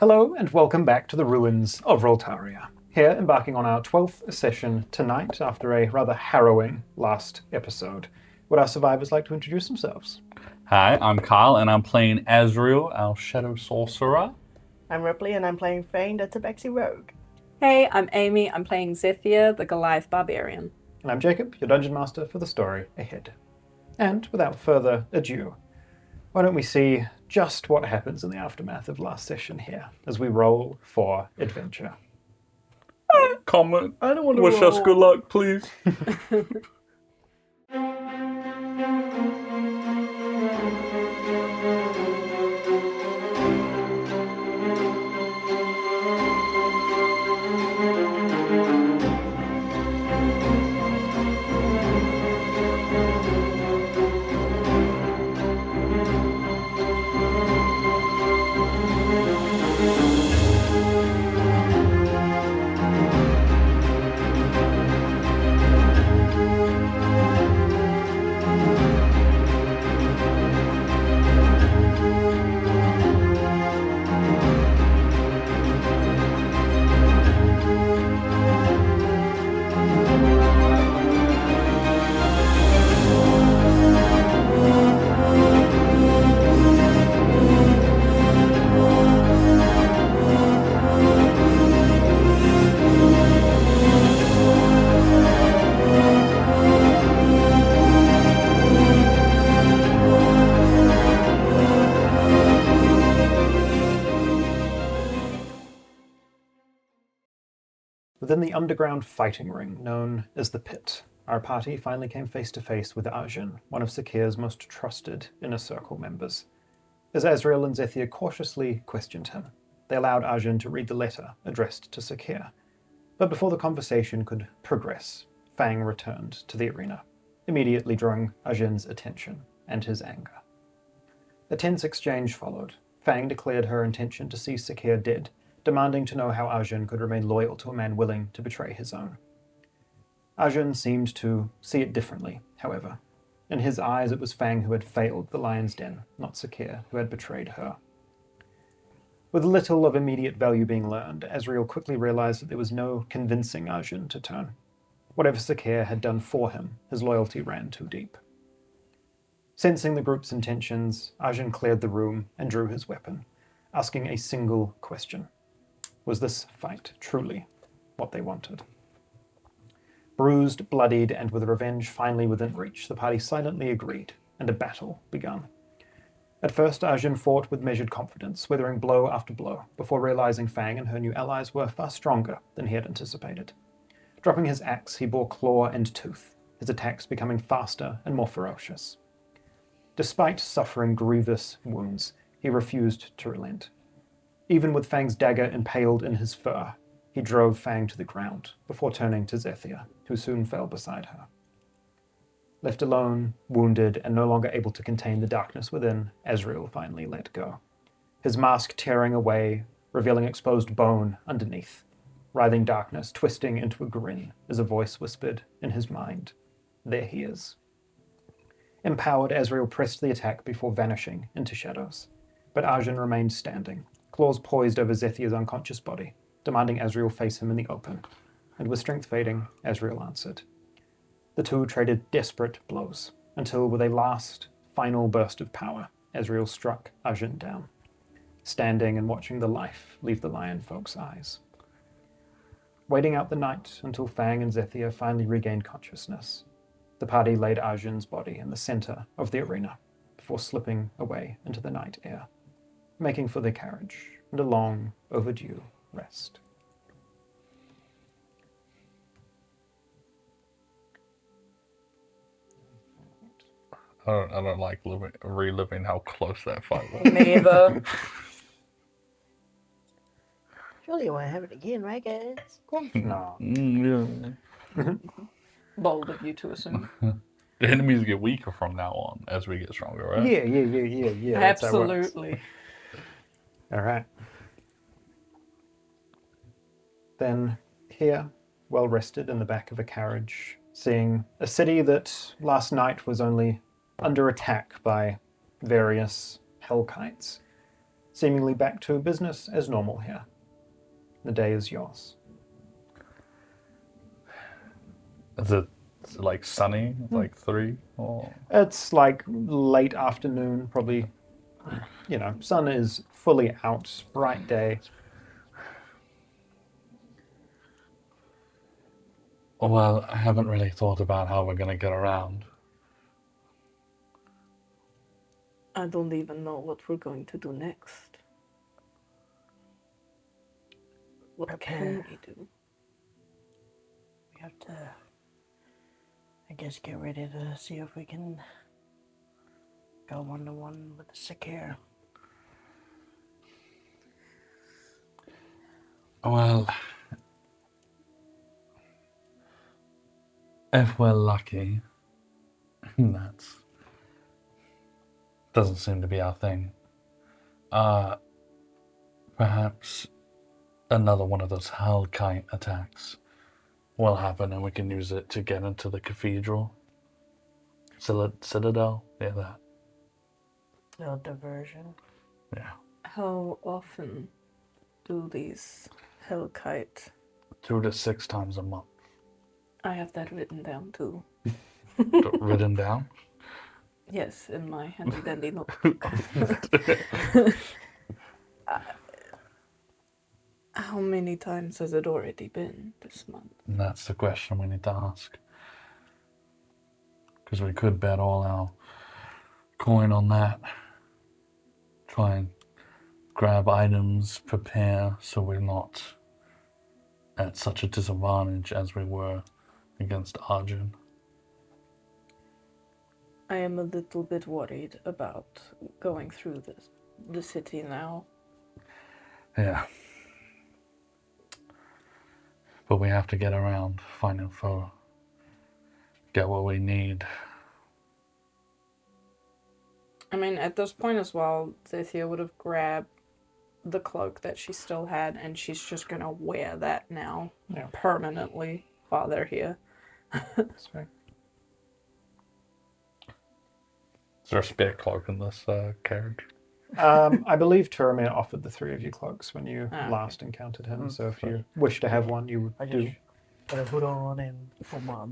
Hello and welcome back to the Ruins of Roltaria. Here, embarking on our 12th session tonight after a rather harrowing last episode. Would our survivors like to introduce themselves? Hi, I'm Kyle and I'm playing Azreal, our Shadow Sorcerer. I'm Ripley and I'm playing Fang, the Tabaxi Rogue. Hey, I'm Amy. I'm playing Zethia, the Goliath Barbarian. And I'm Jacob, your Dungeon Master for the story ahead. And without further ado, why don't we see just what happens in the aftermath of last session here as we roll for adventure. Comment. I don't want to Wish us good luck, please. Within the underground fighting ring known as the Pit, our party finally came face to face with Arjun, one of Sakir's most trusted Inner Circle members. As Azreal and Zethia cautiously questioned him, they allowed Arjun to read the letter addressed to Sakir. But before the conversation could progress, Fang returned to the arena, immediately drawing Arjun's attention and his anger. A tense exchange followed. Fang declared her intention to see Sakir dead, demanding to know how Arjun could remain loyal to a man willing to betray his own. Arjun seemed to see it differently, however. In his eyes, it was Fang who had failed the Lion's Den, not Sakir who had betrayed her. With little of immediate value being learned, Azreal quickly realized that there was no convincing Arjun to turn. Whatever Sakir had done for him, his loyalty ran too deep. Sensing the group's intentions, Arjun cleared the room and drew his weapon, asking a single question. Was this fight truly what they wanted? Bruised, bloodied, and with revenge finally within reach, the party silently agreed, and a battle began. At first, Arjun fought with measured confidence, weathering blow after blow, before realizing Fang and her new allies were far stronger than he had anticipated. Dropping his axe, he bore claw and tooth, his attacks becoming faster and more ferocious. Despite suffering grievous wounds, he refused to relent. Even with Fang's dagger impaled in his fur, he drove Fang to the ground before turning to Zethia, who soon fell beside her. Left alone, wounded, and no longer able to contain the darkness within, Azreal finally let go. His mask tearing away, revealing exposed bone underneath. Writhing darkness twisting into a grin as a voice whispered in his mind, "There he is." Empowered, Azreal pressed the attack before vanishing into shadows. But Arjun remained standing, claws poised over Zethia's unconscious body, demanding Azreal face him in the open. And with strength fading, Azreal answered. The two traded desperate blows, until with a last, final burst of power, Azreal struck Arjun down, standing and watching the life leave the lion folk's eyes. Waiting out the night until Fang and Zethia finally regained consciousness, the party laid Arjun's body in the center of the arena, before slipping away into the night air, making for their carriage and a long, overdue rest. I don't like reliving how close that fight was. Me either. Surely you want to have it again, right, guys? No. Yeah. Bold of you to assume. The enemies get weaker from now on as we get stronger, right? Yeah. That's how it works. Absolutely. All right. Then here, well rested in the back of a carriage, seeing a city that last night was only under attack by various hellkites, seemingly back to business as normal here. The day is yours. Is it like sunny? Like 3? Or It's like late afternoon, probably, sun is fully out, bright day. well, I haven't really thought about how we're gonna get around. I don't even know what we're going to do next. What can we do? We have to, I guess, get ready to see if we can go one-to-one with the sick here. Well, if we're lucky, that doesn't seem to be our thing. Perhaps another one of those Hellkite attacks will happen and we can use it to get into the cathedral. Citadel? Yeah, that. No diversion. Yeah. How often do these Hellkite? 2 to 6 times a month. I have that written down too. Written down? Yes, in my handy dandy notebook. How many times has it already been this month? And that's the question we need to ask. Because we could bet all our coin on that. Try and grab items, prepare, so we're not at such a disadvantage as we were against Arjun. I am a little bit worried about going through the city now. Yeah. But we have to get around, find info, get what we need. I mean, at this point as well, Zethia would have grabbed the cloak that she still had, and she's just gonna wear that now permanently while they're here. That's right. Is there a spare cloak in this carriage? I believe Turamir offered the 3 of you cloaks when you okay. last encountered him, so if you wish to have one, you I do. just put a hood on and put my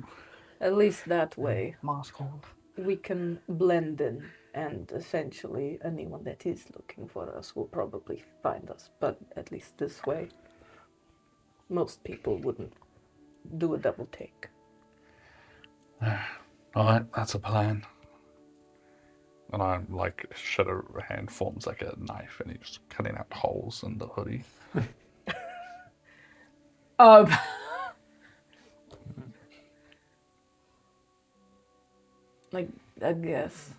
At least that way, mask on. we can blend in, and essentially anyone that is looking for us will probably find us. But at least this way, most people wouldn't do a double take. Alright, that's a plan. And I Shadow hand forms like a knife and he's cutting out holes in the hoodie. I guess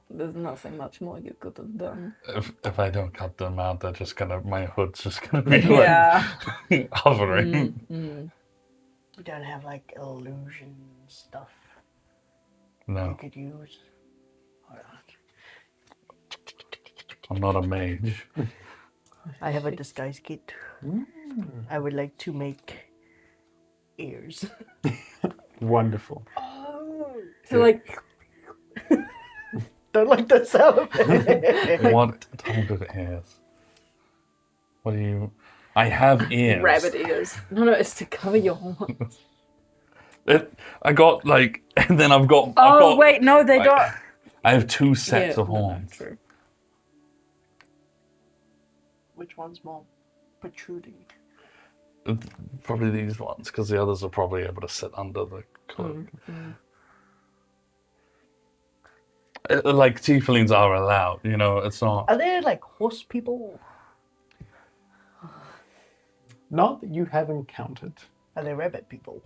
there's nothing much more you could have done. If I don't cut them out, they're just my hood's just gonna be hovering. We don't have like illusion stuff No, you could use. I'm not a mage. I have a disguise kit. I would like to make ears. Wonderful. So Don't like the sound of it. What type of ears? What do you... I have ears. rabbit ears. No, it's to cover your horns. I got and then I've got... Wait, no, they don't. I have 2 sets of horns. True. Which one's more protruding? Probably these ones, because the others are probably able to sit under the cloak. Tieflings are allowed, it's not... Are there like horse people? Not that you have encountered. Are there rabbit people?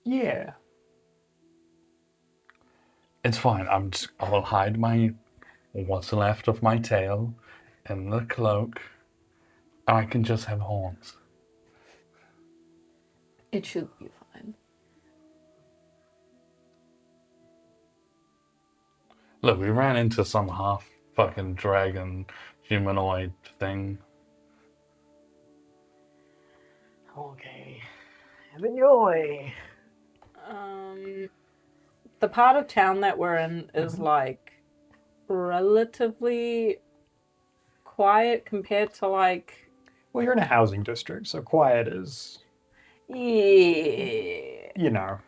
Yeah. It's fine, I'll hide what's left of my tail in the cloak, and I can just have horns. It should be fine. Look, we ran into some half fucking dragon humanoid thing. Okay. Have your way. The part of town that we're in is relatively quiet compared to like. Well, you're in a housing district, so quiet is, Yeah. you know,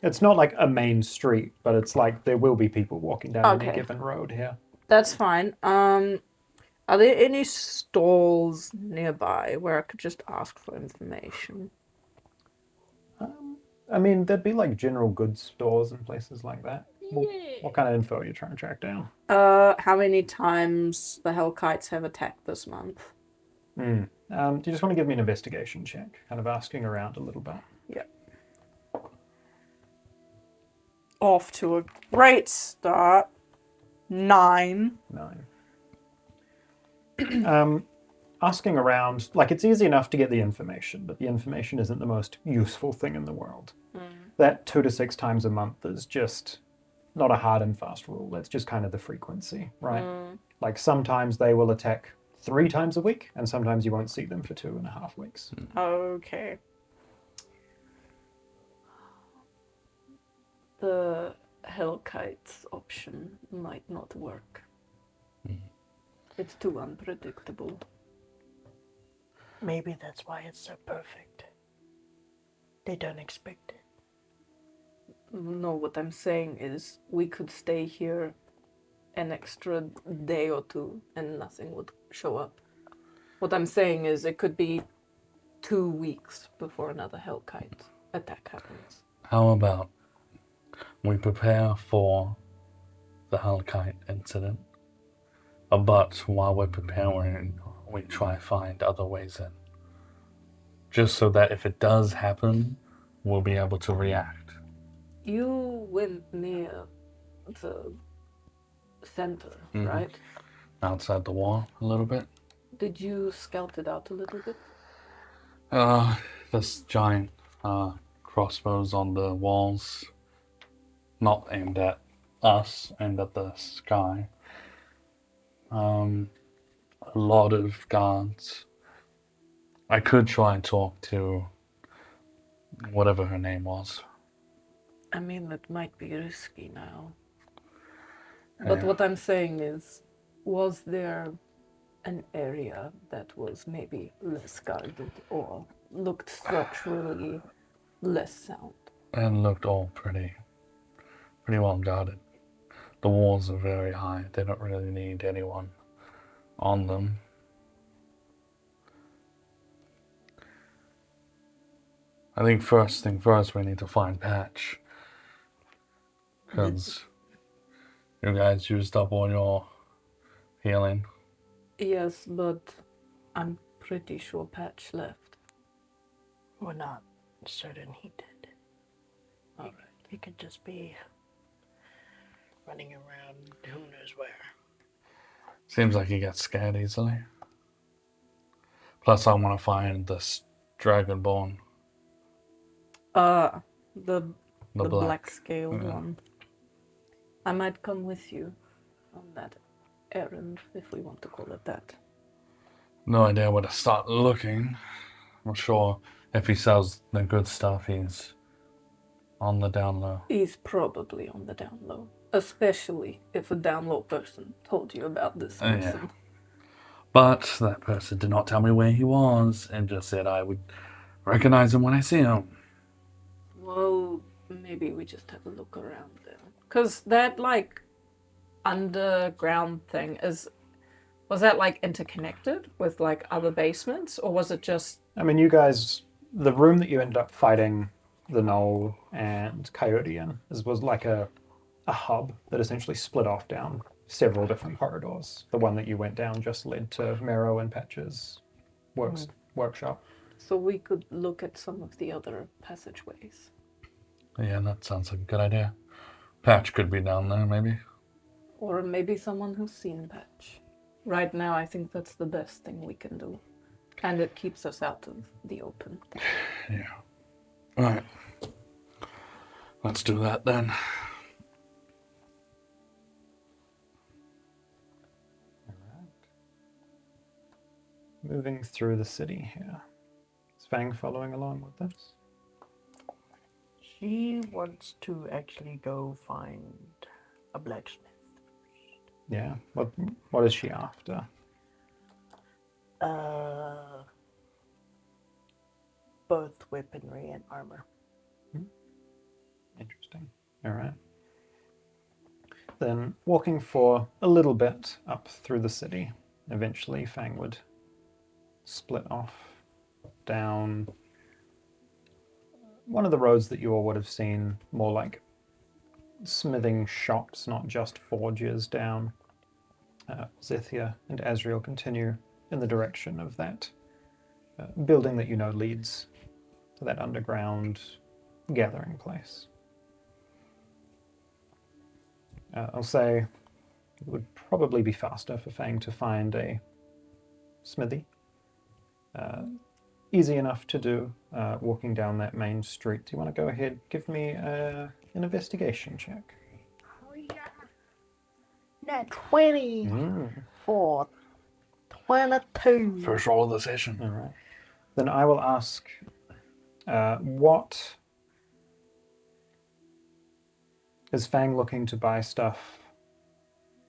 it's not like a main street, but it's like there will be people walking down any Okay. given road here. That's fine. Are there any stalls nearby where I could just ask for information? I mean, there'd be like general goods stores and places like that. What kind of info are you trying to track down? How many times the Hellkites have attacked this month? Do you just want to give me an investigation check? Kind of asking around a little bit. Yeah. Off to a great start. 9. 9. Asking around, like it's easy enough to get the information, but the information isn't the most useful thing in the world. That 2 to 6 times a month is just not a hard and fast rule. That's just kind of the frequency, right? Like sometimes they will attack 3 times a week, and sometimes you won't see them for 2.5 weeks. Okay. The Hellkites option might not work. It's too unpredictable. Maybe that's why it's so perfect. They don't expect it. No, what I'm saying is we could stay here an extra day or 2 and nothing would show up. What I'm saying is it could be 2 weeks before another Hellkite attack happens. How about we prepare for the Hellkite incident, but while we're preparing, we try to find other ways in. Just so that if it does happen, we'll be able to react. You went near the center, right? Outside the wall a little bit. Did you scout it out a little bit? This giant crossbows on the walls, not aimed at us, aimed at the sky. A lot of guards. I could try and talk to whatever her name was. I mean, it might be risky now. But Yeah. what I'm saying is, was there an area that was maybe less guarded or looked structurally less sound? And looked all pretty well guarded. The walls are very high. They don't really need anyone on them. I think first thing first, we need to find Patch. Because you guys used up all your healing. Yes, but I'm pretty sure Patch left. We're not certain he did. Alright. He could just be running around who knows where. Seems like he gets scared easily. Plus, I want to find this Dragonborn. The The black scaled yeah. one. I might come with you on that errand, if we want to call it that. No idea where to start looking. I'm sure if he sells the good stuff, he's on the down low. He's probably on the down low. Especially if a down low person told you about this person. Yeah. But that person did not tell me where he was and just said I would recognize him when I see him. Well, maybe we just have a look around then. Because that, like, underground thing was that, like, interconnected with, like, other basements? Or was it just... I mean, you guys, the room that you ended up fighting the Knoll and Coyote in was like a hub that essentially split off down several different corridors. The one that you went down just led to Marrow and Patch's workshop. So we could look at some of the other passageways. Yeah, that sounds like a good idea. Patch could be down there, maybe. Or maybe someone who's seen Patch. Right now, I think that's the best thing we can do. And it keeps us out of the open. Yeah. Alright. Let's do that then. Moving through the city here. Is Fang following along with this? She wants to actually go find a blacksmith. Yeah. What is she after? Both weaponry and armor. Interesting. All right. Then walking for a little bit up through the city, eventually Fang would split off down one of the roads that you all would have seen more like smithing shops, not just forges, down. Zethia and Azreal continue in the direction of that building that you know leads to that underground gathering place. I'll say it would probably be faster for Fang to find a smithy. Easy enough to do walking down that main street. Do you want to go ahead, give me an investigation check? Oh yeah. Nat 20 for 22. First roll of the session. All right. Then I will ask what is Fang looking to buy stuff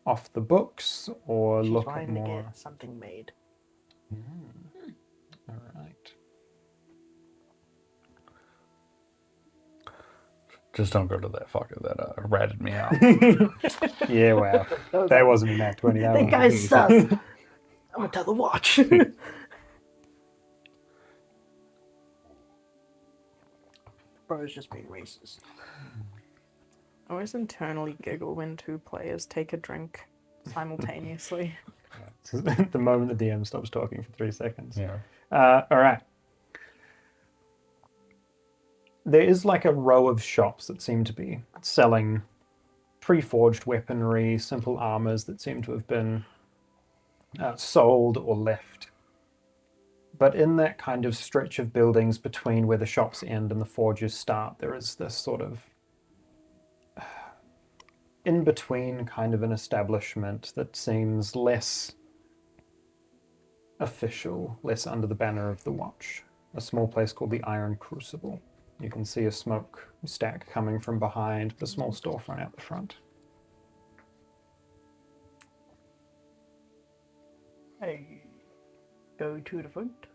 off the books or She's look at trying more? to get something made. All right. Just don't go to that fucker that ratted me out. Yeah, well, that wasn't an Act 20. That guy's sus. I'm gonna tell the watch. Bro's just being racist. I always internally giggle when two players take a drink simultaneously. The moment the DM stops talking for 3 seconds. Yeah. All right. There is like a row of shops that seem to be selling pre-forged weaponry, simple armors that seem to have been sold or left. But in that kind of stretch of buildings between where the shops end and the forges start, there is this sort of in-between kind of an establishment that seems less official, less under the banner of the Watch. A small place called the Iron Crucible. You can see a smoke stack coming from behind the small storefront out the front. I go to the front.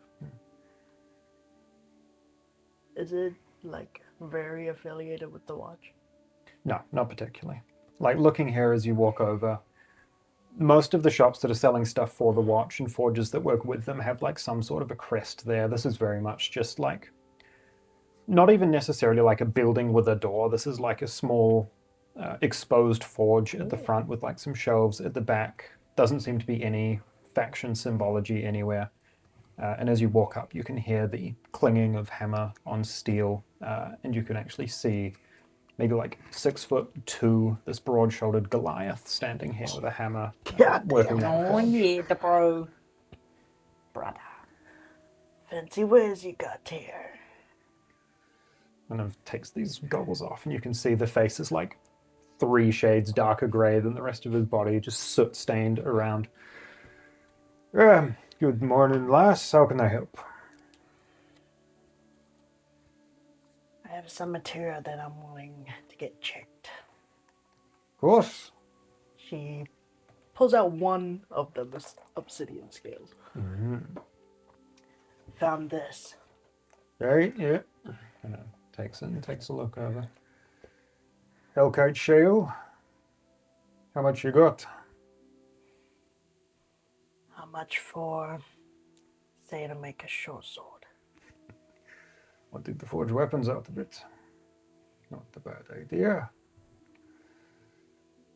Is it like very affiliated with the watch? No, not particularly. Like looking here as you walk over, most of the shops that are selling stuff for the watch and forges that work with them have like some sort of a crest there. This is very much just like, not even necessarily like a building with a door. This is like a small exposed forge at the front with like some shelves at the back. Doesn't seem to be any faction symbology anywhere. And as you walk up, you can hear the clinging of hammer on steel, and you can actually see maybe like 6'2", this broad-shouldered Goliath standing here with a hammer, working that forge. yeah, the bro. Brother. Fancy wares you got here. Kind of takes these goggles off, and you can see the face is like 3 shades darker grey than the rest of his body, just soot-stained around. Good morning, lass. How can I help? I have some material that I'm willing to get checked. Of course. She pulls out one of the obsidian scales. Found this. Right, yeah. Takes a look over. Hellkite shale. How much you got? How much for, say, to make a short sword? What did the forge weapons out of it? Not a bad idea.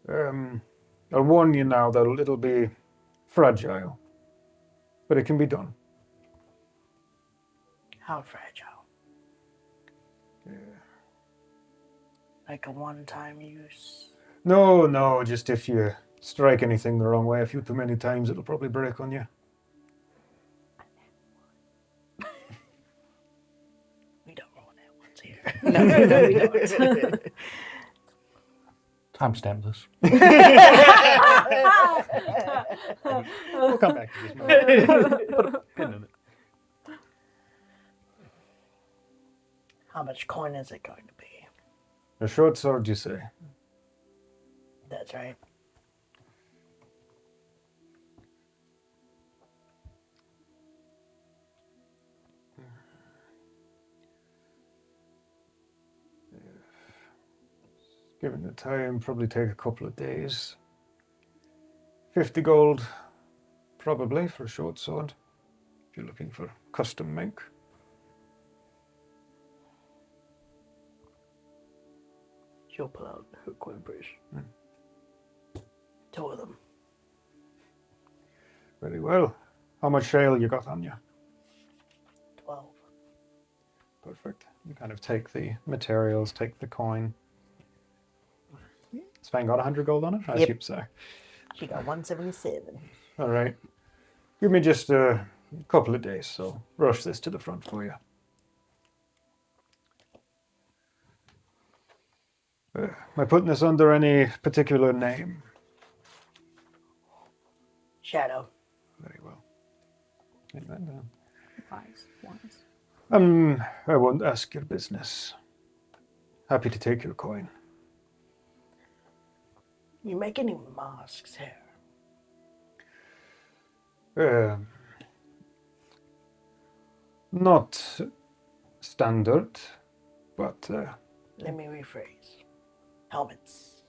I'll warn you now that it'll be fragile, but it can be done. How fragile? Like a one-time use? No, just if you strike anything the wrong way a few too many times, it'll probably break on you. We don't roll that ones here. No, we don't. Timestamp this. We'll come back to this moment. Pin in it. How much coin is it going to be? A short sword, you say? That's right. Given the time, probably take a couple of days. 50 gold, probably, for a short sword. If you're looking for custom make. She'll pull out her quimpers. 2 of them. Very well. How much shale you got on you? 12. Perfect. You kind of take the materials, take the coin. Has Fang got 100 gold on it? I Yep. assume so. She got 177. All right. Give me just a couple of days, so rush this to the front for you. Am I putting this under any particular name? Shadow. Very well. Take that down. Wise. I won't ask your business. Happy to take your coin. You make any masks here? Not standard, but Let me rephrase. Helmets.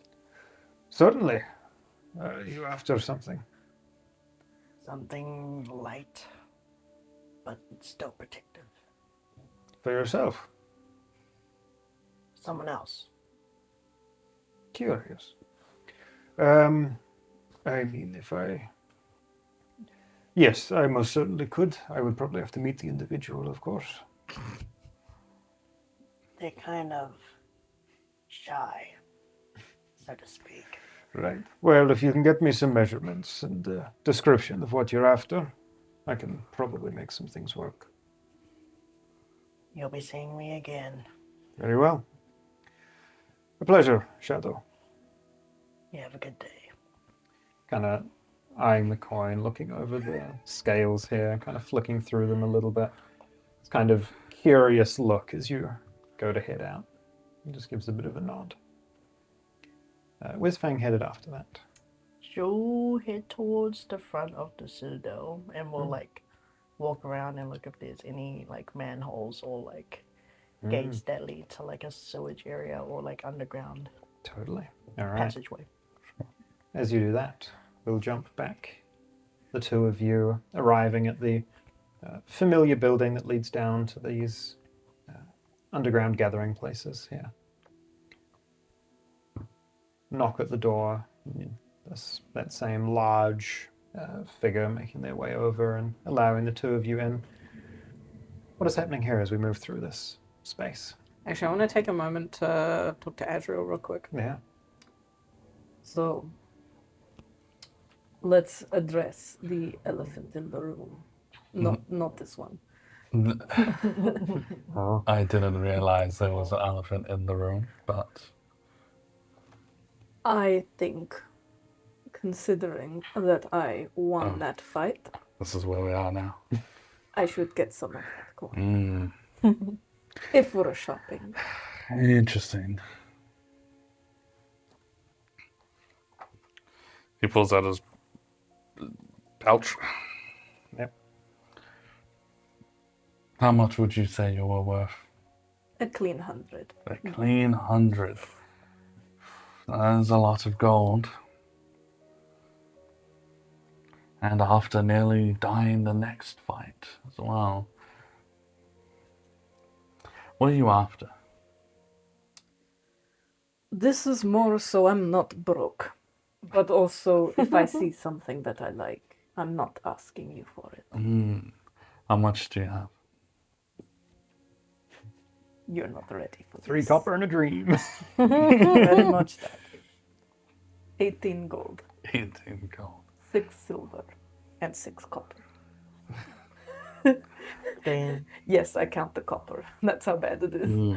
certainly. You after something? Something light, but still protective. For yourself? Someone else. Curious. I mean, if I... Yes, I most certainly could. I would probably have to meet the individual, of course. They're kind of shy, so to speak. Right. Well, if you can get me some measurements and a description of what you're after, I can probably make some things work. You'll be seeing me again. Very well. A pleasure, Shadow. You have a good day. Kind of eyeing the coin, looking over the scales here, kind of flicking through them a little bit. It's kind of curious look as you go to head out. He just gives a bit of a nod. Where's Fang headed after that? She'll head towards the front of the citadel and we'll walk around and look if there's any manholes or gates that lead to a sewage area or underground Totally. All right. passageway. As you do that, we'll jump back. The two of you arriving at the familiar building that leads down to these underground gathering places here. Knock at the door. That same large figure making their way over and allowing the two of you in. What is happening here as we move through this space? Actually, I want to take a moment to talk to Azreal real quick. Yeah. So, let's address the elephant in the room. Not this one. I didn't realize there was an elephant in the room, but I think, considering that I won that fight, this is where we are now. I should get some of that coin. If we're shopping. Interesting. He pulls out his pouch. Yep. How much would you say you were worth? A clean 100. A clean 100. That is a lot of gold. And after nearly dying the next fight as well. What are you after? This is more so I'm not broke. But also, if I see something that I like, I'm not asking you for it. How much do you have? You're not ready for this. 3 copper and a dream. Very much that. 18 gold, 18 gold. 6 silver, and 6 copper. Damn. Yes, I count the copper. That's how bad it is.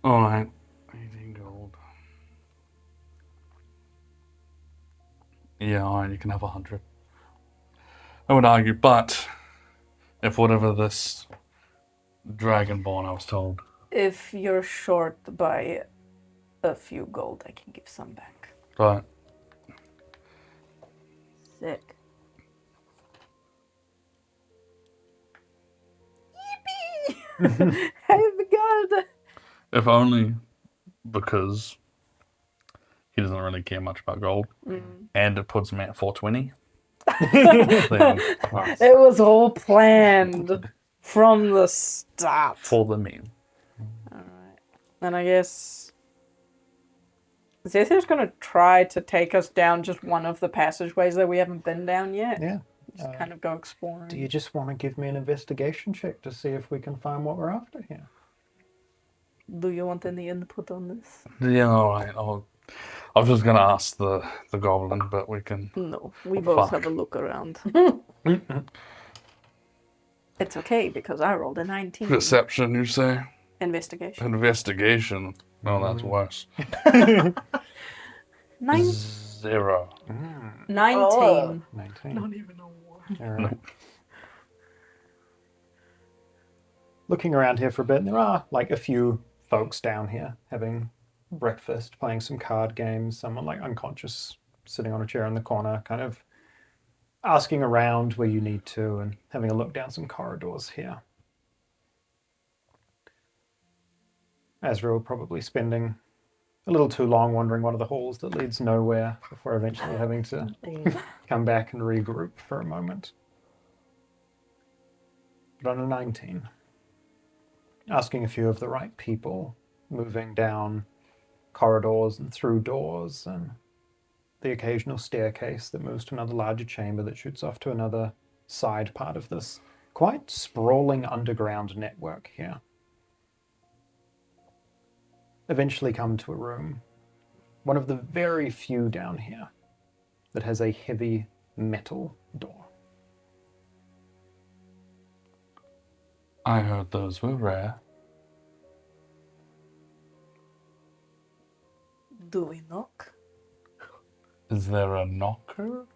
Alright. 18 gold. Yeah, alright, you can have 100. I would argue, but if whatever this Dragonborn I was told. If you're short by a few gold, I can give some back. But Sick. Yippee! Hey, God! if only because he doesn't really care much about gold, and it puts him at 420. Then It was all planned from the start. for the meme. Alright. And I guess Zethia's going to try to take us down just one of the passageways that we haven't been down yet. Yeah. Just kind of go exploring. Do you just want to give me an investigation check to see if we can find what we're after here? Do you want any input on this? Yeah, all right. I was just gonna ask the goblin, but we can. No, we both Fuck. have a look around. It's okay because I rolled a 19. Perception, you say? Investigation. Investigation. No, that's worse. 0. 19. Oh. 19. Don't even know what. All right. Looking around here for a bit, there are like a few folks down here having breakfast, playing some card games, someone like unconscious sitting on a chair in the corner, kind of asking around where you need to and having a look down some corridors here. Azreal probably spending a little too long wandering one of the halls that leads nowhere before eventually having to come back and regroup for a moment. But on a 19, asking a few of the right people, moving down corridors and through doors, and the occasional staircase that moves to another larger chamber that shoots off to another side part of this quite sprawling underground network here. Eventually come to a room, one of the very few down here that has a heavy metal door. I heard those were rare. Do we knock? Is there a knocker?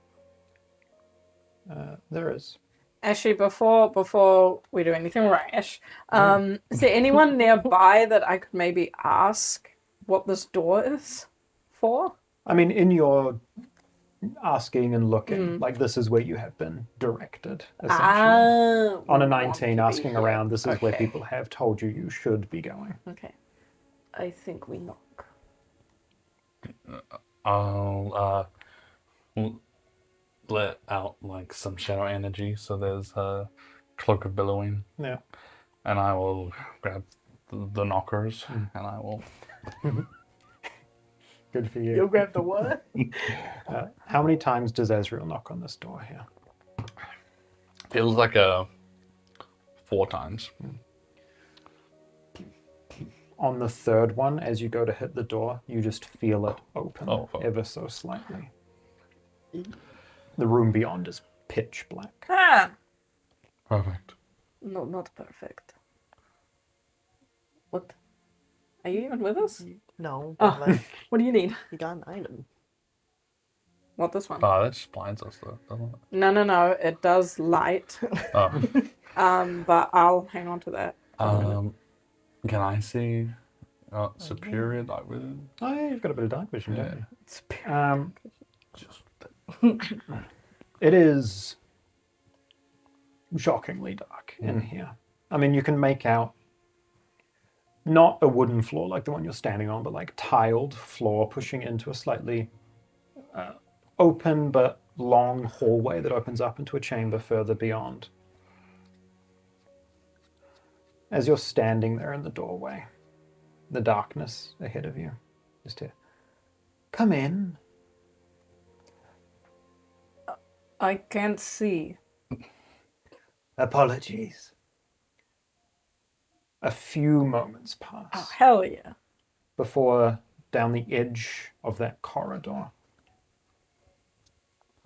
There is. Actually, before we do anything rash, is there anyone nearby that I could maybe ask what this door is for? I mean, in your asking and looking, like this is where you have been directed, essentially. On a 19, asking around, this is where Okay. people have told you you should be going. Okay. I think we knock. I'll let out like some shadow energy, so there's a cloak of billowing, Yeah. and I will grab the knockers, and I will. Good for You'll you. grab the what? How many times does Azreal knock on this door here? Feels like 4 times. On the third one, as you go to hit the door, you just feel it open Oh, fuck. ever so slightly. The room beyond is pitch black. Ah! Perfect. No, not perfect. What? Are you even with us? No, Oh. but like, What do you need? you got an item. Not this one. That just blinds us, though, doesn't it? No. It does light. Oh. But I'll hang on to that. Can I see superior dark vision? Oh yeah, you've got a bit of dark vision, Yeah. don't you? Spirit. Just It is shockingly dark in here. I mean, you can make out not a wooden floor like the one you're standing on, but like tiled floor pushing into a slightly open but long hallway that opens up into a chamber further beyond. As you're standing there in the doorway, the darkness ahead of you, just here. Come in. I can't see. Apologies. A few moments pass Oh, hell yeah. before, down the edge of that corridor,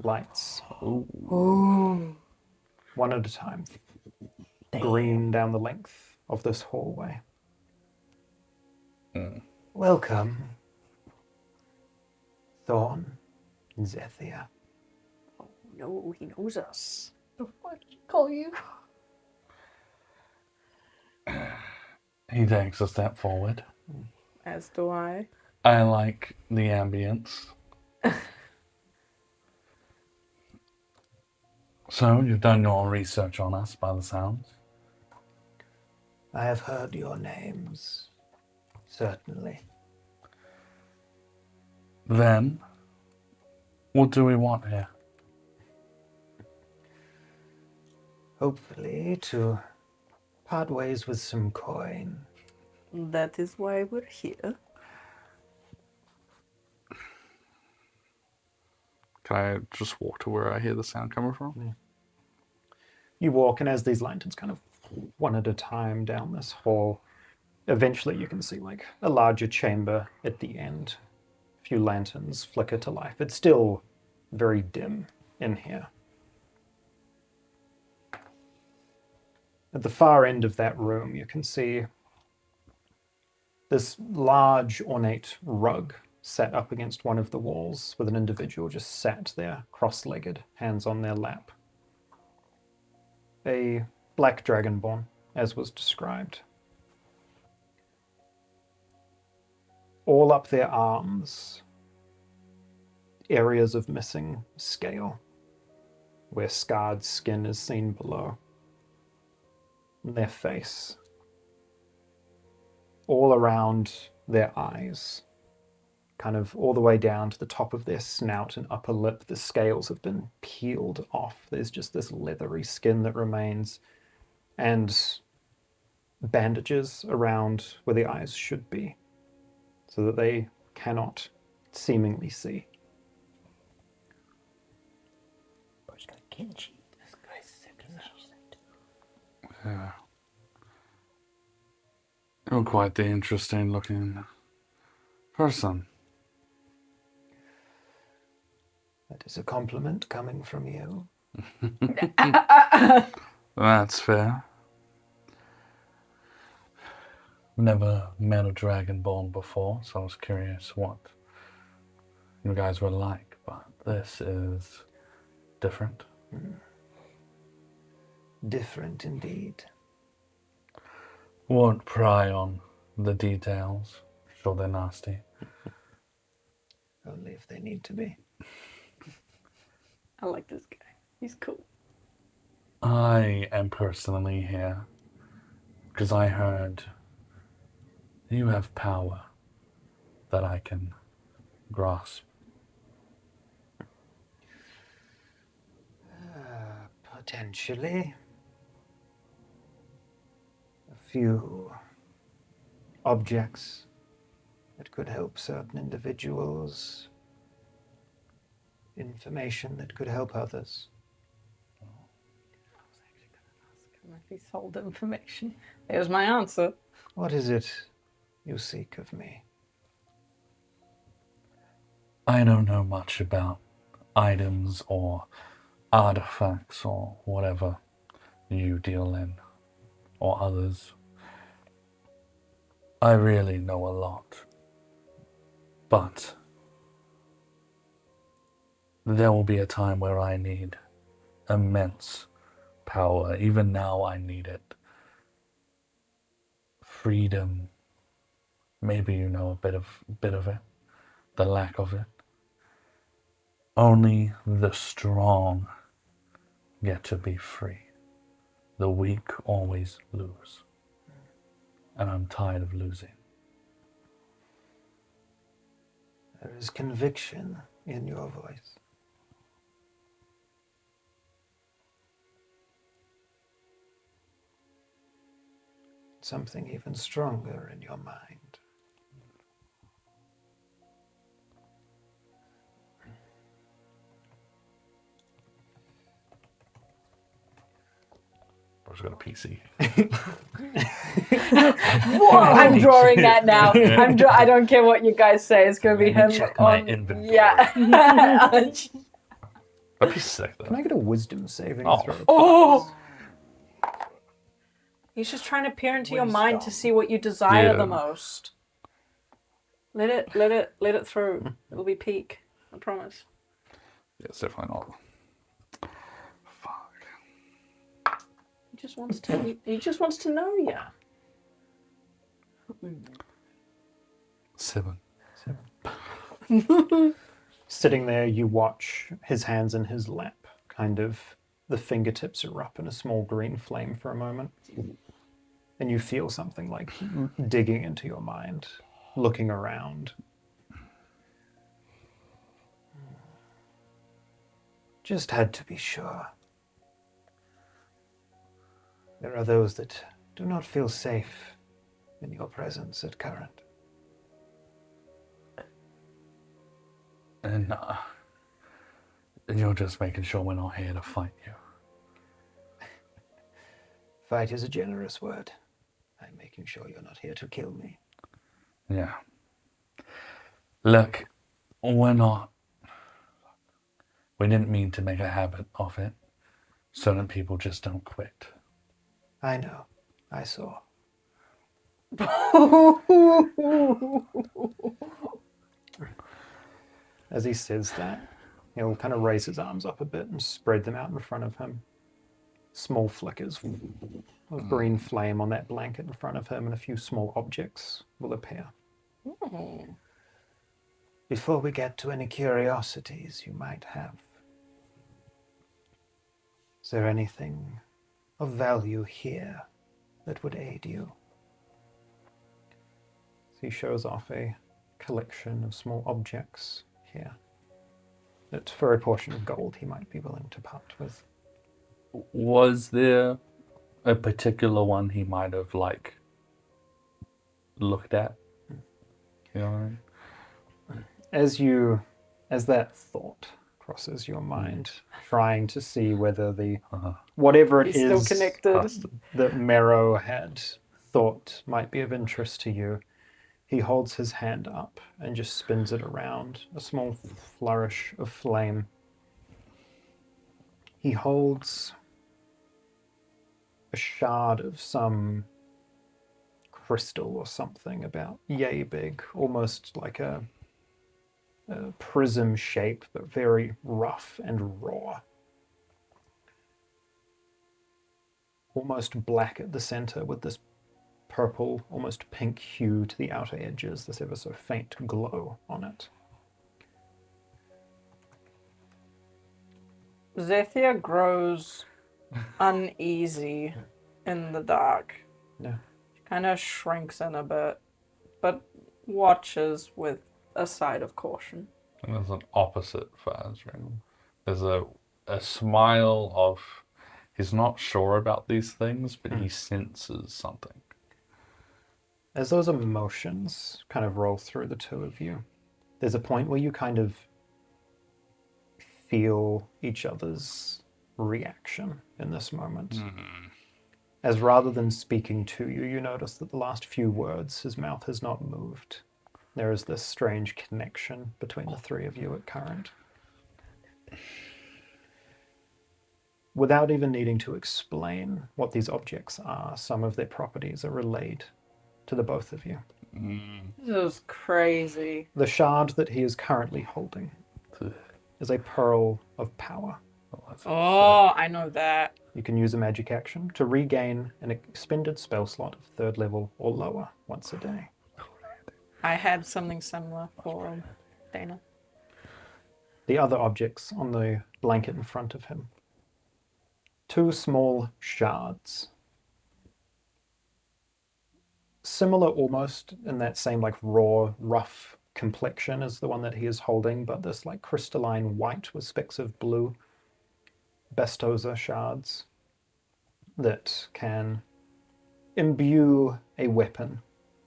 lights, one at a time, green down the length of this hallway. Welcome, Thorn and Zethia. No, he knows us. The fuck you call you? he takes a step forward. As do I. I like the ambience. So, you've done your research on us by the sounds. I have heard your names, certainly. Then, what do we want here? Hopefully to part ways with some coin. That is why we're here. Can I just walk to where I hear the sound coming from? You walk, and as these lanterns kind of one at a time down this hall, eventually you can see like a larger chamber at the end. A few lanterns flicker to life. It's still very dim in here. At the far end of that room, you can see this large, ornate rug set up against one of the walls with an individual just sat there, cross-legged, hands on their lap. A black dragonborn, as was described. All up their arms, areas of missing scale, where scarred skin is seen below. Their face. All around their eyes, kind of all the way down to the top of their snout and upper lip, the scales have been peeled off. There's just this leathery skin that remains, and bandages around where the eyes should be, so that they cannot seemingly see. Yeah. You're quite the interesting looking person. That is a compliment coming from you. That's fair. Never met a dragonborn before, so I was curious what you guys were like, but this is different. Different indeed. Won't pry on the details. Sure, they're nasty. Only if they need to be. I like this guy. He's cool. I am personally here because I heard you have power that I can grasp. Potentially. A few objects that could help certain individuals. Information that could help others. If he sold information. There's my answer. What is it you seek of me? I don't know much about items or artifacts or whatever you deal in, or others. I really know a lot. But there will be a time where I need immense power. Even now I need it. Freedom. Maybe you know a bit of it. The lack of it. Only the strong get to be free. The weak always lose. And I'm tired of losing. There is conviction in your voice. Something even stronger in your mind. I've got a PC. I'm drawing that now. I don't care what you guys say. It's going to be him. Check my inventory. Yeah. That'd be sick though. Can I get a wisdom saving Oh. throw? Oh! He's just trying to peer into your mind to Wisdom. see what you desire Yeah. the most. Let it through. It'll be peak. I promise. Yeah, it's definitely not. Fuck. He just wants to know you. 7. Sitting there, you watch his hands in his lap, kind of the fingertips are up in a small green flame for a moment. And you feel something like digging into your mind, looking around. Just had to be sure. There are those that do not feel safe in your presence at current. And you're just making sure we're not here to fight you. Fight is a generous word. I'm making sure you're not here to kill me. Yeah. Look, we're not. We didn't mean to make a habit of it. Certain people just don't quit. I know. I saw. As he says that, he'll kind of raise his arms up a bit and spread them out in front of him. Small flickers of green flame on that blanket in front of him, and a few small objects will appear. Before we get to any curiosities you might have, is there anything of value here that would aid you? So he shows off a collection of small objects here that for a portion of gold he might be willing to part with. Was there a particular one he might have, looked at? You know what I mean? As that thought crosses your mind, trying to see whether whatever it He's is still connected. that Mero had thought might be of interest to you, he holds his hand up and just spins it around, a small flourish of flame. He holds a shard of some crystal or something about yay big, almost like a prism shape, but very rough and raw. Almost black at the center with this purple, almost pink hue to the outer edges, this ever so faint glow on it. Zethia grows uneasy in the dark. Yeah. She kind of shrinks in a bit, but watches with a side of caution. And there's an opposite for Azreal. There's a smile of, he's not sure about these things, but he senses something. As those emotions kind of roll through the two of you, there's a point where you kind of feel each other's reaction in this moment. As rather than speaking to you, you notice that the last few words, his mouth has not moved. There is this strange connection between the three of you at current. Without even needing to explain what these objects are, some of their properties are relayed to the both of you. This is crazy. The shard that he is currently holding is a pearl of power. Oh, I know that. You can use a magic action to regain an expended spell slot of 3rd level or lower once a day. I had something similar for Dana. The other objects on the blanket in front of him. 2 small shards. Similar almost in that same raw, rough complexion as the one that he is holding, but this crystalline white with specks of blue. Bestosa shards that can imbue a weapon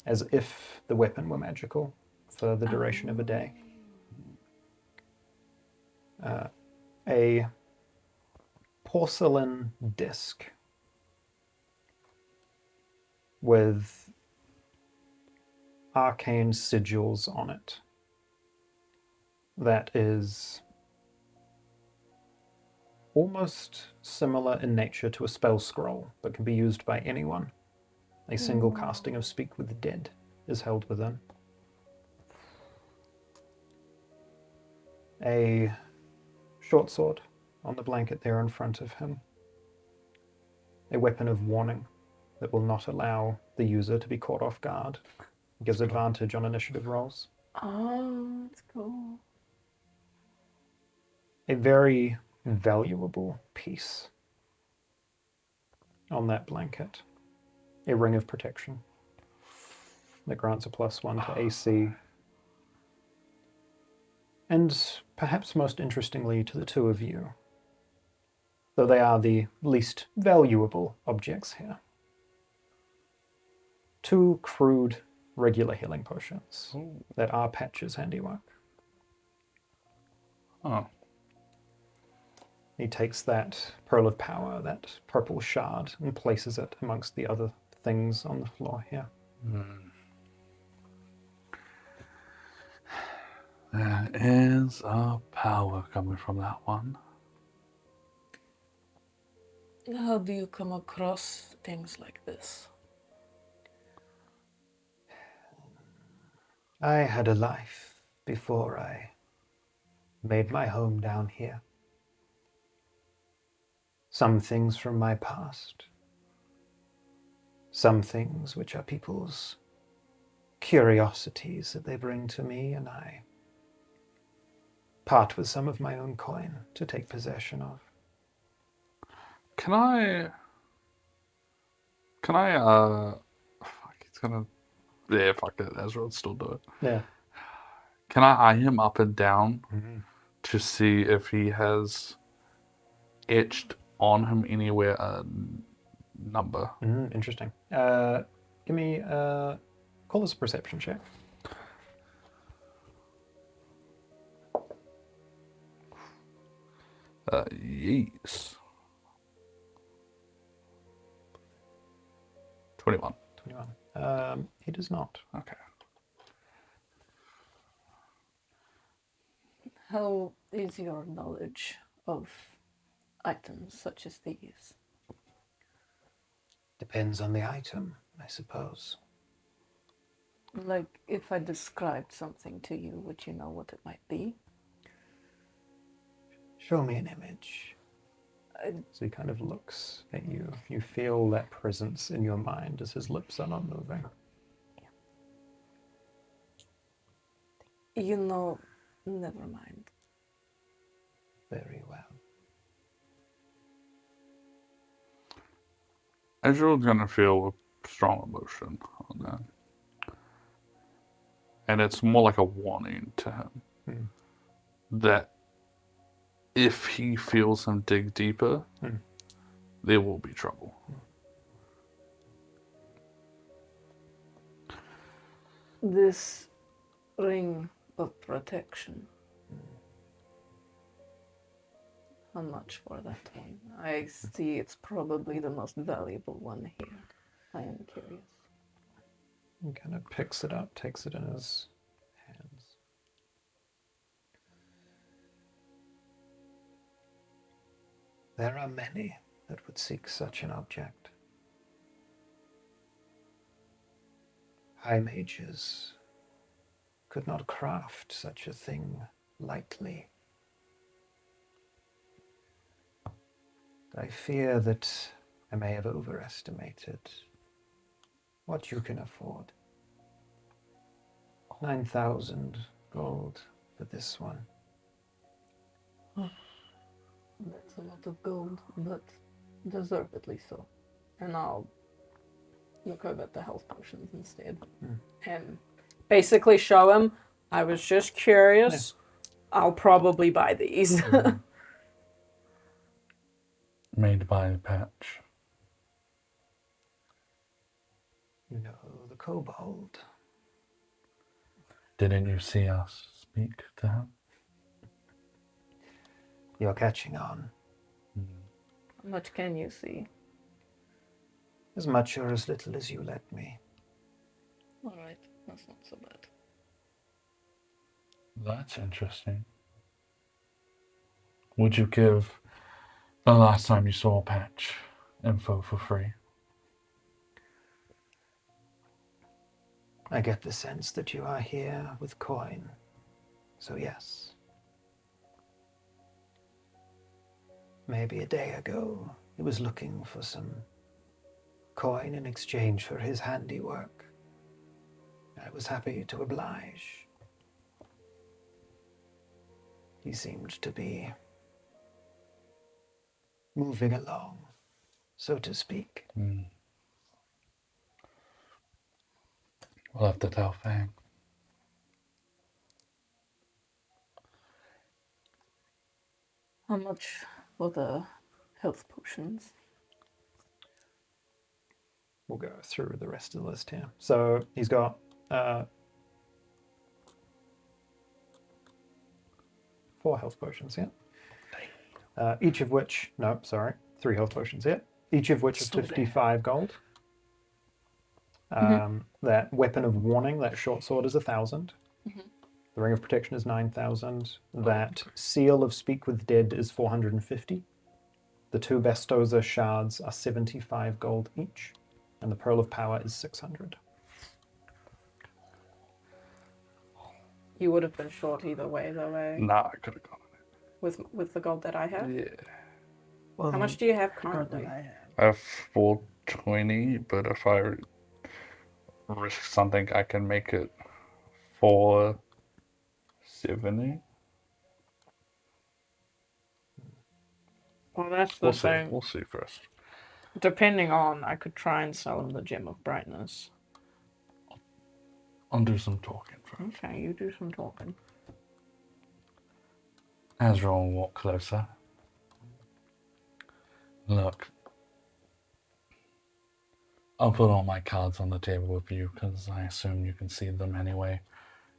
as if the weapon were magical for the duration of a day. A porcelain disc with arcane sigils on it that is almost similar in nature to a spell scroll, but can be used by anyone. A single casting of Speak with the Dead is held within. A short sword on the blanket there in front of him. A weapon of warning that will not allow the user to be caught off guard. It gives advantage on initiative rolls. Oh, that's cool. A very valuable piece on that blanket. A ring of protection that grants a +1 to AC. And perhaps most interestingly to the two of you, though they are the least valuable objects here. 2 crude, regular healing potions that are Patch's handiwork. Oh. He takes that pearl of power, that purple shard, and places it amongst the other things on the floor here. There is a power coming from that one. How do you come across things like this? I had a life before I made my home down here. Some things from my past. Some things which are people's curiosities that they bring to me, and I part with some of my own coin to take possession of. Can I, fuck, it's gonna, yeah, fuck it, Azreal would still do it. Yeah. Can I eye him up and down to see if he has etched on him anywhere a number? Interesting. Give me, call this a perception check. Yes. 21. 21. He does not. Okay. How is your knowledge of items such as these? Depends on the item, I suppose. Like, if I described something to you, would you know what it might be? Show me an image. So he kind of looks at you. You feel that presence in your mind as his lips are not moving. You know, never mind. Very well. Azreal's gonna feel a strong emotion on that. And it's more like a warning to him that if he feels him dig deeper, there will be trouble. This ring of protection. How much for that one? I see it's probably the most valuable one here. I am curious. He kind of picks it up, takes it in his hands. There are many that would seek such an object. High mages could not craft such a thing lightly. I fear that I may have overestimated what you can afford. 9,000 gold for this one. That's a lot of gold, but deservedly so. And I'll look over at the health potions instead. And Basically show him, I was just curious. I'll probably buy these. Made by Patch. You know the kobold. Didn't you see us speak to him? You're catching on. how much can you see? As much or as little as you let me. Alright, that's not so bad. That's interesting. Would you give the last time you saw Patch info for free? I get the sense that you are here with coin. So yes. Maybe a day ago, he was looking for some coin in exchange for his handiwork. I was happy to oblige. He seemed to be moving along, so to speak. We'll have to tell Fang. How much for the health potions. We'll go through the rest of the list here. So he's got 4 health potions here. Each of which, 3 health potions here. Each of which is 55 gold. That weapon of warning, that short sword, is 1,000. The ring of protection is 9,000. That seal of speak with dead is 450. The 2 Bestoza shards are 75 gold each, and the pearl of power is 600. You would have been short either way, though, eh? Nah, I could have gone. With the gold that I have. Yeah. Well, How much do you have the card that currently? I have. I have 420, but if I risk something, I can make it 470. Well, that's the We'll see. thing. We'll see first. Depending on, I could try and sell him the gem of brightness. I'll do some talking first. Okay, you do some talking. Azrael will walk closer. Look, I'll put all my cards on the table with you because I assume you can see them anyway.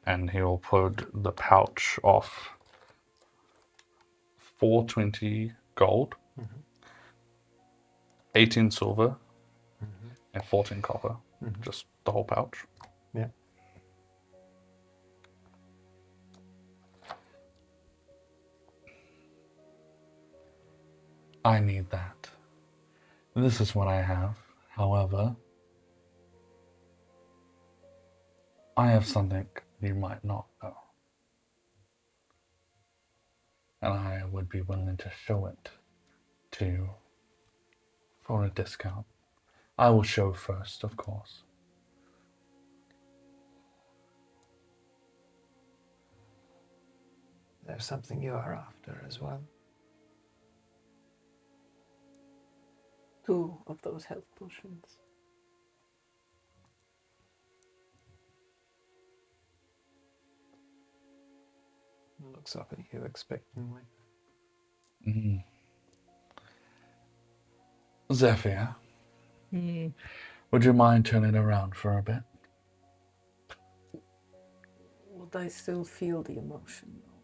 And he'll put the pouch off 420 gold, 18 silver, and 14 copper. Just the whole pouch. Yeah. I need that. This is what I have. However, I have something you might not know. And I would be willing to show it to you for a discount. I will show first, of course. There's something you are after as well. 2 of those health potions. Looks up at you expectantly. Zethia, would you mind turning around for a bit? Would I still feel the emotion, though?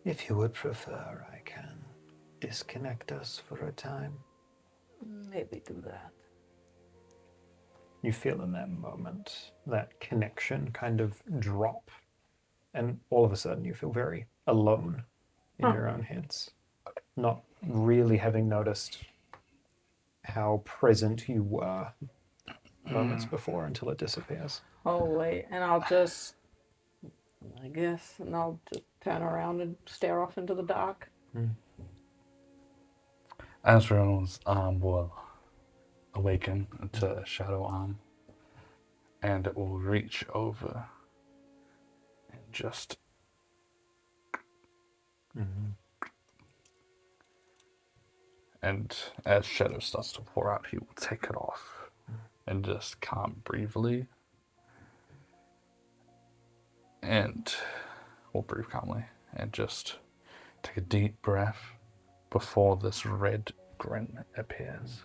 If you would prefer, I can disconnect us for a time. Maybe do that. You feel in that moment that connection kind of drop, and all of a sudden you feel very alone in your own heads, not really having noticed how present you were moments before until it disappears. Holy, and I'll just, I guess, and I'll just turn around and stare off into the dark. Azrael's arm will awaken to a shadow arm, and it will reach over and just and as shadow starts to pour out, he will take it off and just calm briefly, and will breathe calmly and just take a deep breath before this red grin appears.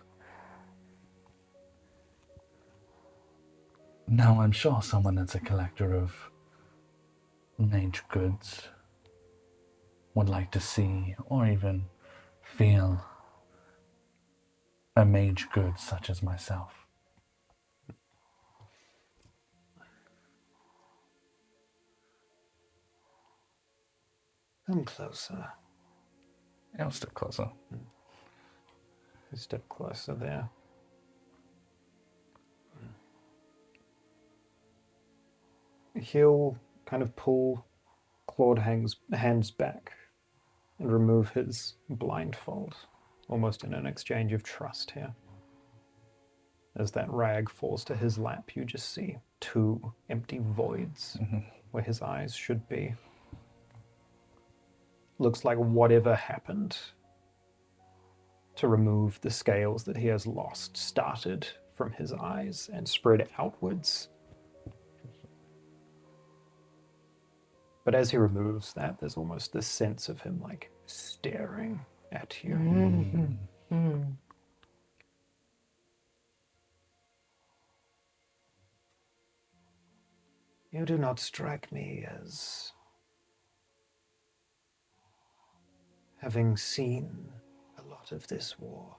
Now, I'm sure someone that's a collector of mage goods would like to see or even feel a mage good such as myself. Come closer. I'll step closer. You step closer there. He'll kind of pull Claude hands back and remove his blindfold, almost in an exchange of trust here. As that rag falls to his lap, you just see 2 empty voids where his eyes should be. Looks like whatever happened to remove the scales that he has lost started from his eyes and spread outwards. But as he removes that, there's almost this sense of him like staring at you. You do not strike me as having seen a lot of this war.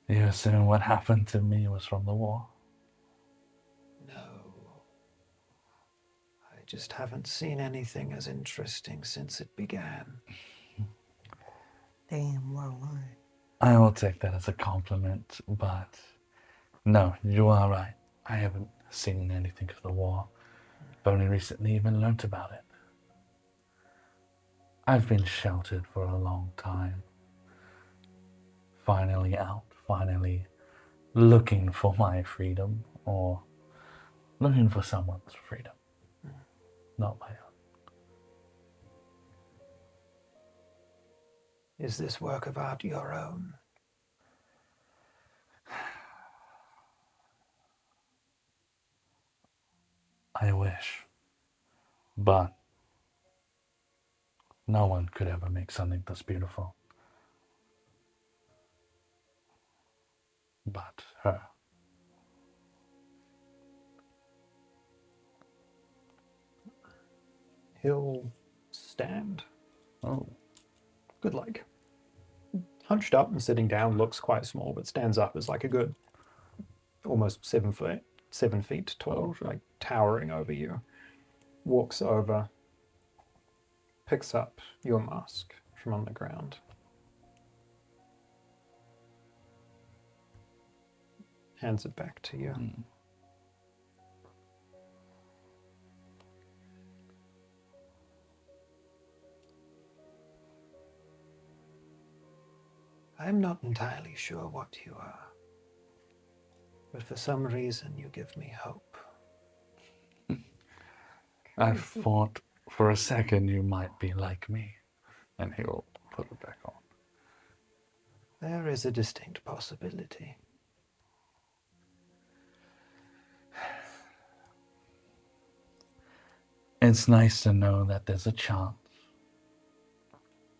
You assume what happened to me was from the war? No. I just haven't seen anything as interesting since it began. Damn, well, I will take that as a compliment, but no, you are right. I haven't seen anything of the war. I've only recently even learnt about it. I've been sheltered for a long time. Finally out, finally looking for my freedom, or looking for someone's freedom, not my own. Is this work of art your own? I wish, but no one could ever make something this beautiful. But her. He'll stand. Oh. Good, like, hunched up and sitting down looks quite small, but stands up as like a good, almost 7 feet tall, like towering over you. Walks over, picks up your mask from on the ground. Hands it back to you. I'm not entirely sure what you are, but for some reason you give me hope. I thought for a second you might be like me. And he'll put it back on. There is a distinct possibility. It's nice to know that there's a chance.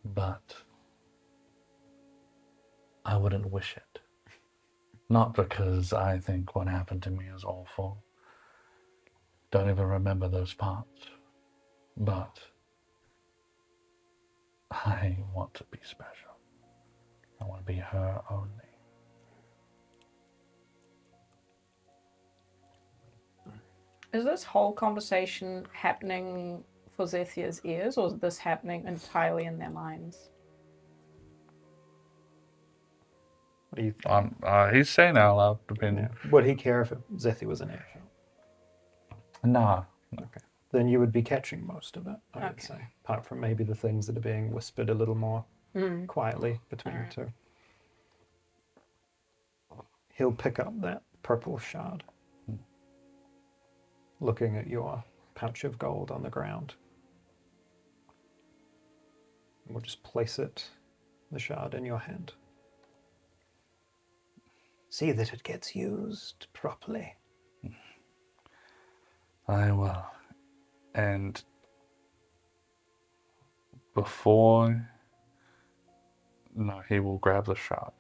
But I wouldn't wish it. Not because I think what happened to me is awful. Don't even remember those parts. But I want to be special. I want to be her only. Is this whole conversation happening for Zethia's ears, or is this happening entirely in their minds? What do you think? He's saying out loud, depending. Yeah. Would he care if Zethia was an earshot? No. Okay. Then you would be catching most of it, I would Okay. say. Apart from maybe the things that are being whispered a little more quietly between Alright. the two. He'll pick up that purple shard. Looking at your pouch of gold on the ground. We'll just place the shard in your hand. See that it gets used properly. I will. And before... No, he will grab the shard.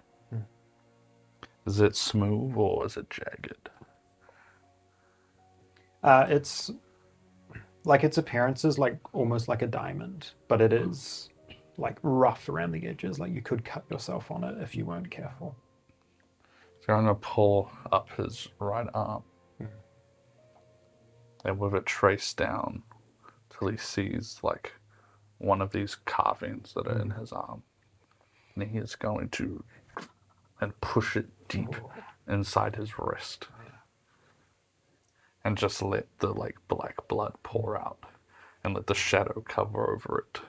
Is it smooth or is it jagged? It's like its appearance is like almost like a diamond, but it is like rough around the edges. Like you could cut yourself on it if you weren't careful. So I'm going to pull up his right arm. And with it traced down till he sees like one of these carvings that are in his arm. And he is going to and push it deep inside his wrist. And just let the like black blood pour out and let the shadow cover over it.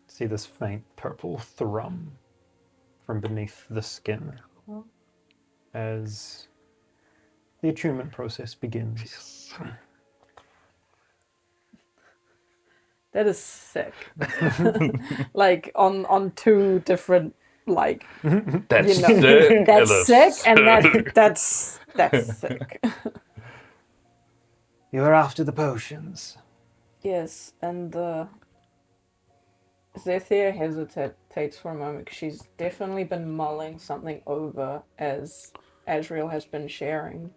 See this faint purple thrum from beneath the skin as the attunement process begins. That is sick. Like on two different like That's you know sick. that's sick and that's sick. You are after the potions. Yes, and Zethia hesitates for a moment 'cause she's definitely been mulling something over as Azreal has been sharing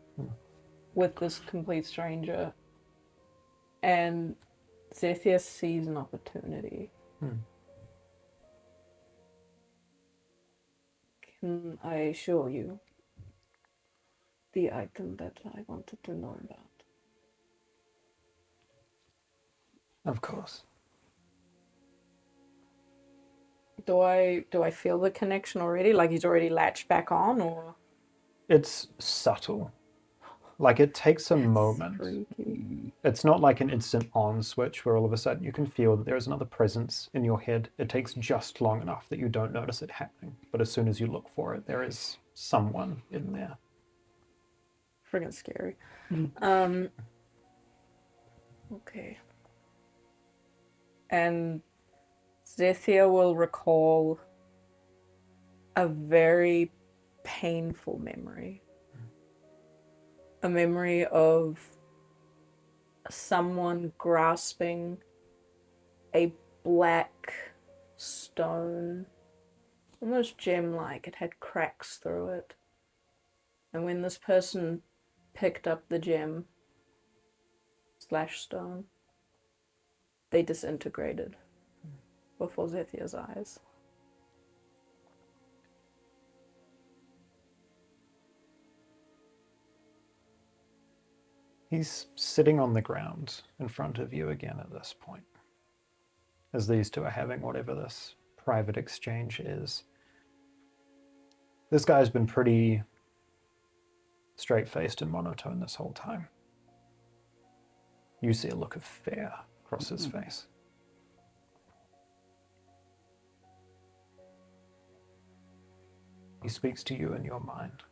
with this complete stranger. And Zethia sees an opportunity. Can I show you the item that I wanted to know about? Of course. Do I feel the connection already? Like he's already latched back on, or It's subtle. Like it takes a moment. freaky? It's not like an instant on switch where all of a sudden you can feel that there is another presence in your head. It takes just long enough that you don't notice it happening. But as soon as you look for it, there is someone in there. Friggin' scary. Okay. And Zethia will recall a very painful memory. A memory of someone grasping a black stone, almost gem-like. It had cracks through it. And when this person picked up the gem / stone, they disintegrated before Zethia's eyes. He's sitting on the ground in front of you again at this point, as these two are having whatever this private exchange is. This guy's been pretty straight-faced and monotone this whole time. You see a look of fear across his face. He speaks to you in your mind.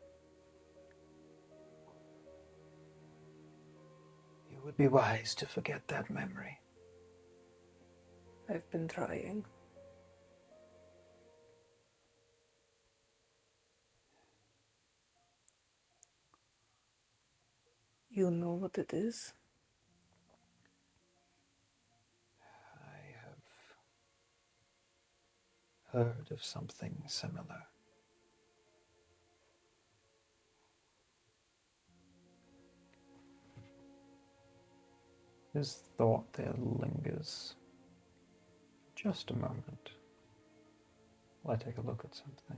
You would be wise to forget that memory. I've been trying. You know what it is? I have heard of something similar. His thought there lingers for just a moment while I take a look at something.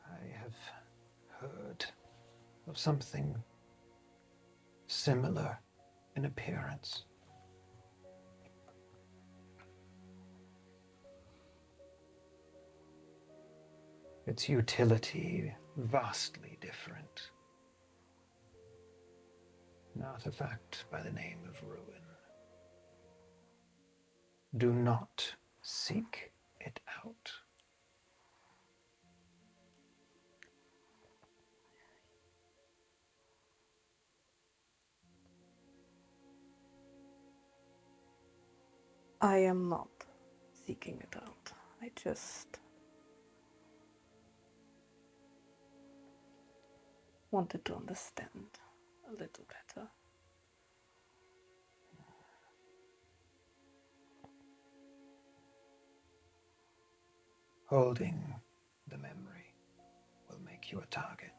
I have heard of something similar in appearance. Its utility vastly different. An artifact by the name of Ruin. Do not seek it out. I am not seeking it out. I just wanted to understand a little better. Holding the memory will make you a target.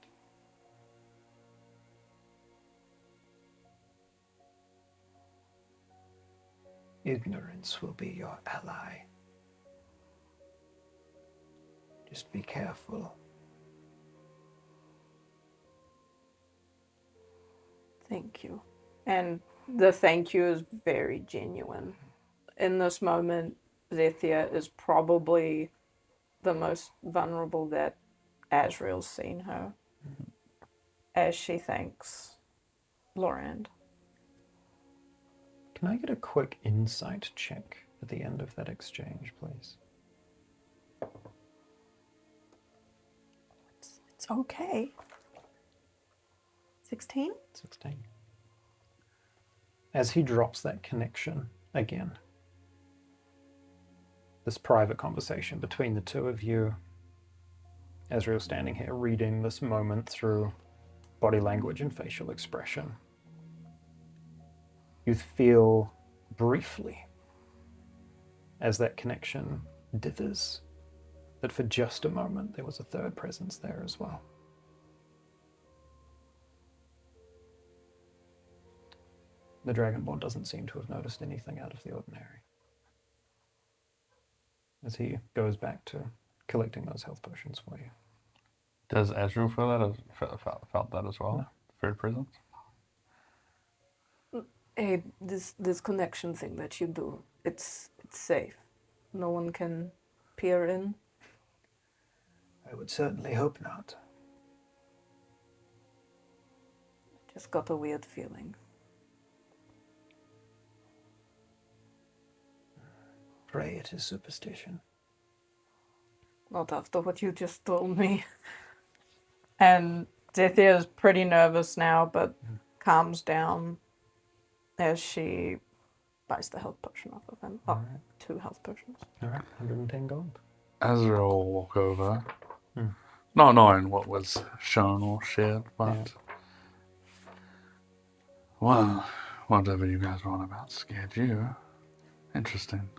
Ignorance will be your ally. Just be careful. Thank you. And the thank you is very genuine. In this moment, Zethia is probably the most vulnerable that Azreal's seen her, as she thanks Lorand. Can I get a quick insight check at the end of that exchange, please? It's okay. 16? 16. As he drops that connection again, this private conversation between the two of you. Azreal standing here reading this moment through body language and facial expression. You feel briefly, as that connection dithers, that for just a moment there was a third presence there as well. The Dragonborn doesn't seem to have noticed anything out of the ordinary, as he goes back to collecting those health potions for you. Does Azreal feel that felt that as well? No. Third presence? Hey, this connection thing that you do, it's safe. No one can peer in. I would certainly hope not. Just got a weird feeling. Pray it is superstition. Not after what you just told me. And Zethia is pretty nervous now, but calms down as she buys the health potion off of him. Oh, 2 health potions. Alright, 110 gold. Azreal will walk over, not knowing what was shown or shared, but well, whatever you guys were on about scared you. Interesting.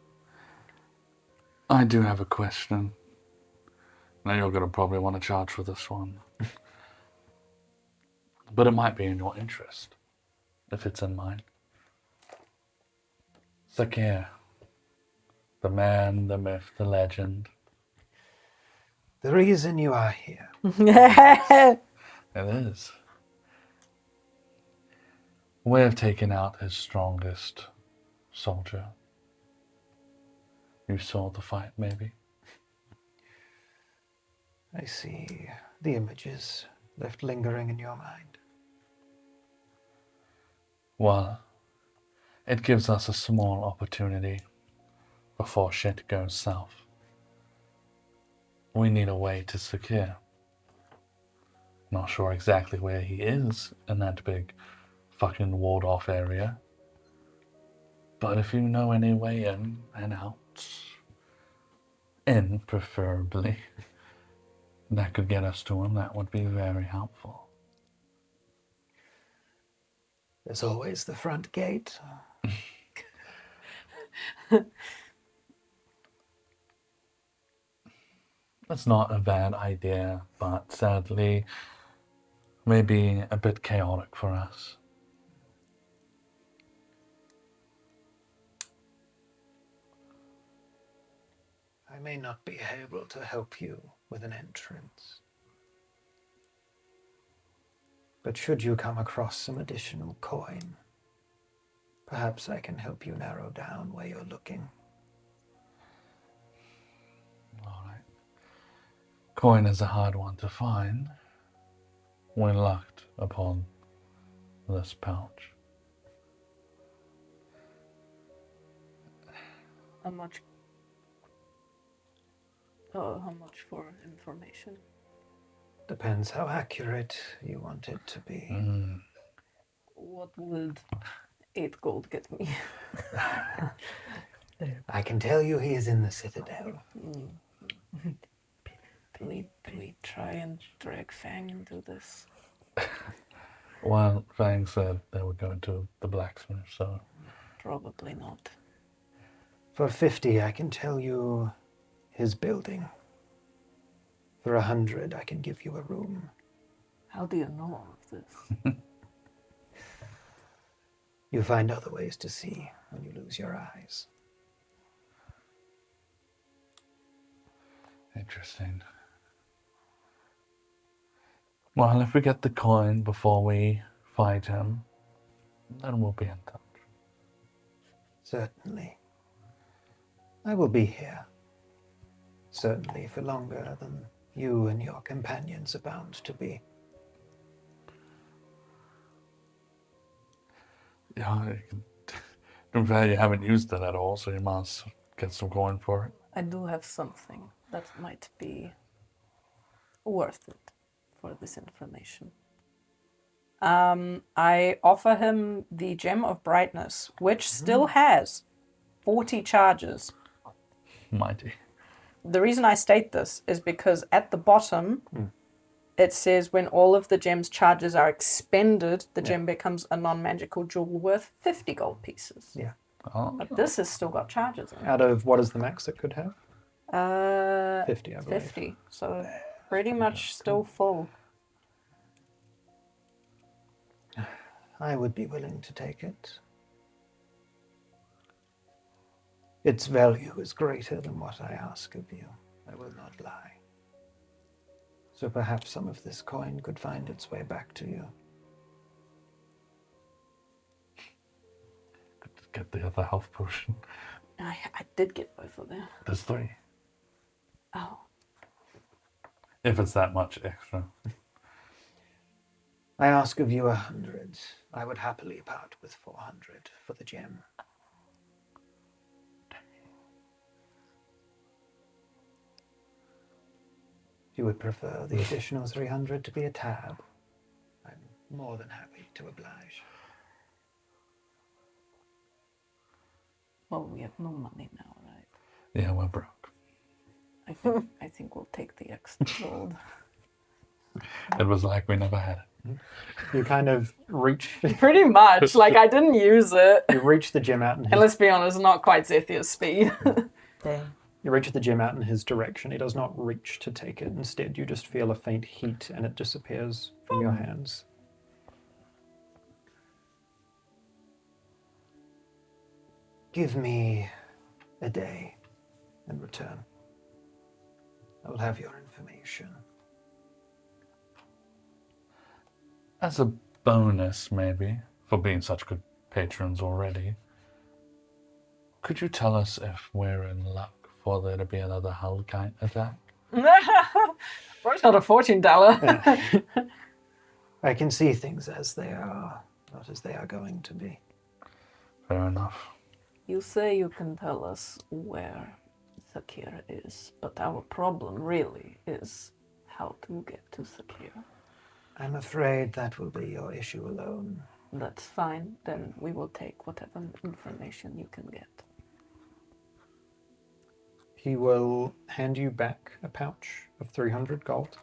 I do have a question. Now you're going to probably want to charge for this one. But it might be in your interest, if it's in mine. Zethia, the man, the myth, the legend. The reason you are here. It is. We have taken out his strongest soldier. You saw the fight, maybe? I see the images left lingering in your mind. Well, it gives us a small opportunity before shit goes south. We need a way to secure. Not sure exactly where he is in that big fucking walled off area. But if you know any way in and out, in preferably, that could get us to him, that would be very helpful. There's always the front gate. That's not a bad idea, but sadly, maybe a bit chaotic for us. I may not be able to help you with an entrance. But should you come across some additional coin, perhaps I can help you narrow down where you're looking. All right. Coin is a hard one to find when locked upon this pouch. How much for information? Depends how accurate you want it to be. What would 8 gold get me? I can tell you he is in the Citadel. Do we try and drag Fang into this? Well, Fang said they were going to the blacksmith, so... Probably not. For 50, I can tell you his building. For 100, I can give you a room. How do you know all of this? You find other ways to see when you lose your eyes. Interesting. Well, if we get the coin before we fight him, then we'll be in touch. Certainly. I will be here. Certainly for longer than you and your companions are bound to be. Yeah, in fact, you haven't used it at all, so you must get some coin for it. I do have something that might be worth it for this information. I offer him the Gem of Brightness, which still has 40 charges. mighty. The reason I state this is because at the bottom, it says when all of the gem's charges are expended, the gem becomes a non-magical jewel worth 50 gold pieces. Yeah. Oh. But this has still got charges in it. Out of what is the max it could have? 50, I believe. 50. So pretty much still full. I would be willing to take it. Its value is greater than what I ask of you. I will not lie. So perhaps some of this coin could find its way back to you. Could get the other health potion. I did get both of them. There's 3. Oh. If it's that much extra. I ask of you 100. I would happily part with 400 for the gem. If you would prefer the additional 300 to be a tab, I'm more than happy to oblige. Well, we have no money now, right? Yeah, we're broke. I think we'll take the extra gold. It was like we never had it. You kind of reach, Pretty much. Like, I didn't use it. you reach the gem out in And his, let's be honest, not quite Zethia's speed. Dang. you reach the gem out in his direction. He does not reach to take it. Instead, you just feel a faint heat and it disappears from your hands. Give me a day and return. I will have your information. As a bonus, maybe, for being such good patrons already, could you tell us if we're in luck for there to be another hull kite attack? It's not a fortune teller. I can see things as they are, not as they are going to be. Fair enough. You say you can tell us where Sakir is, but our problem really is how to get to Sakir. I'm afraid that will be your issue alone. That's fine, then we will take whatever information you can get. He will hand you back a pouch of 300 gold.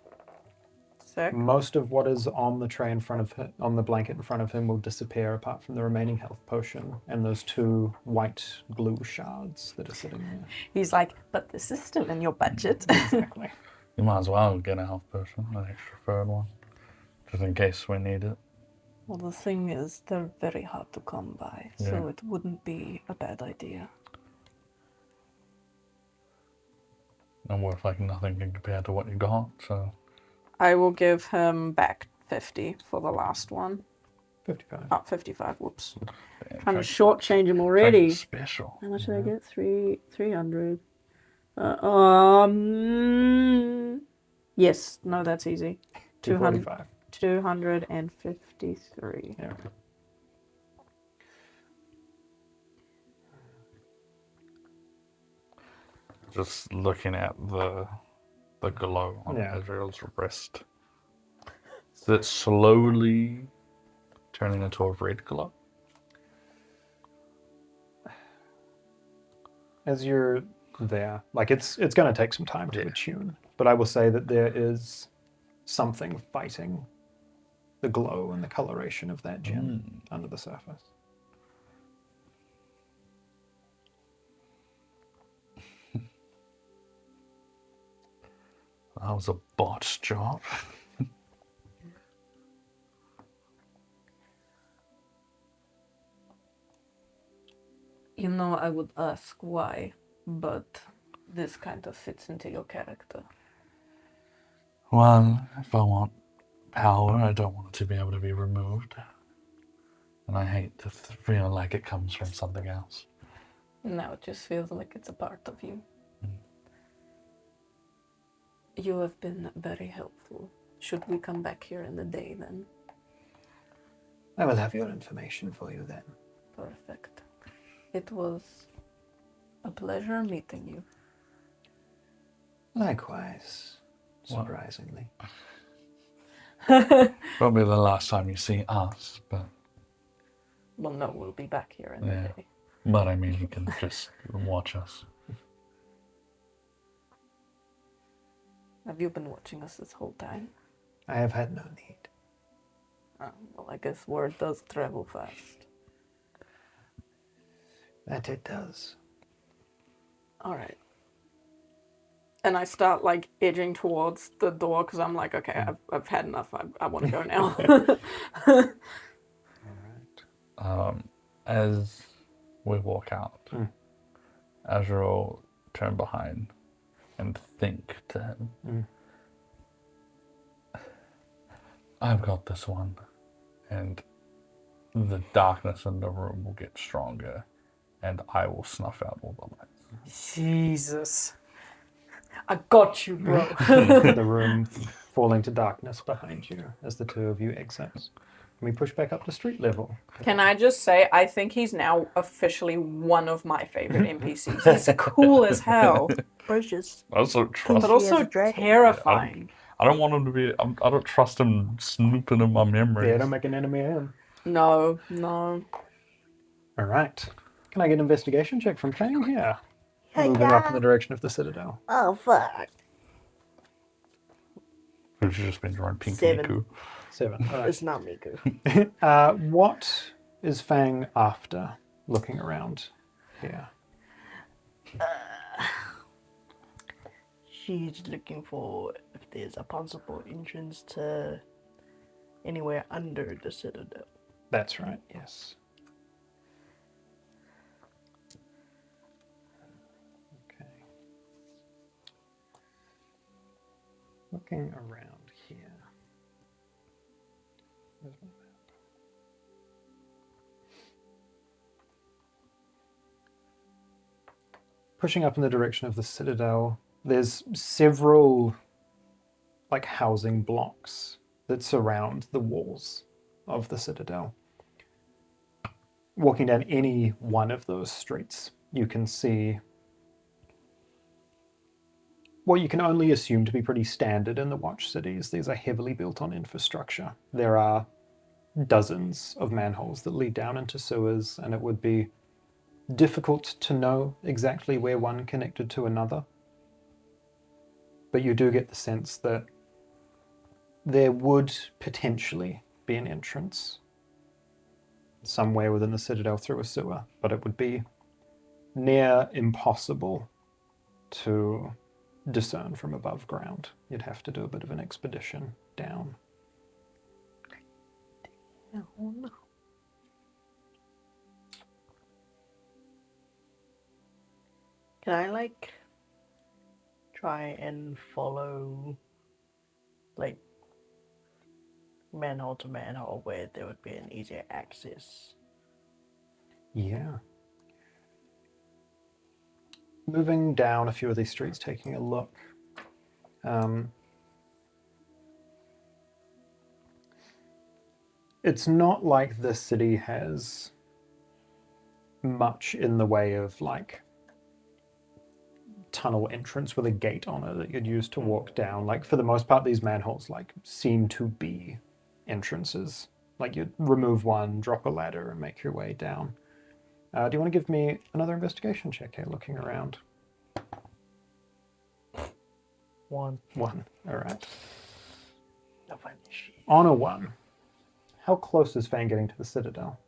Sick. Most of what is on the tray in front of him, on the blanket in front of him, will disappear apart from the remaining health potion and those 2 white glue shards that are sitting there. He's like, but this is still in your budget. Exactly. You might as well get a health potion, an extra third one, just in case we need it. Well, the thing is, they're very hard to come by, so Yeah. it wouldn't be a bad idea. And worth like nothing compared to what you got, so... I will give him back 50 for the last one. 55. Oh, 55, whoops. Yeah, Trying to thank- shortchange him thank already. you, special. How much did I get? 300. Yes, no, that's easy. 200, 245. 253. Yeah. Just looking at the glow on Yeah. Azreal's wrist. Is it slowly turning into a red glow? As you're there, like it's going to take some time to attune, but I will say that there is something fighting the glow and the coloration of that gem under the surface. That was a botched job. You know, I would ask why, but this kind of fits into your character. Well, if I want power, I don't want it to be able to be removed. And I hate to feel like it comes from something else. Now it just feels like it's a part of you. You have been very helpful. Should we come back here in the day then? I will have your information for you then. Perfect. It was a pleasure meeting you. Likewise, surprisingly. Won't be the last time you see us, but Well, no, we'll be back here in Yeah. the day. I mean, you can just watch us. Have you been watching us this whole time? I have had no need. Well, I guess word does travel fast. That it does. All right. And I start like edging towards the door because I'm like, okay, I've had enough. I want to go now. All right. As we walk out, Azreal turn behind and think to him, I've got this one. And the darkness in the room will get stronger, and I will snuff out all the lights. Jesus. I got you, bro. The room falling to darkness behind you as the two of you exit. Can we push back up to street level? Can I just say, I think he's now officially one of my favorite NPCs. He's cool as hell, Bro's just I also trust. but He has also a dragon. terrifying. I don't want him to be. I don't trust him snooping in my memories. Yeah, don't make an enemy of him. No. All right. Can I get an investigation check from Fang here? Hey, Moving up in the direction of the Citadel. Oh, fuck. We've just been drawing pink 7. Miku. 7. All right. It's not Miku. What is Fang after looking around here? She's looking for if there's a possible entrance to anywhere under the Citadel. That's right, yes. Okay. Looking around here. Where's my map? Pushing up in the direction of the Citadel, there's several like housing blocks that surround the walls of the Citadel. Walking down any one of those streets, you can see what you can only assume to be pretty standard in the Watch cities. These are heavily built on infrastructure. There are dozens of manholes that lead down into sewers, and it would be difficult to know exactly where one connected to another. But you do get the sense that there would potentially be an entrance somewhere within the Citadel through a sewer, but it would be near impossible to discern from above ground. You'd have to do a bit of an expedition down. Oh, no. Can I, like, try and follow, like, manhole to manhole where there would be an easier access? Yeah. Moving down a few of these streets, taking a look. It's not like the city has much in the way of like tunnel entrance with a gate on it that you'd use to walk down. Like for the most part, these manholes like seem to be entrances. Like you'd remove one, drop a ladder, and make your way down. Do you want to give me another investigation check here, looking around? 1. 1. All right. I'll find this shit. On a 1, how close is Fang getting to the Citadel?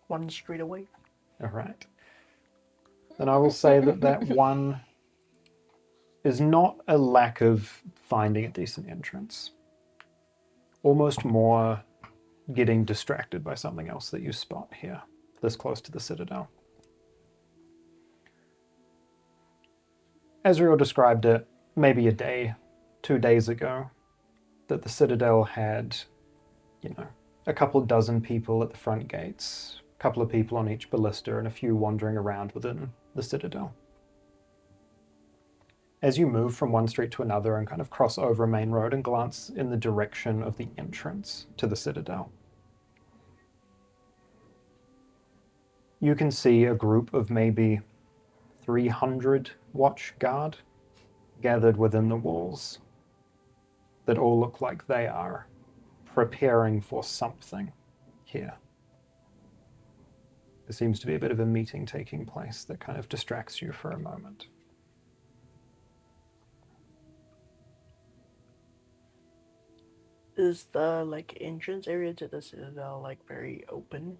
1 street away. All right. Then I will say that 1 is not a lack of finding a decent entrance. Almost more getting distracted by something else that you spot here, this close to the Citadel. Azreal described it maybe a day, 2 days ago, that the Citadel had, a couple dozen people at the front gates, a couple of people on each ballista, and a few wandering around within the Citadel. As you move from one street to another and kind of cross over a main road and glance in the direction of the entrance to the Citadel, you can see a group of maybe 300 watch guard gathered within the walls that all look like they are preparing for something here. There seems to be a bit of a meeting taking place that kind of distracts you for a moment. Is the like entrance area to the citadel like very open?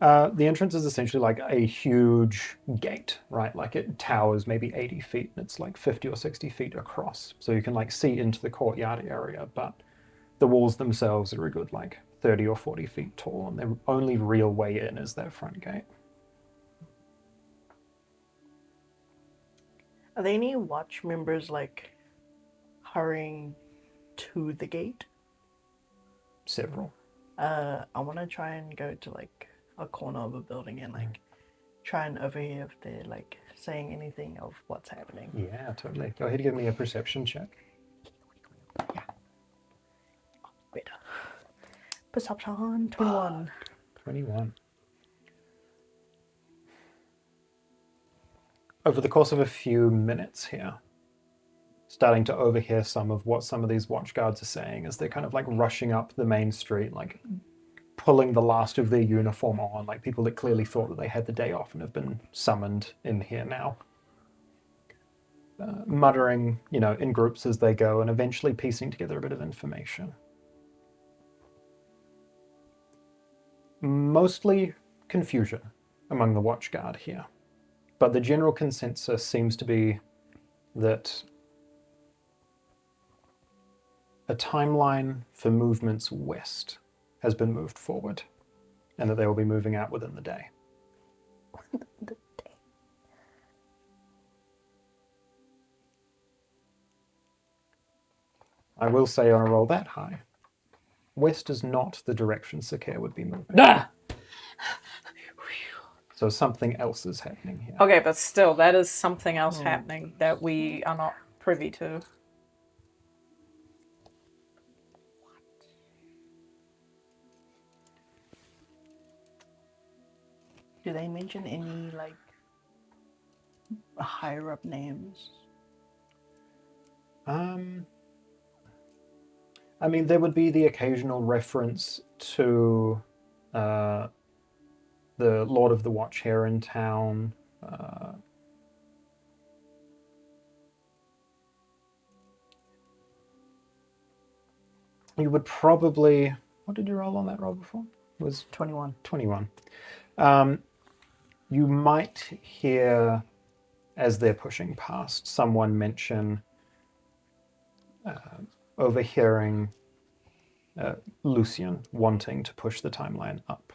The entrance is essentially like a huge gate, right? Like it towers maybe 80 feet and it's like 50 or 60 feet across. So you can like see into the courtyard area, but the walls themselves are a good like 30 or 40 feet tall, and the only real way in is that front gate. Are there any watch members like hurrying to the gate? Several. I want to try and go to like a corner of a building and like try and overhear if they're like saying anything of what's happening. Yeah, totally. Go ahead and give me a perception check. Better. Perception 21. 21. Over the course of a few minutes here, starting to overhear some of what some of these watch guards are saying as they're kind of like rushing up the main street, like pulling the last of their uniform on, like people that clearly thought that they had the day off and have been summoned in here now. Muttering, in groups as they go and eventually piecing together a bit of information. Mostly confusion among the watch guard here. But the general consensus seems to be that a timeline for movements west has been moved forward, and that they will be moving out within the day. I will say on a roll that high, west is not the direction Sakir would be moving. Ah! So something else is happening here. Okay, but still, that is something else happening that we are not privy to. Do they mention any like higher up names? I mean, there would be the occasional reference to the Lord of the Watch here in town. You would probably... What did you roll on that roll before? It was 21. 21. You might hear, as they're pushing past, someone mention overhearing Lucian wanting to push the timeline up.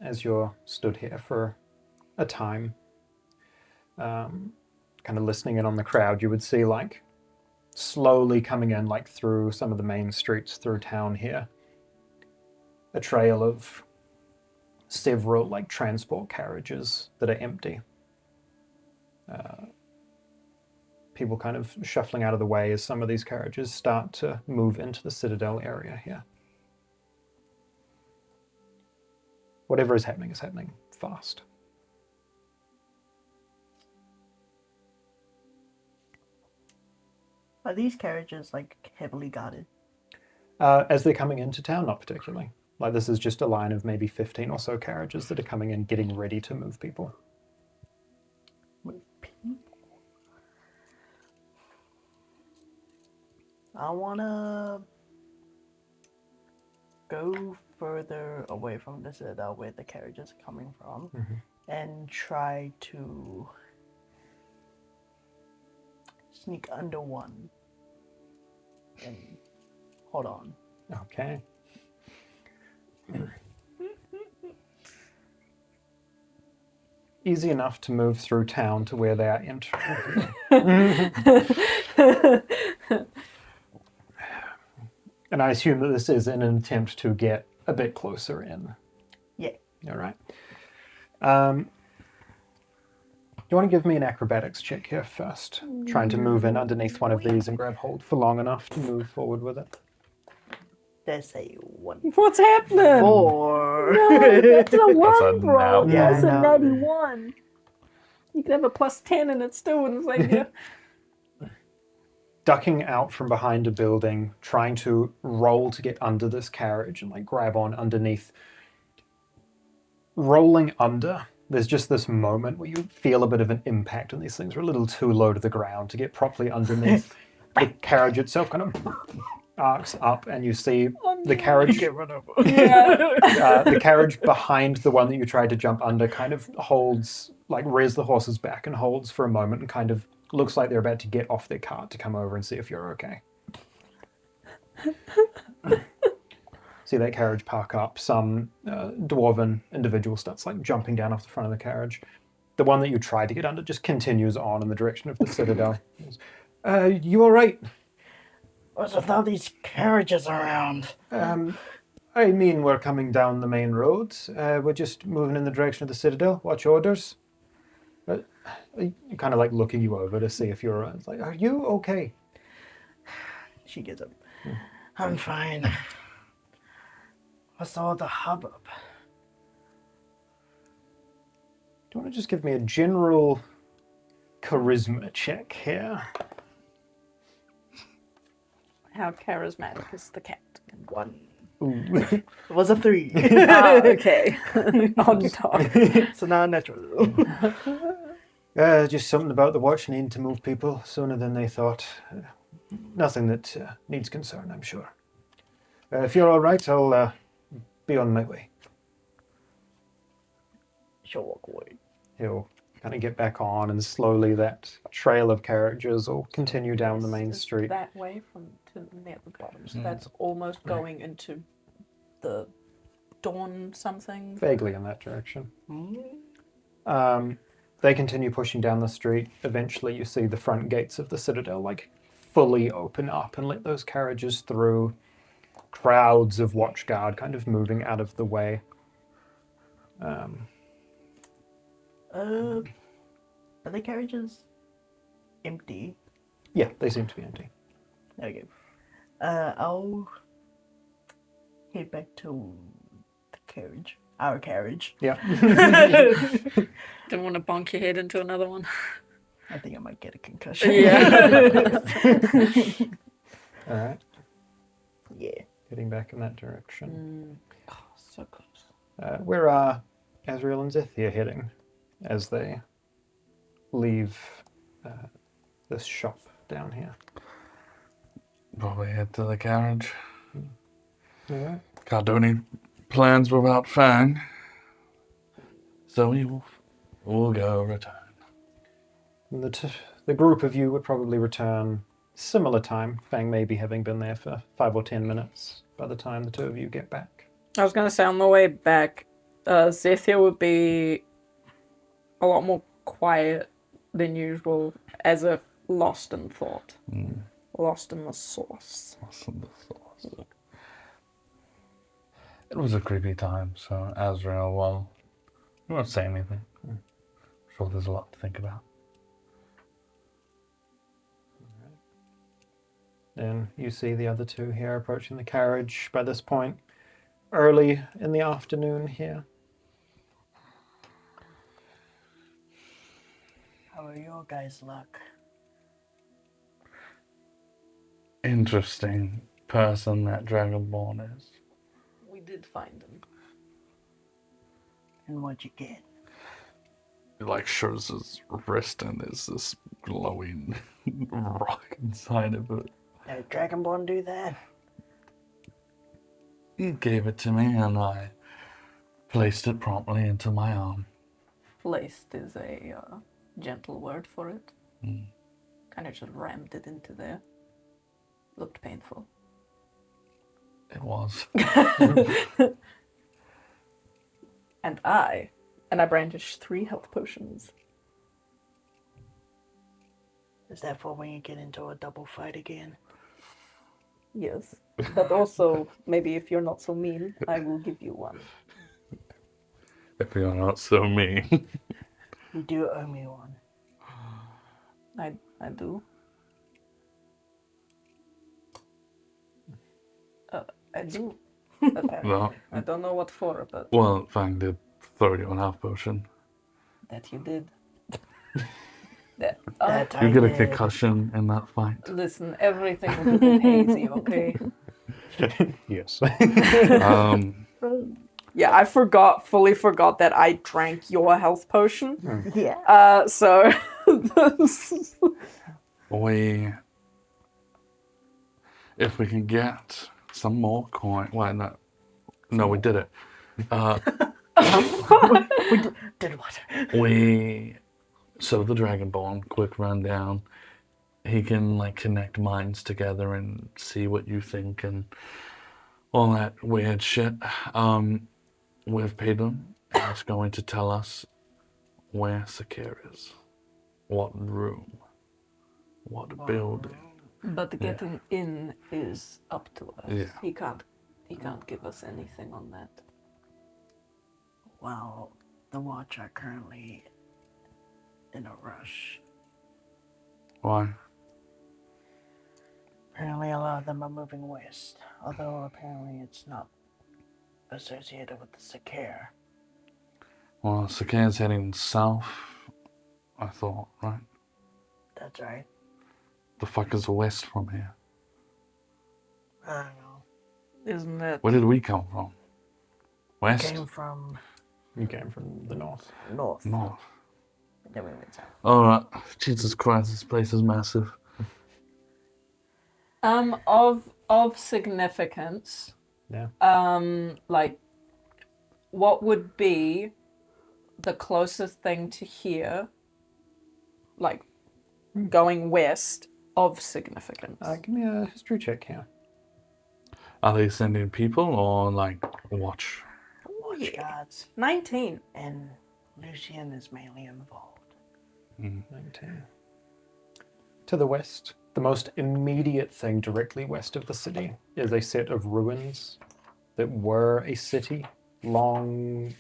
As you're stood here for a time, kind of listening in on the crowd, you would see like slowly coming in like through some of the main streets through town here, a trail of several like transport carriages that are empty. People kind of shuffling out of the way as some of these carriages start to move into the Citadel area here. Whatever is happening fast. Are these carriages like heavily guarded? As they're coming into town, not particularly. Like this is just a line of maybe 15 or so carriages that are coming in, getting ready to move people. Move people? I wanna go further away from the citadel where the carriages are coming from and try to sneak under one and hold on. Okay. Easy enough to move through town to where they are entering. And I assume that this is in an attempt to get a bit closer in. Yeah. All right. You want to give me an acrobatics check here first? Trying to move in underneath one of these and grab hold for long enough to move forward with it. There's a 1. What's happening? 4. No, that's a That's a one, bro. nat Yeah, That's a no. natty one. You could have a +10 and it still wouldn't save you. Ducking out from behind a building, trying to roll to get under this carriage and like grab on underneath. rolling under, there's just this moment where you feel a bit of an impact, and these things are a little too low to the ground to get properly underneath. The carriage itself kind of arcs up, and you see the carriage. Get run over. The carriage behind the one that you tried to jump under kind of holds, like rears the horses back and holds for a moment, and kind of looks like they're about to get off their cart to come over and see if you're okay. See that carriage park up. Some dwarven individual starts like jumping down off the front of the carriage. The one that you tried to get under just continues on in the direction of the citadel. You all right? What's with all these carriages around? I mean, we're coming down the main road. We're just moving in the direction of the citadel. Watch orders. Kind of like looking you over to see if you're. It's like, are you okay? She gets up. I'm fine. What's all the hubbub? Do you want to just give me a general charisma check here? How charismatic is the cat? 1. Ooh. It was a 3. Okay. On top. So now natural. Just something about the watch needing to move people sooner than they thought. Nothing that needs concern, I'm sure. If you're all right, I'll be on my way. She'll walk away. He'll kind of get back on, and slowly that trail of carriages will continue down the main street. That way from to near the bottom. So that's almost going into the dawn something. Vaguely in that direction. They continue pushing down the street. Eventually you see the front gates of the citadel like fully open up and let those carriages through. Crowds of watchguard kind of moving out of the way. Are the carriages empty? Yeah, they seem to be empty. Okay. I'll head back to the carriage. Our carriage. Yeah. Don't want to bonk your head into another one. I think I might get a concussion. Yeah. All right. Yeah. Heading back in that direction. Oh, so close. Where are Azreal and Zethia heading as they leave this shop down here? Probably head to the carriage. All right. Can't do any plans without Fang. So we'll go return. And the group of you would probably return similar time. Fang maybe having been there for 5 or 10 minutes by the time the two of you get back. I was going to say on the way back, Zethia would be a lot more quiet than usual, as if lost in thought. Lost in the sauce. It was a creepy time, so Azreal, well, you won't say anything. I'm sure there's a lot to think about. Then you see the other two here approaching the carriage by this point, early in the afternoon here. How are your guys' luck? Interesting person that Dragonborn is. We did find him. And what'd you get? He like shows his wrist and there's this glowing rock inside of it. Did Dragonborn do that? He gave it to me and I placed it promptly into my arm. Placed is a gentle word for it. Kind of just rammed it into there. Looked painful. It was. And I brandished 3 health potions. Is that for when you get into a double fight again? Yes. But also, maybe if you're not so mean, I will give you one. If you're not so mean. You do owe me one. I do. I do. No. I don't know what for, but Well, Fang did throw you an half potion. that you did. That You I get a did. concussion in that fight. Listen, everything was a bit hazy, okay? Yes. Yeah, I fully forgot that I drank your health potion. Yeah. So If we can get some more coin. Wait, no, we did it. We did what? So the Dragonborn, quick rundown. He can like connect minds together and see what you think and all that weird shit. We've paid him, and he's going to tell us where Sakir is, what room, what building. But getting in is up to us. Yeah. He can't give us anything on that. Well, the Watch are currently in a rush. Why? Apparently, a lot of them are moving west, although apparently it's not associated with the Sakir. Well, Sakir's heading south, I thought, right? That's right. The fuck is west from here? I don't know. isn't it? Where did we come from? West? Came from You came from the north. north. North. Then we went south. Alright. Jesus Christ, this place is massive. Of significance, Yeah. like, what would be the closest thing to here, like, going west of significance? Give me a history check here. Are they sending people or like watch? Watch guards. 19. And Lucian is mainly involved. 19. To the west, the most immediate thing directly west of the city is a set of ruins that were a city long,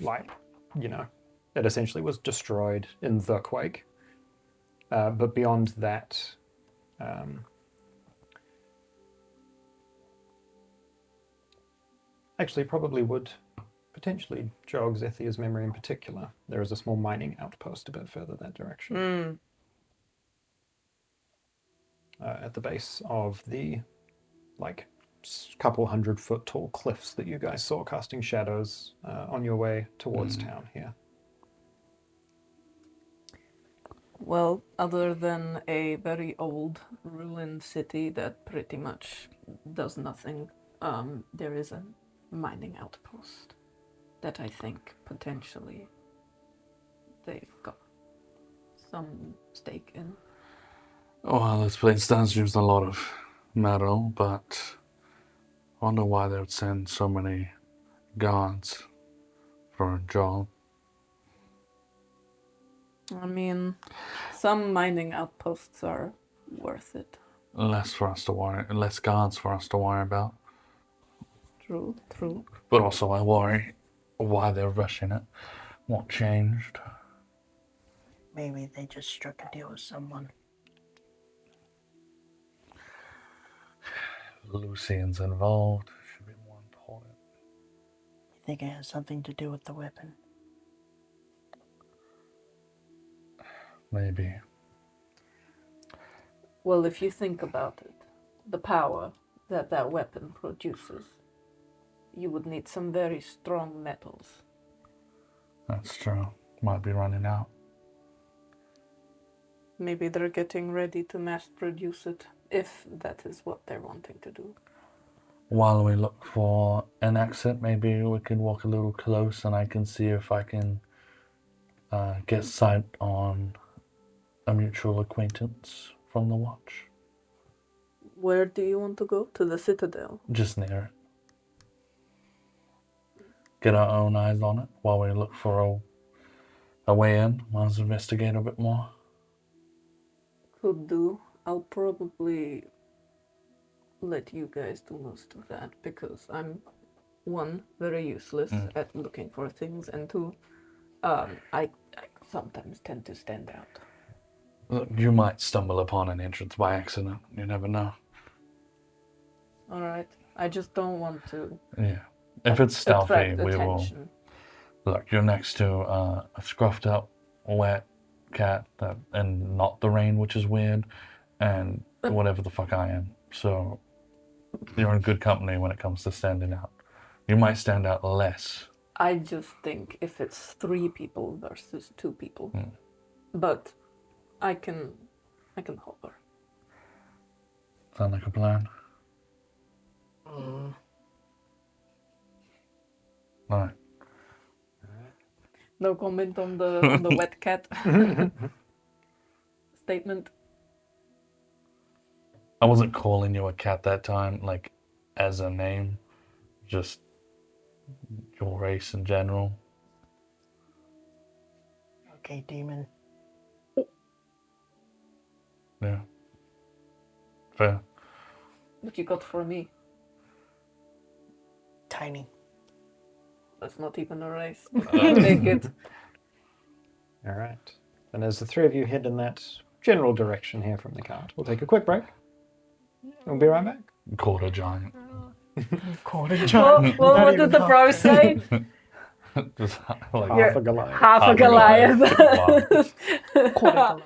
it essentially was destroyed in the quake. But beyond that, actually probably would potentially jog Zethia's memory in particular. There is a small mining outpost a bit further that direction. At the base of the couple 100-foot tall cliffs that you guys saw casting shadows on your way towards town here. Well, other than a very old ruined city that pretty much does nothing, there is a mining outpost that I think potentially they've got some stake in. Well, this place does use a lot of metal, but I wonder why they would send so many guards for a job. I mean, some mining outposts are worth it. Less guards for us to worry about. True, true. But also I worry why they're rushing it. What changed? Maybe they just struck a deal with someone. Lucian's involved. Should be more important. You think it has something to do with the weapon? Maybe. Well, if you think about it, the power that that weapon produces, you would need some very strong metals. That's true. Might be running out. Maybe they're getting ready to mass produce it, if that is what they're wanting to do. While we look for an exit, maybe we can walk a little close and I can see if I can get sight on a mutual acquaintance from the watch. Where do you want to go? To the Citadel? Just near it. Get our own eyes on it while we look for a way in. Let's investigate a bit more. Could do. I'll probably let you guys do most of that because I'm, one, very useless at looking for things, and two, I sometimes tend to stand out. Look, you might stumble upon an entrance by accident. You never know. Alright. I just don't want to Yeah. If it's stealthy, attract we will. attention. Look, you're next to a scruffed up, wet cat, and not the rain, which is weird, and whatever the fuck I am. So you're in good company when it comes to standing out. You might stand out less I just think if it's 3 people versus 2 people. But I can hover. Sound like a plan? Right. No comment on the wet cat statement. I wasn't calling you a cat that time, like, as a name. Just your race in general. Okay, demon. Yeah. Fair. What you got for me? Tiny. That's not even a race. Take it. All right. And as the 3 of you head in that general direction here from the cart, we'll take a quick break. We'll be right back. Quarter giant. What did the bro say? Just like Half a Goliath. Half a Goliath. Wow.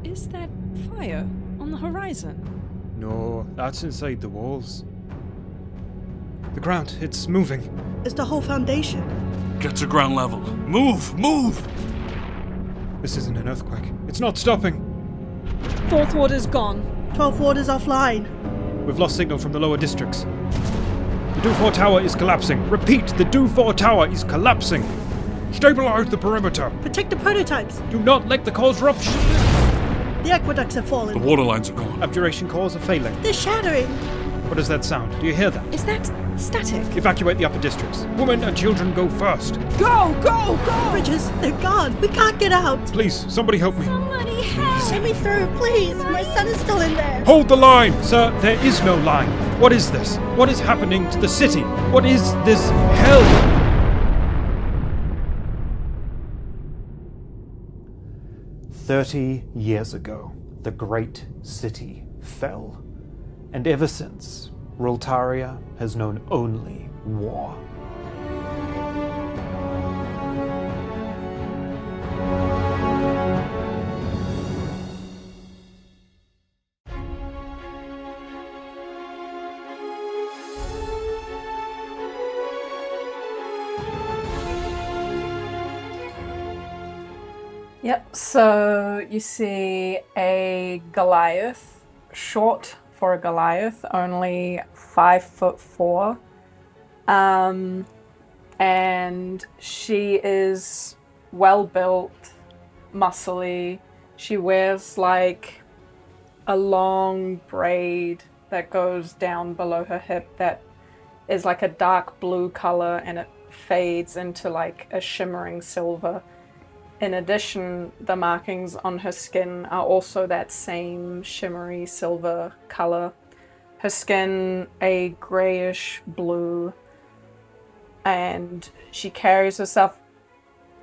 Is that fire on the horizon? No, that's inside the walls. The ground, it's moving. It's the whole foundation. Get to ground level. Move! Move! This isn't an earthquake. It's not stopping. 4th ward is gone. 12th ward is offline. We've lost signal from the lower districts. The Do4 tower is collapsing. Repeat, the Do4 tower is collapsing. Stabilize the perimeter. Protect the prototypes. Do not let the cores rupture. The aqueducts have The fallen. water lines are gone. Abjuration cores are failing. They're shattering. What does that sound? Do you hear that? Is that static? Evacuate the upper districts. Women and children go first. Go! Go! Go! Bridges, they're gone. We can't get out. Please, somebody help me. Somebody help! Let me through, please. My son is still in there. Hold the line! Sir, there is no line. What is this? What is happening to the city? What is this hell? 30 years ago, the great city fell. And ever since, Roltaria has known only war. Yep, so you see a Goliath, short for a Goliath, only 5'4". And she is well built, muscly. She wears like a long braid that goes down below her hip that is like a dark blue color and it fades into like a shimmering silver. In addition, the markings on her skin are also that same shimmery silver color. Her skin a grayish blue, and she carries herself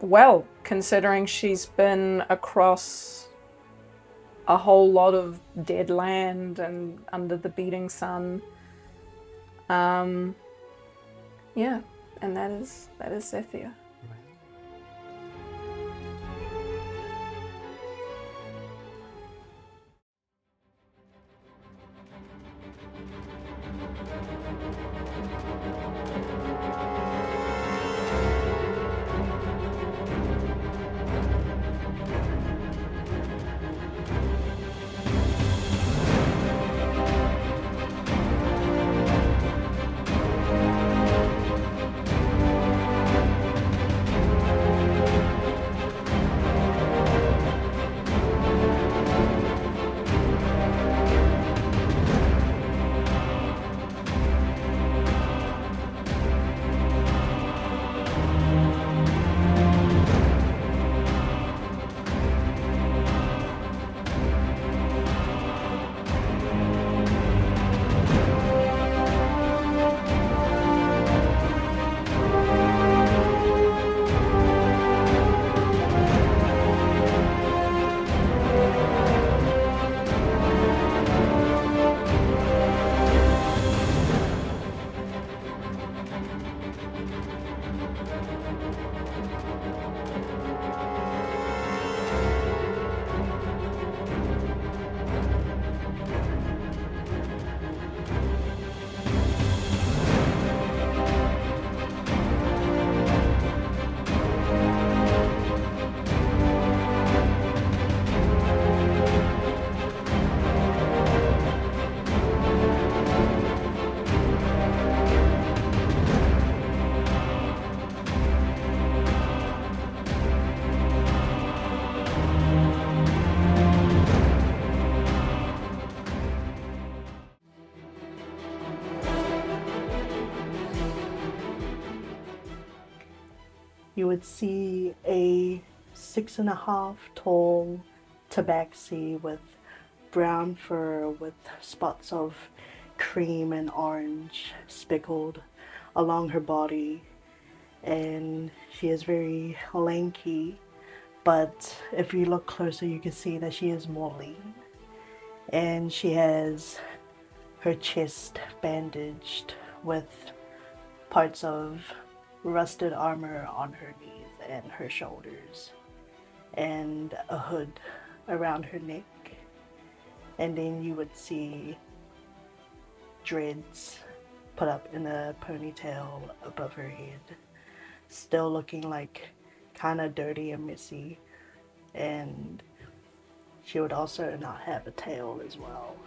well, considering she's been across a whole lot of dead land and under the beating sun. Yeah, and that is Zethia. you would see a 6.5 tall tabaxi with brown fur with spots of cream and orange speckled along her body, and she is very lanky, but if you look closer you can see that she is more lean, and she has her chest bandaged with parts of rusted armor on her knees and her shoulders, and a hood around her neck. And then you would see dreads put up in a ponytail above her head, still looking like kind of dirty and messy. And she would also not have a tail as well.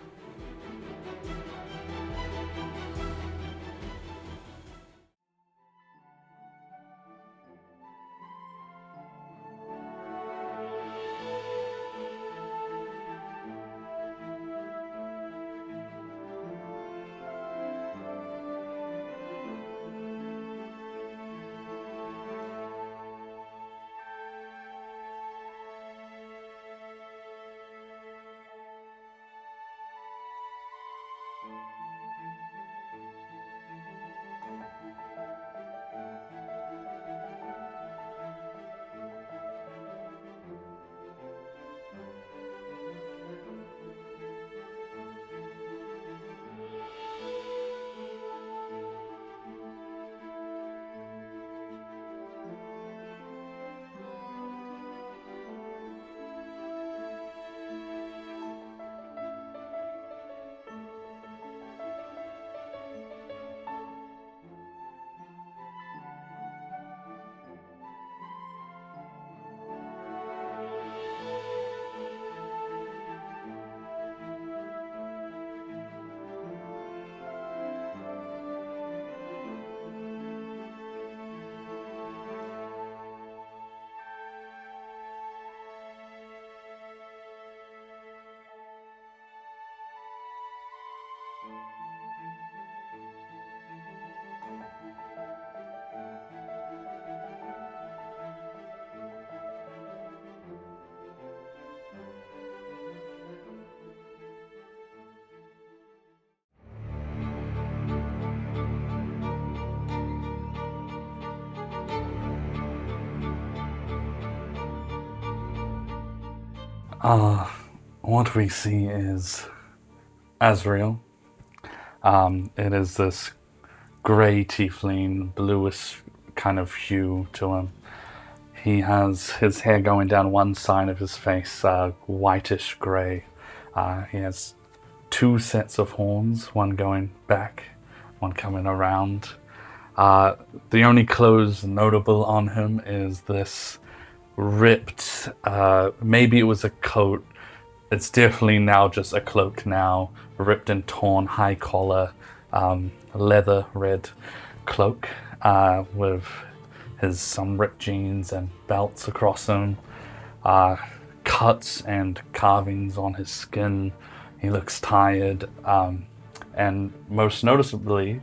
What we see is Azreal. It is this grey tiefling, bluish kind of hue to him. He has his hair going down one side of his face, whitish grey. He has two sets of horns, one going back, one coming around. The only clothes notable on him is this ripped, maybe it was a coat. It's definitely now just a cloak now, ripped and torn, high collar, leather red cloak with some ripped jeans and belts across him, cuts and carvings on his skin. He looks tired, and most noticeably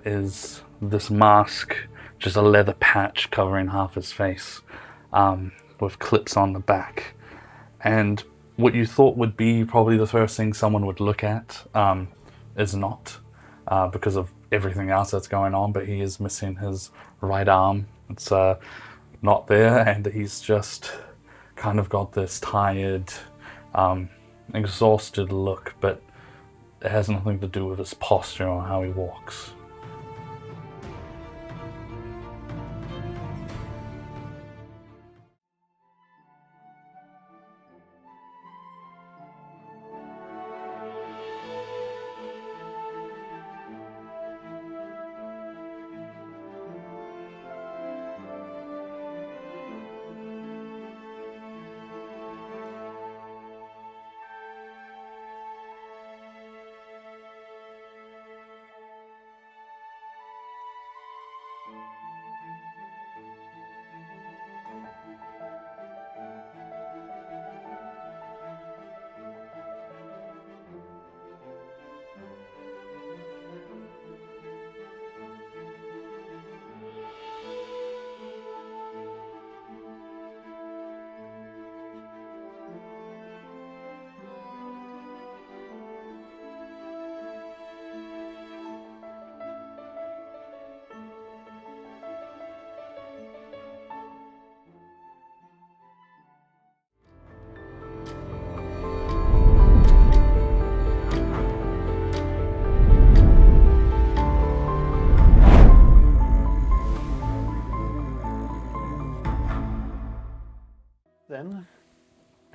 is this mask, just a leather patch covering half his face, with clips on the back. And what you thought would be probably the first thing someone would look at is not, because of everything else that's going on, but he is missing his right arm. It's not there, and he's just kind of got this tired, exhausted look, but it has nothing to do with his posture or how he walks.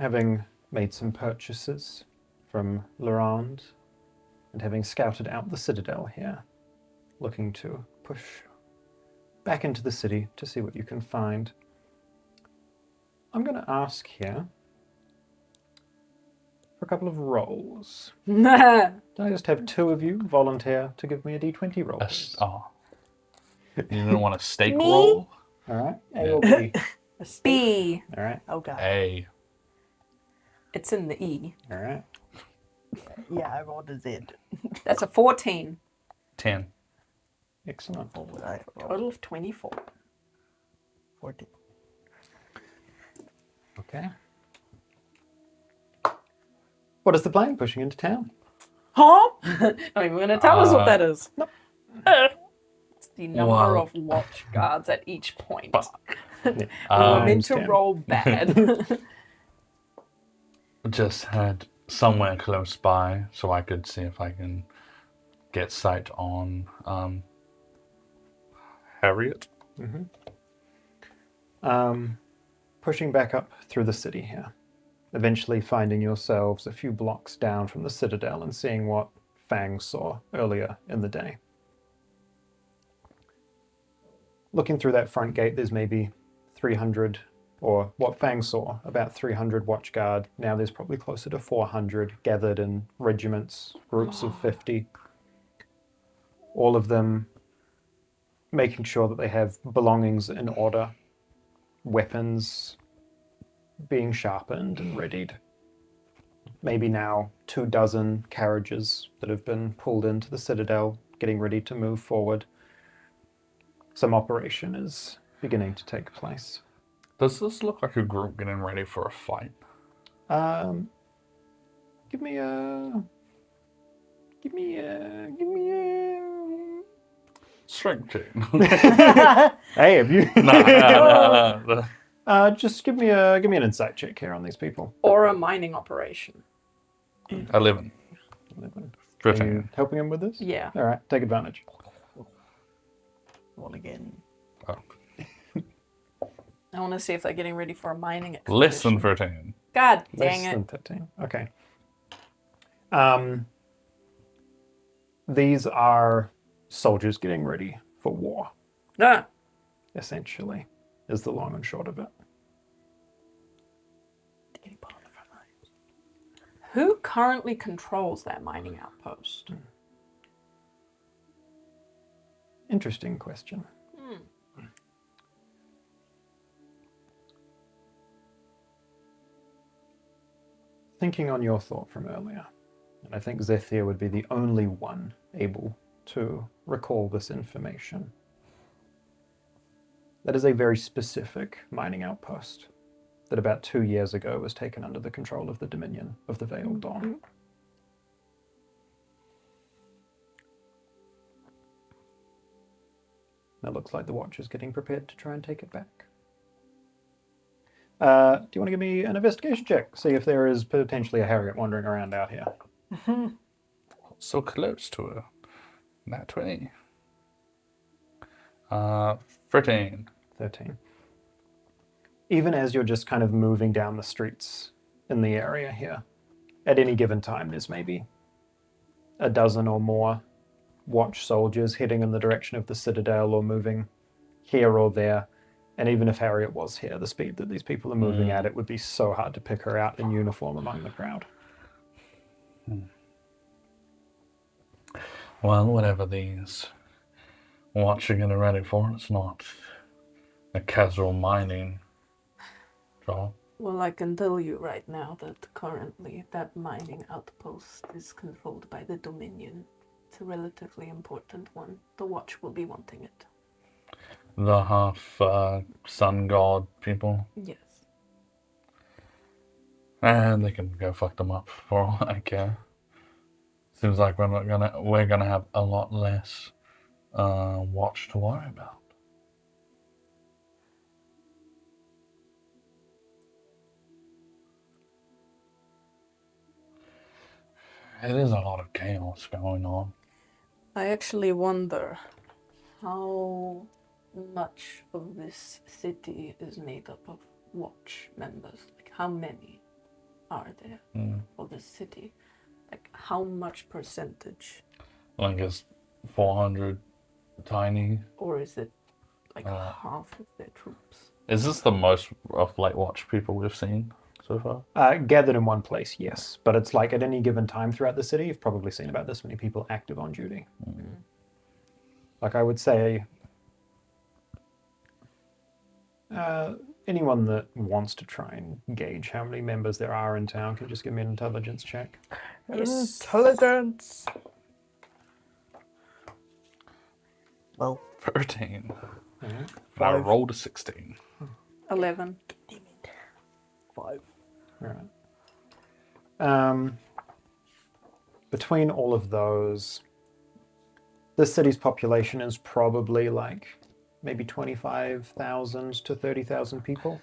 having made some purchases from Lorand and having scouted out the citadel here, looking to push back into the city to see what you can find. I'm going to ask here for a couple of rolls. Nah. I just have two of you volunteer to give me a d20 roll. Please. Oh. You didn't want a steak Me? roll? All right. A or B? A steak? B. All right. Oh god. A. It's in the E. All right. Yeah, I rolled a Z. That's a 14. 10. Excellent. What would I roll? Total of 24. 14. Okay. What is the plan? Pushing into town? Huh? Not even going to tell us what that is. Nope. It's the number Wow. of watch guards at each point. Yeah. We were Um, meant to 10. roll bad. Just had somewhere close by so I could see if I can get sight on Harriet. Pushing back up through the city here, eventually finding yourselves a few blocks down from the citadel and seeing what Fang saw earlier in the day. Looking through that front gate, there's maybe 300, or what Fang saw, about 300 watchguard. Now there's probably closer to 400 gathered in regiments, groups of 50. All of them making sure that they have belongings in order, weapons being sharpened and readied. Maybe now 24 carriages that have been pulled into the citadel, getting ready to move forward. Some operation is beginning to take place. Does this look like a group getting ready for a fight? Give me a Strength check. Hey, have you? No. Just give me an insight check here on these people. Or a mining operation. 11. 11. Are 13. you helping him with this? Yeah. All right, take advantage. Roll again. Oh. I want to see if they're getting ready for a mining expedition. Less than 13. God Less dang than it. 13. Okay. These are soldiers getting ready for war, Ah, essentially, is the long and short of it. who currently controls that mining outpost? Interesting question. Thinking on your thought from earlier, and I think Zethia would be the only one able to recall this information. That is a very specific mining outpost that about 2 years ago was taken under the control of the Dominion of the Veiled Dawn. It looks like the Watch is getting prepared to try and take it back. Do you want to give me an investigation check? See if there is potentially a Harriet wandering around out here. So close to her. Nat 20. 13. 13. Even as you're just kind of moving down the streets in the area here, at any given time, there's maybe a dozen or more Watch soldiers heading in the direction of the Citadel or moving here or there. And even if Harriet was here, the speed that these people are moving at, it would be so hard to pick her out in uniform among the crowd. Well, whatever these Watch are getting ready for, it's not a casual mining job. Well, I can tell you right now that currently that mining outpost is controlled by the Dominion. It's a relatively important one. The Watch will be wanting it. The half sun god people. Yes. And they can go fuck them up for all I care. Seems like we're gonna have a lot less Watch to worry about. It is a lot of chaos going on. I actually wonder how much of this city is made up of Watch members. Like, how many? are there for the city? Like, how much percentage? I guess 400 tiny. Or is it like half of their troops? Is this the most of Late Watch people we've seen so far? Gathered in one place, yes. But it's like at any given time throughout the city, you've probably seen about this many people active on duty. Like I would say, anyone that wants to try and gauge how many members there are in town can just give me an intelligence check. Intelligence. Well, 13. Alright. I rolled a 16. 11. 5. Alright. Between all of those, this city's population is probably like maybe 25,000 to 30,000 people.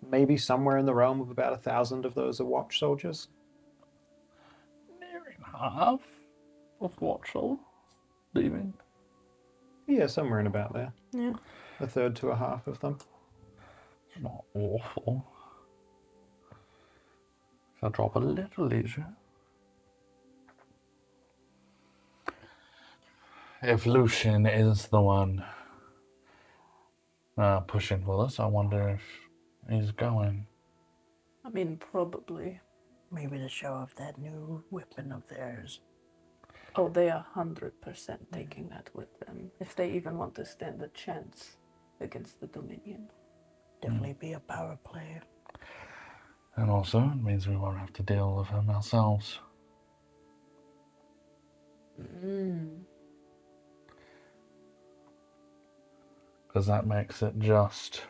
Maybe somewhere in the realm of about 1,000 of those are watch soldiers. Nearing half of Watch Soldiers leaving. Yeah, somewhere in about there. Yeah. A third to a half of them. It's not awful. If I drop a little easier. If Lucian is the one pushing for this, I wonder if he's going. I mean, probably. Maybe to show off that new weapon of theirs. Oh, they are 100% taking that with them. If they even want to stand a chance against the Dominion. Definitely be a power play. And also, it means we won't have to deal with him ourselves. Because that makes it just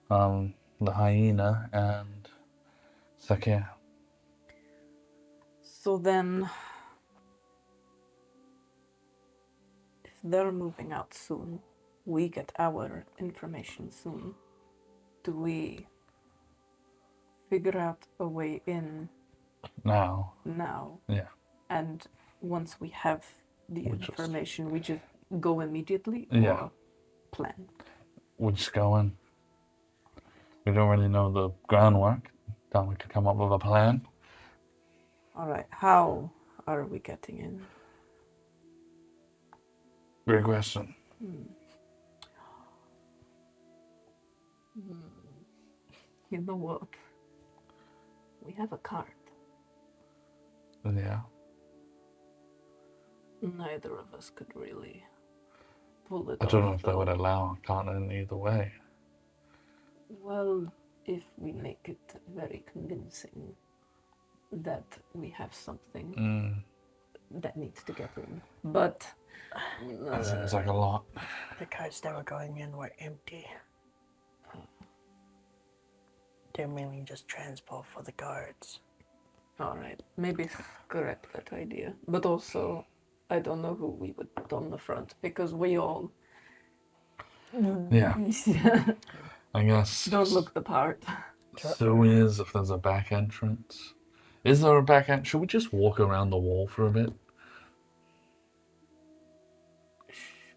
the hyena and Zethia. So then, if they're moving out soon, we get our information soon. Do we figure out a way in Now. Yeah. And once we have the information, we just go immediately? Yeah. Or plan? We're just going. We don't really know the groundwork. Thought we could come up with a plan. Alright, how are we getting in? Great question. You know what? We have a cart. Yeah. Neither of us could really pull it I don't know off, if they would though. allow a cart in either way. Well, if we make it very convincing that we have something that needs to get in. But That seems like a lot. The carts that were going in were empty. They're mainly just transport for the guards. alright, maybe scrap that idea. But also, I don't know who we would put on the front because we all Yeah. I guess. don't look the part. So is if there's a back entrance. Is there a back entrance? Should we just walk around the wall for a bit?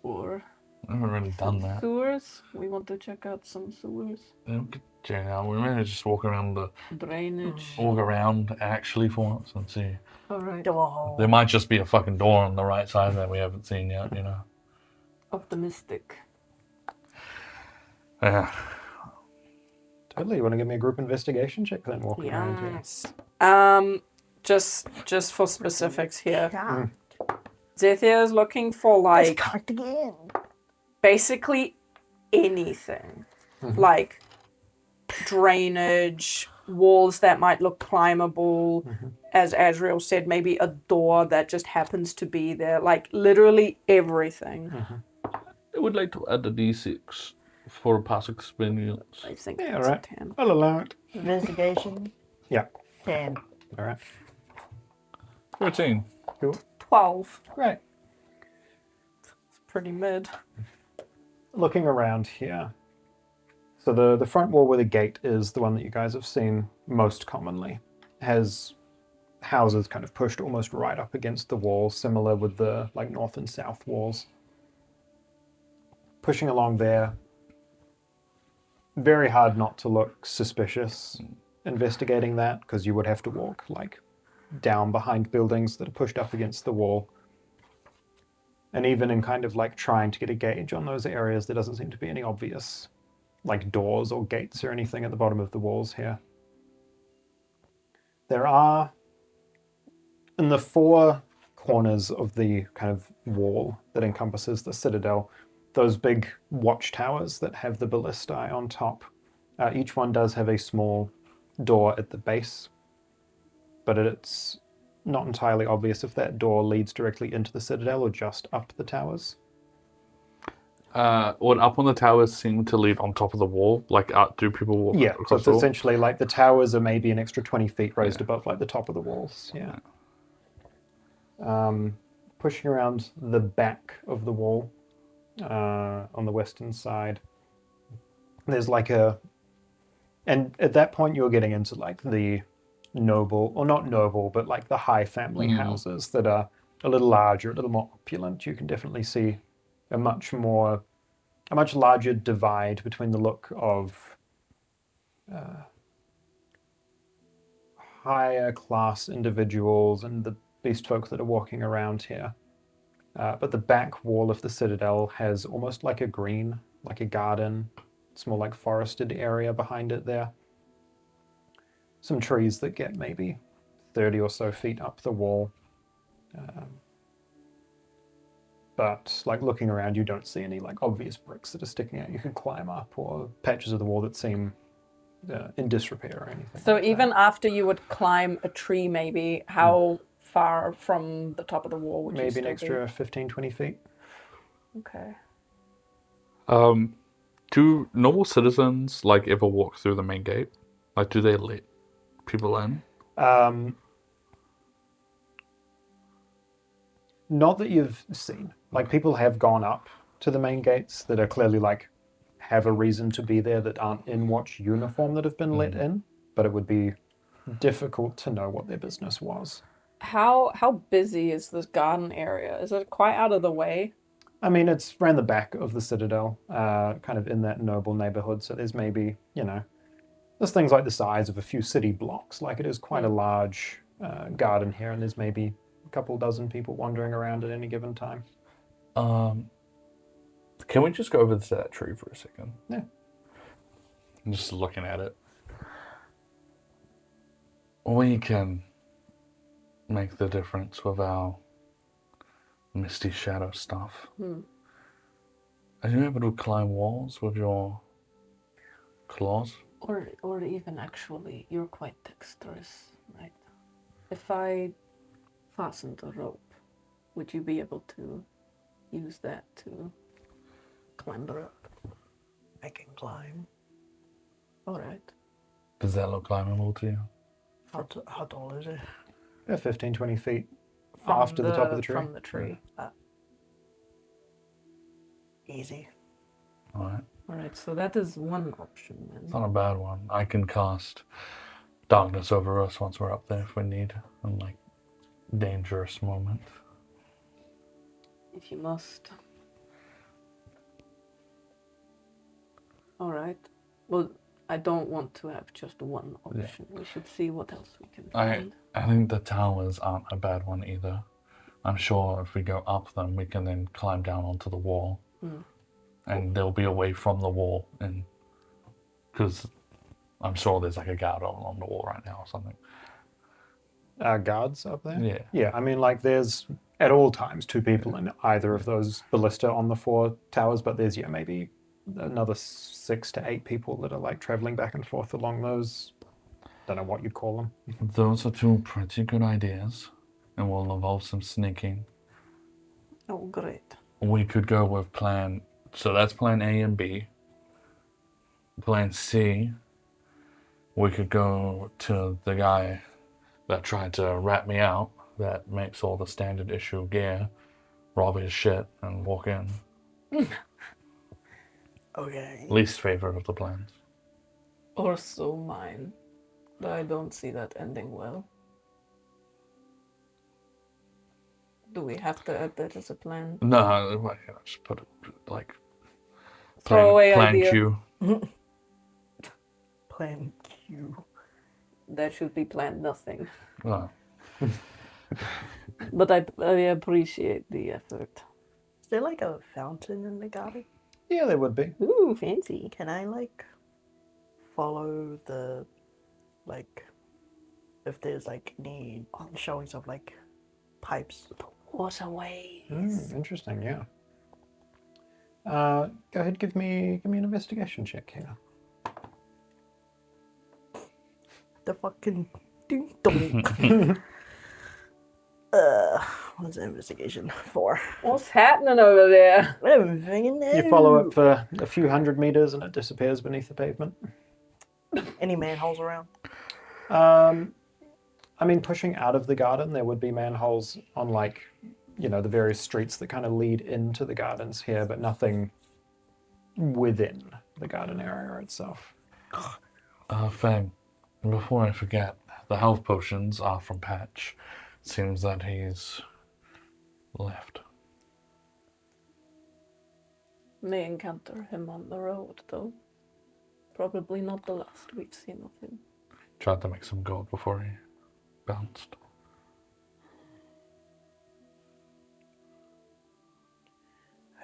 Or I haven't really done that. sewers. We want to check out some sewers. Yeah, we could check out. We may just walk around Drainage. walk around actually for once and see. Alright. Do a whole. There might just be a fucking door on the right side that we haven't seen yet, you know. Optimistic. Yeah. Totally. You want to give me a group investigation check then, walking around here? Yes. Just for specifics here. Yeah. Zethia is looking for Let's like cart again. basically anything. Like drainage, walls that might look climbable. As Azreal said, maybe a door that just happens to be there. Like literally everything. I would like to add a d6 for past experience. I think Yeah, that's alright. a 10. I'll allow it. Investigation. Yeah. 10. All right. 13. Cool. 12. Great. It's pretty mid. Looking around here. So the front wall where the gate is the one that you guys have seen most commonly. Has houses kind of pushed almost right up against the wall, similar with the like north and south walls. Pushing along there. Very hard not to look suspicious. investigating that, because you would have to walk like down behind buildings that are pushed up against the wall. And even in kind of like trying to get a gauge on those areas, there doesn't seem to be any obvious like doors or gates or anything at the bottom of the walls here. There are, in the four corners of the kind of wall that encompasses the citadel, those big watchtowers that have the ballistae on top. Each one does have a small door at the base, but it's not entirely obvious if that door leads directly into the citadel or just up the towers. Would up on the towers seem to lead on top of the wall? Like, do people walk Yeah, so across it's the wall? essentially like the towers are maybe an extra 20 feet raised above like the top of the walls. Yeah. Pushing around the back of the wall on the western side, there's like and at that point you're getting into like the noble, or not noble, but like the high family houses that are a little larger, a little more opulent. You can definitely see a much larger divide between the look of higher class individuals and the beast folk that are walking around here. But the back wall of the citadel has almost like a green, like a garden. It's more like forested area behind it there. Some trees that get maybe 30 or so feet up the wall. But like looking around, you don't see any like obvious bricks that are sticking out you can climb up, or patches of the wall that seem in disrepair or anything. So like even that. after you would climb a tree, maybe, how far from the top of the wall would you Maybe still an extra be? 15, 20 feet. Okay. Do normal citizens like ever walk through the main gate? Like, do they let people in? Not that you've seen. Like, people have gone up to the main gates that are clearly like have a reason to be there, that aren't in watch uniform, that have been let in, but it would be difficult to know what their business was. How busy is this garden area? Is it quite out of the way? I mean, it's around the back of the citadel, kind of in that noble neighborhood. So there's maybe, there's things like the size of a few city blocks. Like, it is quite a large garden here, and there's maybe a couple dozen people wandering around at any given time. Can we just go over to that tree for a second? Yeah. I'm just looking at it. We can make the difference with our misty shadow stuff. Are you able to climb walls with your claws? Or even actually, you're quite dexterous, right? If I fastened a rope, would you be able to use that to clamber up? I can climb. All right. Does that look climbable to you? How tall is it? Yeah, 15, 20 feet after the top of the tree. From the tree. Easy. All right. All right, so that is one option then. It's not a bad one. I can cast darkness over us once we're up there if we need, in like dangerous moment. If you must. All right. Well, I don't want to have just one option. We should see what else we can find. I think the towers aren't a bad one either. I'm sure if we go up them, we can then climb down onto the wall. And they'll be away from the wall, and because I'm sure there's like a guard on the wall right now or something. Guards up there? Yeah. Yeah, I mean, like, there's at all times 2 people in either of those ballista on the 4 towers, but there's, maybe another 6 to 8 people that are like traveling back and forth along those. Don't know what you'd call them. Those are 2 pretty good ideas, and will involve some sneaking. Oh, great. We could go with plan. So that's plan A and B. Plan C, we could go to the guy that tried to rat me out, that makes all the standard issue gear, rob his shit, and walk in. Okay. Least favorite of the plans. Or so mine. But I don't see that ending well. Do we have to add that as a plan? No, I can just put it like Throwaway plan idea. Q. Plan Q. that should be planned nothing. Well, But I appreciate the effort. Is there like a fountain in the garden? Yeah, there would be. Ooh, fancy. Can I like follow the like if there's like any showings of like pipes? Waterways. Interesting, yeah. Go ahead, give me an investigation check here. The fucking ding dong. What's the investigation for? What's happening over there? Everything in there. You follow it for a few hundred meters and it disappears beneath the pavement. Any manholes around? I mean, pushing out of the garden, there would be manholes on, like, you know, the various streets that kind of lead into the gardens here, but nothing within the garden area itself. Fang, before I forget, the health potions are from Patch. Seems that he's left. May encounter him on the road, though. Probably not the last we've seen of him. Tried to make some gold before he bounced.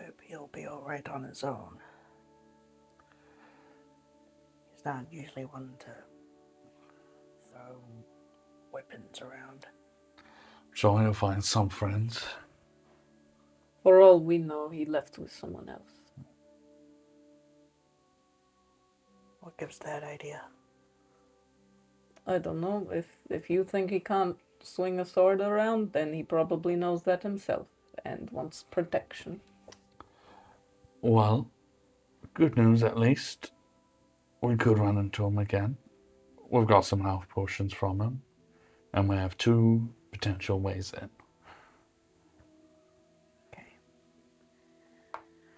Hope he'll be alright on his own. He's not usually one to throw weapons around. Sure, he'll find some friends. For all we know, he left with someone else. What gives that idea? I don't know. If you think he can't swing a sword around, then he probably knows that himself and wants protection. Well, good news at least. We could run into him again. We've got some health potions from him, and we have 2 potential ways in. Okay.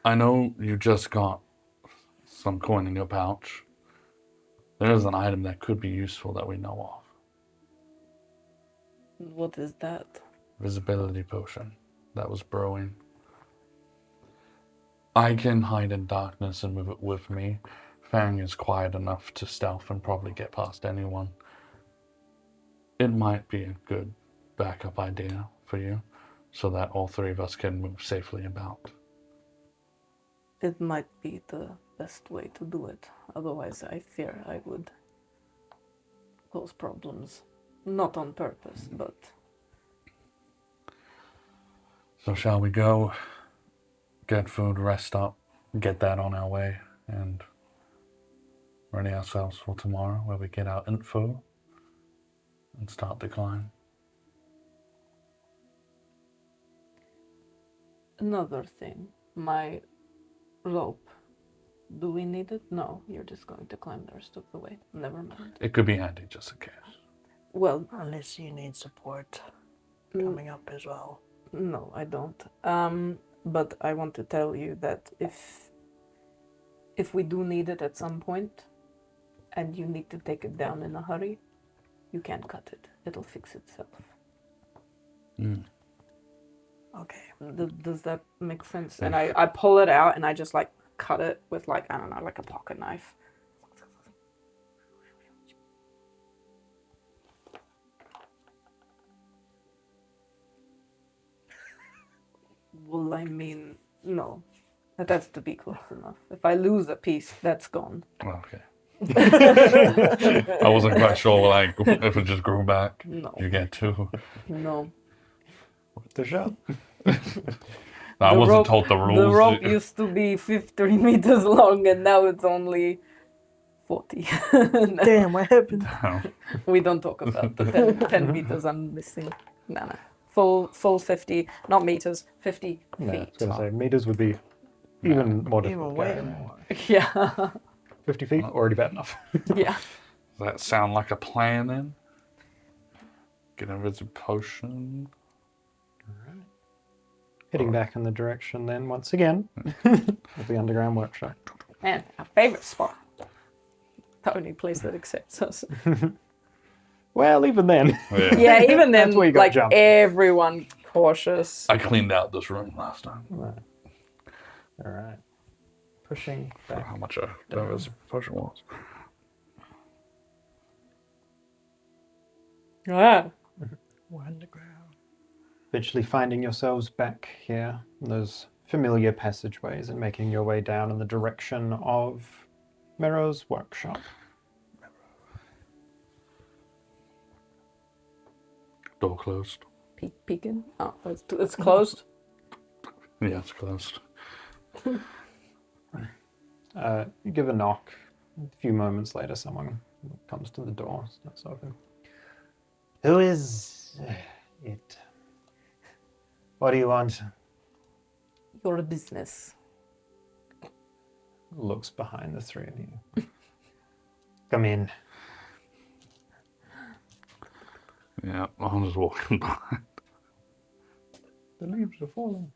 I know you just got some coin in your pouch. There is an item that could be useful that we know of. What is that? Visibility potion that was brewing. I can hide in darkness and move it with me. Fang is quiet enough to stealth and probably get past anyone. It might be a good backup idea for you, so that all 3 of us can move safely about. It might be the best way to do it. Otherwise, I fear I would cause problems. Not on purpose, but... So shall we go get food, rest up, get that on our way, and ready ourselves for tomorrow, where we get our info and start the climb? Another thing, my rope. Do we need it? No, you're just going to climb the rest of the way. Never mind. It could be handy just in case. Well, Unless you need support coming up as well. no, I don't. But I want to tell you that if we do need it at some point, and you need to take it down in a hurry, you can cut it. It'll fix itself. Okay. Does that make sense? And I pull it out and I just like cut it with like, I don't know, like a pocket knife. Well, I mean, no. That has to be close enough. If I lose a piece, that's gone. Okay. I wasn't quite sure, like, if it just grew back. No. You get 2. No. The shot. I wasn't told the rules. The rope used to be 50 meters long and now it's only 40. Damn, what happened? We don't talk about the 10 meters I'm missing. No. Full 50, not meters, 50 No, I feet. was going to say, meters would be even more difficult. Even way more. Yeah. 50 feet, already bad enough. Yeah. Does that sound like a plan then? Get a invisible potion. Heading back in the direction then, once again, of the underground workshop. And our favorite spot. The only place that accepts us. Well, even then. Yeah, even then, That's where you got like, jumped. everyone cautious. I cleaned out this room last time. Right. All right. Pushing For back. how much a invisible potion was. Ah. We're underground. Eventually finding yourselves back here in those familiar passageways and making your way down in the direction of Mero's workshop. Door closed. Peeking? Oh, it's closed? Yeah, it's closed. You give a knock. A few moments later, someone comes to the door, starts open. Who is it? What do you want? Your business. Looks behind the three of you. Come in. Yeah, I'm just walking behind. The leaves are falling.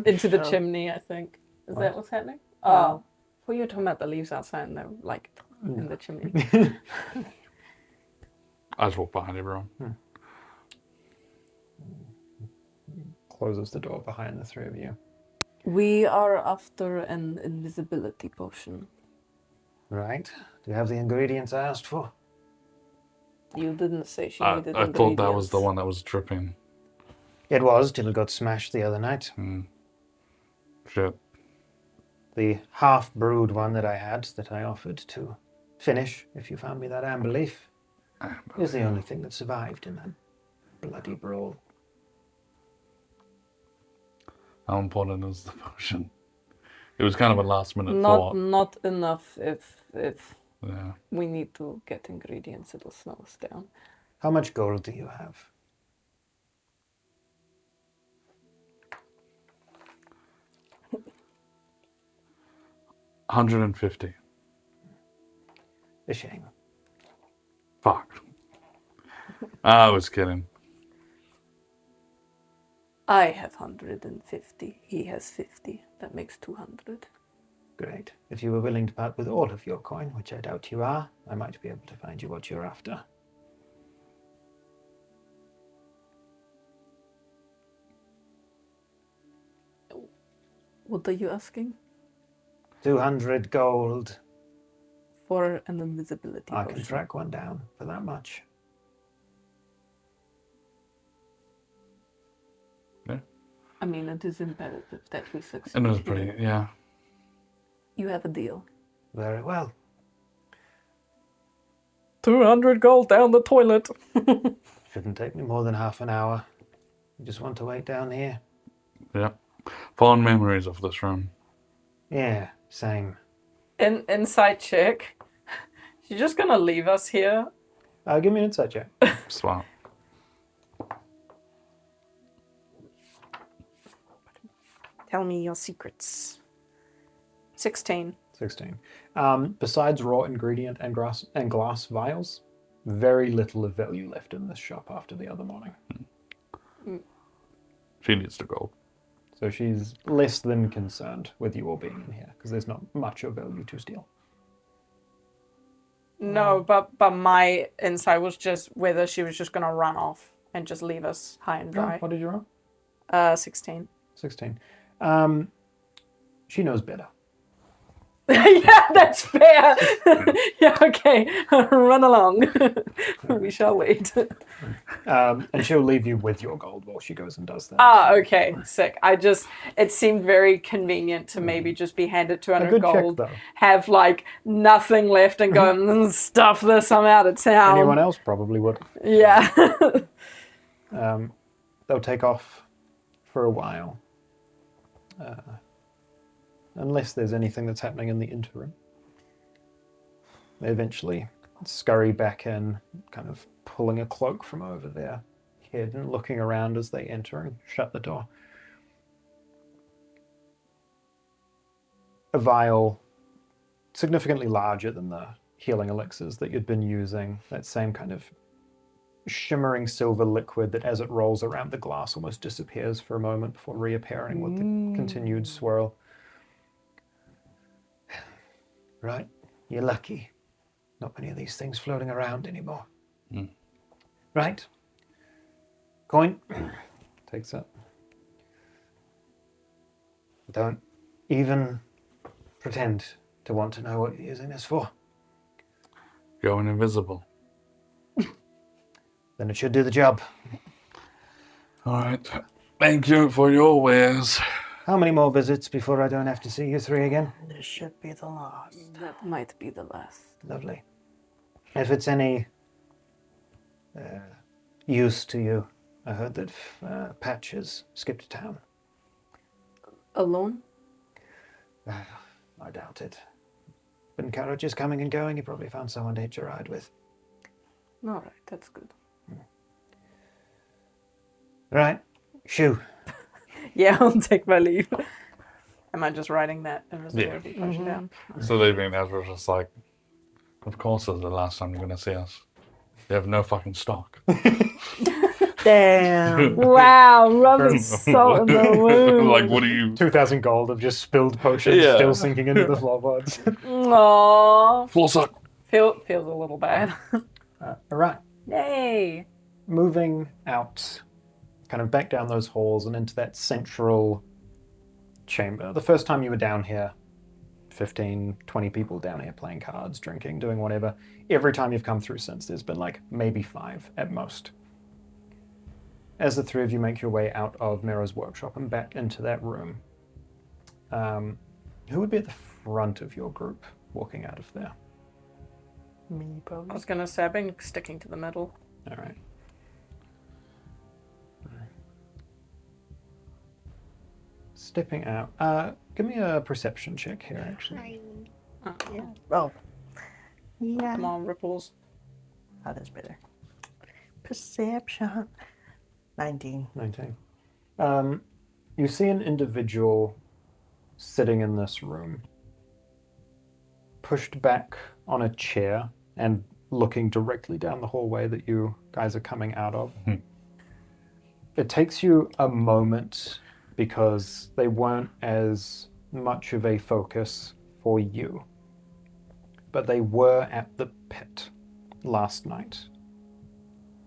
Into the chimney, I think. Is that what's happening? Oh. Well, you're talking about the leaves outside and they're like in the chimney. I just walk behind everyone. Closes the door behind the three of you. We are after an invisibility potion. Right. Do you have the ingredients I asked for? You didn't say she I needed thought that was the ingredients. one that was dripping. It was, till it got smashed the other night. Shit. The half-brewed one that I had, that I offered to finish, if you found me that amber leaf, is the only thing that survived in that bloody brawl. How important is the potion? It was kind of a last-minute Not thought. not enough if Yeah. we need to get ingredients, it'll slow us down. How much gold do you have? $150. A shame. Fuck. I was kidding. I have 150. He has 50. That makes 200. Great. If you were willing to part with all of your coin, which I doubt you are, I might be able to find you what you're after. What are you asking? 200 gold. For an invisibility I potion. can track one down for that much. Yeah. I mean, it is imperative that we succeed. And it was here. pretty, yeah. You have a deal. Very well. 200 gold down the toilet. Shouldn't take me more than half an hour. You just want to wait down here? Yeah. Fond memories of this room. Yeah, same. Insight check. She's just gonna leave us here. Give me an insight check. Smart. Tell me your secrets. 16. 16. Besides raw ingredient and glass vials, very little of value left in this shop after the other morning. She needs to go. So she's less than concerned with you all being in here, because there's not much of value to steal. No, but my insight was just whether she was just gonna run off and just leave us high and dry. What did you roll? 16. 16. She knows better. Yeah, that's fair. Yeah, okay. Run along. We shall wait. And she'll leave you with your gold while she goes and does that. Okay, sick. It seemed very convenient to maybe just be handed 200 good check, gold, though. have like nothing left and go, stuff this, I'm out of town. Anyone else probably would. Yeah. They'll take off for a while. Unless there's anything that's happening in the interim. They eventually scurry back in, kind of pulling a cloak from over their head and looking around as they enter and shut the door. A vial significantly larger than the healing elixirs that you'd been using, that same kind of shimmering silver liquid that as it rolls around the glass almost disappears for a moment before reappearing with the continued swirl. Right, you're lucky. Not many of these things floating around anymore. Right. Coin. Takes it. Don't even pretend to want to know what you're using this for. Going invisible. Then it should do the job. All right. Thank you for your wares. How many more visits before I don't have to see you three again? This should be the last. That might be the last. Lovely. If it's any use to you, I heard that Patch has skipped town. Alone? I doubt it. Been carriages coming and going, he probably found someone to hitch a ride with. All right, that's good. Right, shoo. Yeah, I'll take my leave. Am I just writing that? Yeah. Down? So leaving Ezra's just like, of course this is the last time you're going to see us. You have no fucking stock. Damn. Wow, rubbing salt in the wound. Like, what are you... 2,000 gold of just spilled potions Yeah. still sinking into the floorboards. Aww. Full suck. Feels a little bad. Alright, Yay. moving out, kind of back down those halls and into that central chamber. The first time you were down here, 15, 20 people down here playing cards, drinking, doing whatever. Every time you've come through since, there's been like maybe 5 at most. As the three of you make your way out of Mira's workshop and back into that room, who would be at the front of your group walking out of there? Me, I probably. was gonna say, I've been sticking to the middle. All right. Stepping out. Give me a perception check here, actually. Yeah. Oh. Yeah. Come on, Ripples. That is better. Perception. 19. 19. You see an individual sitting in this room, pushed back on a chair and looking directly down the hallway that you guys are coming out of. It takes you a moment because they weren't as much of a focus for you. But they were at the pit last night.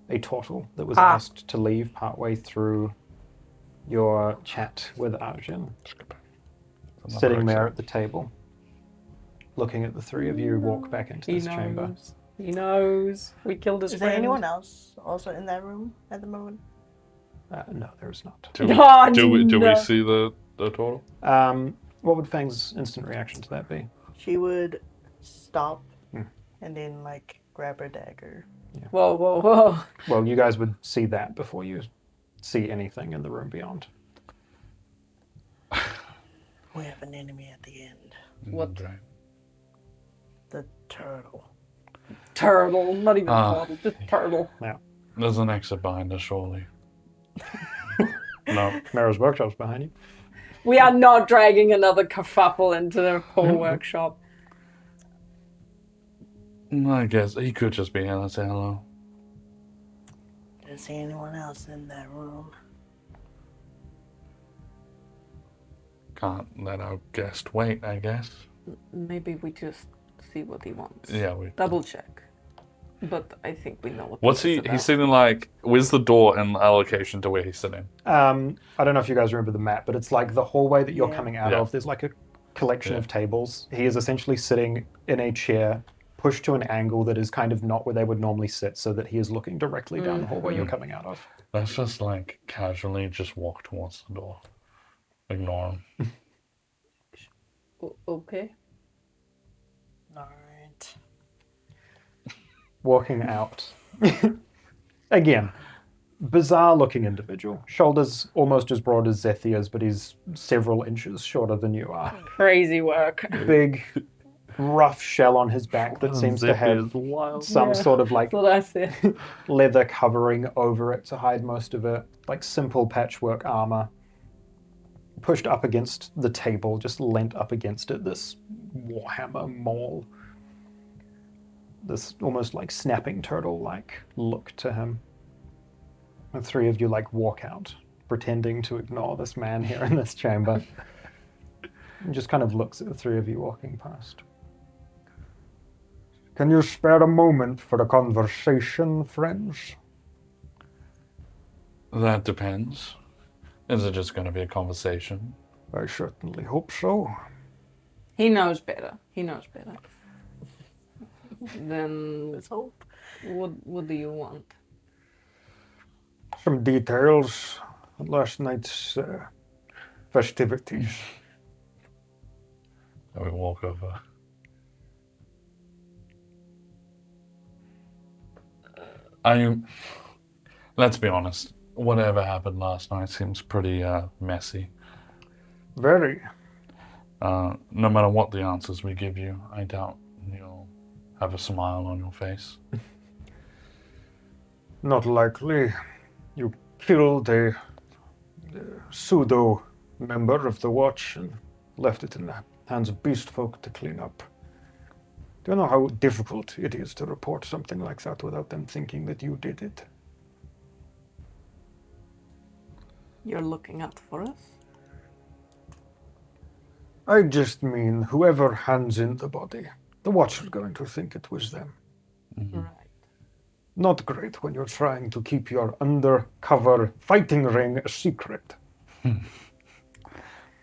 A turtle that was asked to leave partway through your chat with Arjun. Sitting there at the table, looking at the three of you walk back into this chamber. He knows. We killed his Is friend. there anyone else also in that room at the moment? No, there is not. Do we see the turtle? What would Fang's instant reaction to that be? She would stop and then like grab her dagger. Whoa, whoa, whoa. Well, you guys would see that before you see anything in the room beyond. We have an enemy at the end. What? Right. The turtle. Turtle. Not even turtle, just turtle. There's an exit behind us, surely. No, Mara's workshop's behind you. We are not dragging another kerfuffle into the whole workshop. I guess he could just be here. Let's say hello. Didn't see anyone else in that room. Can't let our guest wait, I guess. Maybe we just see what he wants. Yeah, we... Double check. But I think we know what What's this he... is about. He's sitting like... Where's the door and allocation to where he's sitting? I don't know if you guys remember the map, but it's like the hallway that you're coming out Yeah. of. There's like a collection of tables. He is essentially sitting in a chair, pushed to an angle that is kind of not where they would normally sit, so that he is looking directly down the hallway you're coming out of. Let's just like casually just walk towards the door. Ignore him. Okay. Alright. Walking out. Again, bizarre looking individual. Shoulders almost as broad as Zethia's, but he's several inches shorter than you are. Crazy work. Big, rough shell on his back that seems to have some sort of like That's what I said. leather covering over it to hide most of it. Like simple patchwork armor. Pushed up against the table, just leant up against it, this Warhammer maul. This almost like snapping turtle-like look to him. The three of you like walk out, pretending to ignore this man here in this chamber. And just kind of looks at the three of you walking past. Can you spare a moment for a conversation, friends? That depends. Is it just going to be a conversation? I certainly hope so. He knows better. He knows better. Then Let's hope. What do you want? some details on last night's festivities. And we walk over. Let's be honest. Whatever happened last night seems pretty messy. Very. No matter what the answers we give you, I doubt you'll have a smile on your face. Not likely. You killed a pseudo member of the Watch and left it in the hands of beast folk to clean up. Do you know how difficult it is to report something like that without them thinking that you did it? You're looking out for us? I just mean whoever hands in the body, the Watch are going to think it was them. Mm-hmm. Right. Not great when you're trying to keep your undercover fighting ring a secret.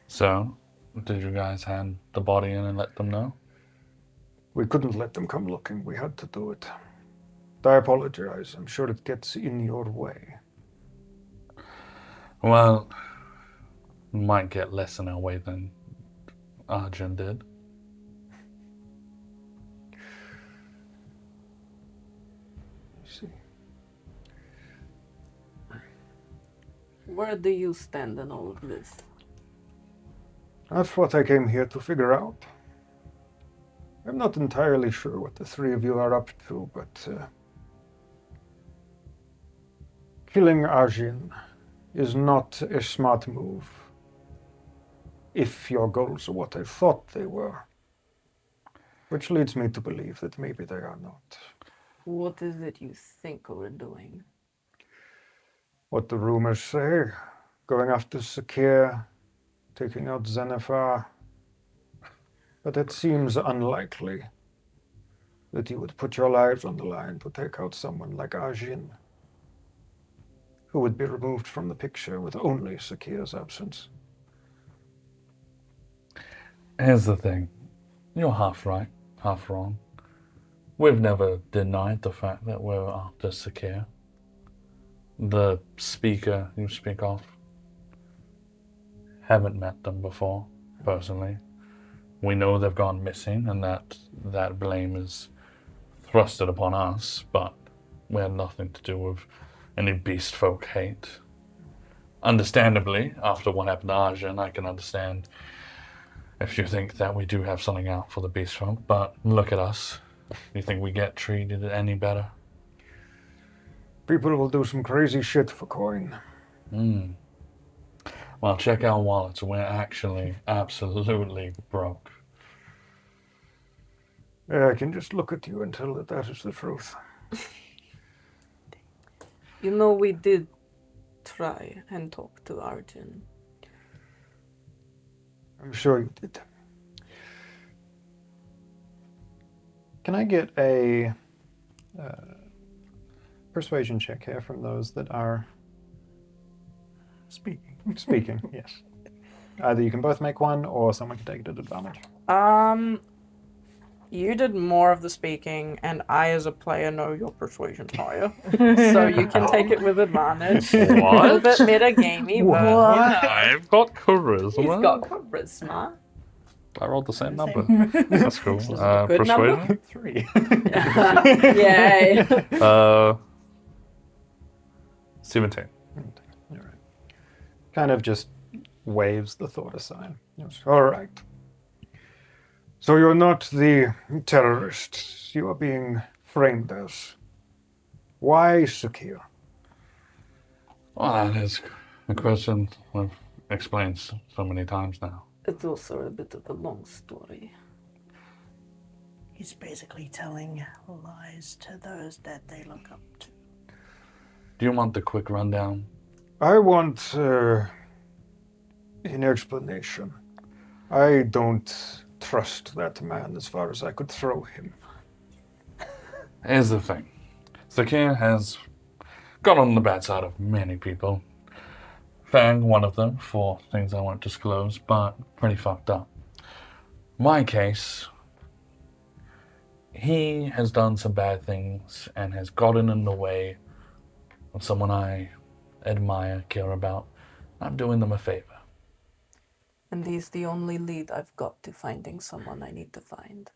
So, did you guys hand the body in and let them know? We couldn't let them come looking. We had to do it. I apologize. I'm sure it gets in your way. Well, might get less in our way than Arjun did. See. Where do you stand in all of this? That's what I came here to figure out. I'm not entirely sure what the three of you are up to, but killing Arjun is not a smart move. If your goals are what I thought they were. Which leads me to believe that maybe they are not. What is it you think we're doing? What the rumors say, going after Sakir, taking out Zenithar. But it seems unlikely that you would put your lives on the line to take out someone like Arjun, who would be removed from the picture with only Sakir's absence. Here's the thing. You're half right, half wrong. We've never denied the fact that we're after Sakir. The speaker you speak of, haven't met them before, personally. We know they've gone missing and that blame is thrusted upon us, but we had nothing to do with any beast folk hate. Understandably, after what happened to Arjun, I can understand if you think that we do have something out for the beast folk, but look at us. You think we get treated any better? People will do some crazy shit for coin. Well, check our wallets. We're actually absolutely broke. Yeah, I can just look at you and tell that that is the truth. You know, we did try and talk to Arjun. I'm sure you did. Can I get a persuasion check here from those that are speaking? Yes. Either you can both make one, or someone can take it at advantage. You did more of the speaking, and I, as a player, know your persuasion's higher. So you can take it with advantage. A little bit meta-gamey, but you know. I've got charisma. He's got charisma. I rolled the same number. That's cool. Good persuasion? number? 3. Yay. 17. All right. Kind of just waves the thought aside. Yes. All right. So you're not the terrorists you are being framed as. Why Sakir? Well, that is a question we've explained so many times now. It's also a bit of a long story. He's basically telling lies to those that they look up to. Do you want the quick rundown? I want an explanation. I don't trust that man as far as I could throw him. Here's the thing. Zakir has got on the bad side of many people. Fang, one of them, for things I won't disclose, but pretty fucked up. My case, he has done some bad things and has gotten in the way of someone I admire, care about. I'm doing them a favor. And he's the only lead I've got to finding someone I need to find.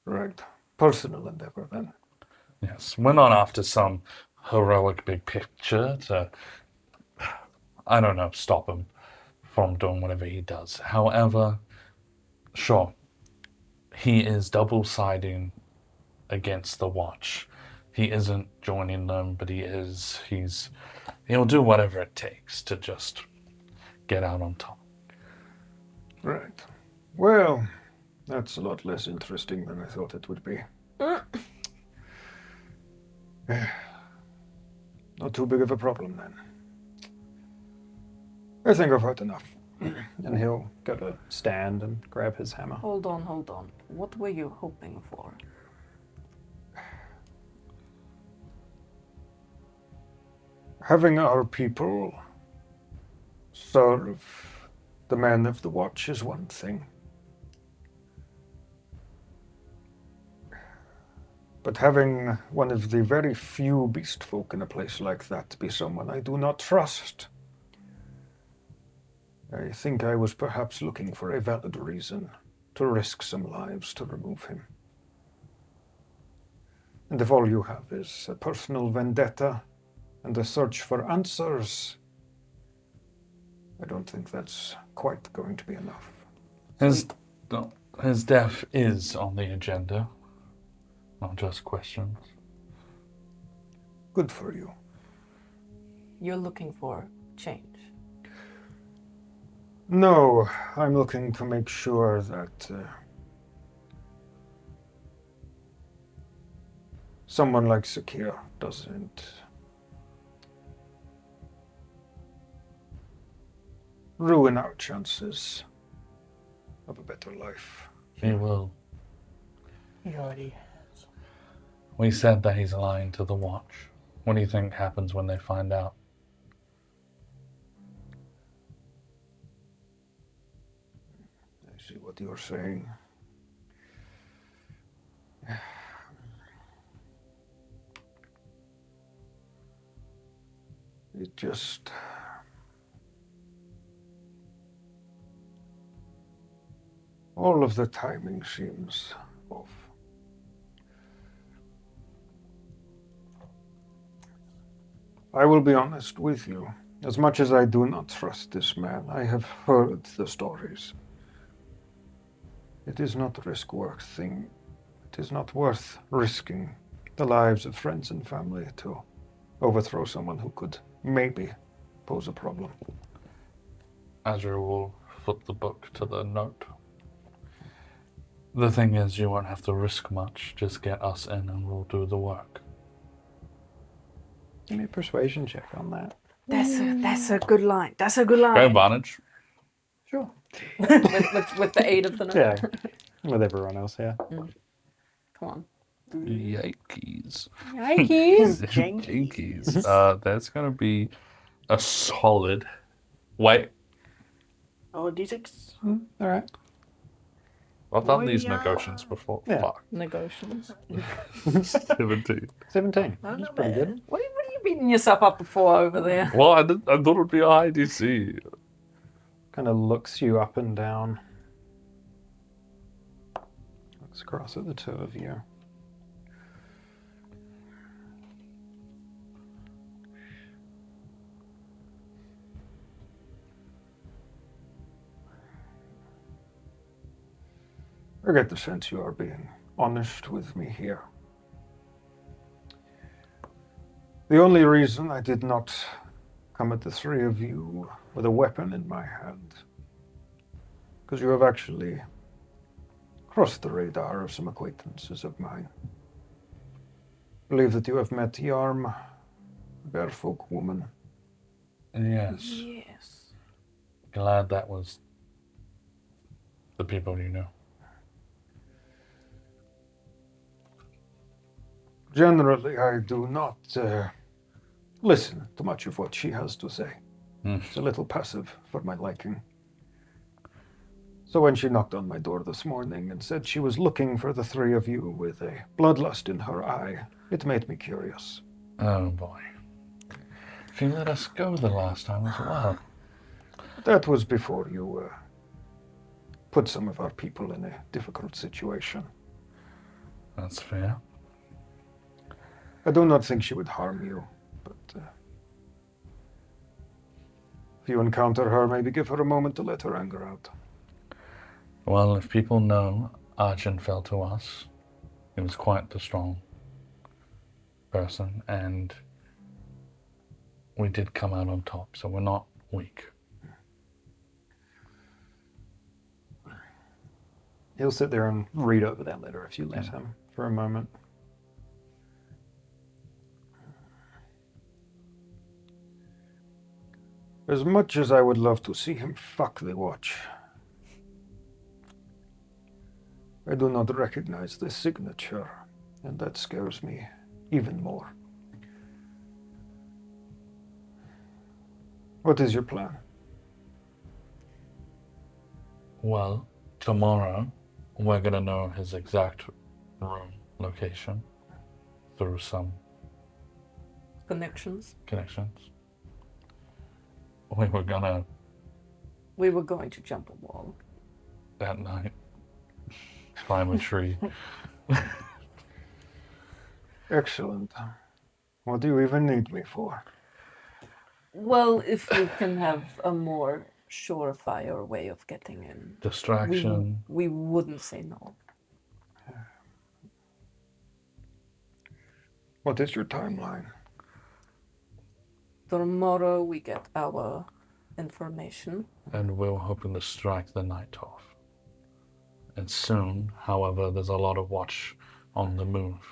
Right. Personal endeavor, then. Yes, we're not after some heroic big picture to, I don't know, stop him from doing whatever he does. However, sure, he is double-siding against the Watch. He isn't joining them, but he'll do whatever it takes to just get out on top. Right. Well, that's a lot less interesting than I thought it would be. Not too big of a problem, then. I think I've heard enough. And he'll go to stand and grab his hammer. Hold on. What were you hoping for? Having our people serve the men of the Watch is one thing. But having one of the very few beast folk in a place like that be someone I do not trust, I think I was perhaps looking for a valid reason to risk some lives to remove him. And if all you have is a personal vendetta and a search for answers, I don't think that's quite going to be enough. His death is on the agenda, not just questions. Good for you. You're looking for change. No, I'm looking to make sure that someone like Zethia doesn't ruin our chances of a better life. He will. He already has. We said that he's lying to the Watch. What do you think happens when they find out? I see what you're saying. It just... all of the timing seems off. I will be honest with you. As much as I do not trust this man, I have heard the stories. It is not It is not worth risking the lives of friends and family to overthrow someone who could maybe pose a problem. Azreal will flip the book to the note. The thing is, you won't have to risk much. Just get us in and we'll do the work. Give me a persuasion check on that. That's a good line. That's a good line. Great advantage. Sure. with the aid of the note. Yeah. With everyone else, yeah. Come on. Yikes. Yikes. Jinkies. That's going to be a solid... Wait. Oh, D6. All right. I've done these yeah. negotiations before. Yeah. Fuck. Negotiations. 17. 17. Oh, That's not pretty bad. good. What are you beating yourself up for over there? Well, I thought it would be a high DC. Kind of looks you up and down. Looks across at the two of you. I get the sense you are being honest with me here. The only reason I did not come at the three of you with a weapon in my hand, because you have actually crossed the radar of some acquaintances of mine. I believe that you have met Yarm, a bearfolk woman. Yes. Yes. Glad that was the people you know. Generally, I do not listen to much of what she has to say. It's a little passive for my liking. So when she knocked on my door this morning and said she was looking for the three of you with a bloodlust in her eye, it made me curious. Oh boy. You let us go the last time as well. That was before you put some of our people in a difficult situation. That's fair. I do not think she would harm you, but if you encounter her, maybe give her a moment to let her anger out. Well, if people know Arjun fell to us, he was quite the strong person, and we did come out on top, so we're not weak. He'll sit there and read over that letter if you let him for a moment. As much as I would love to see him fuck the watch, I do not recognize the signature, and that scares me even more. What is your plan? Well, tomorrow we're gonna know his exact room location through some Connections. connections. We were going to jump a wall. that night climb a tree. Excellent. What do you even need me for? Well, if we can have a more surefire way of getting in, Distraction. we wouldn't say no. What is your timeline? Tomorrow we get our information. And we were hoping to strike the night off. And soon, however, there's a lot of watch on the move,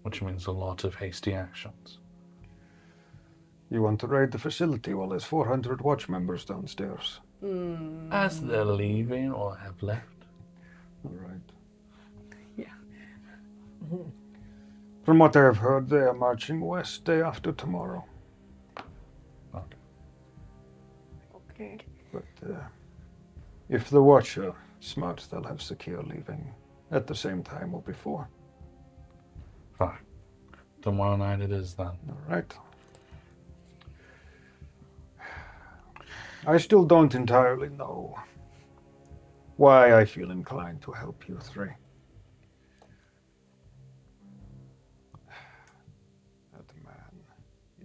which means a lot of hasty actions. You want to raid the facility while there's 400 watch members downstairs? As they're leaving or have left. All right. Yeah. From what I have heard, they are marching west day after tomorrow. Okay. But if the watch are smart, they'll have Secure leaving at the same time or before. Fine. Tomorrow night it is then. All right. I still don't entirely know why I feel inclined to help you three. That man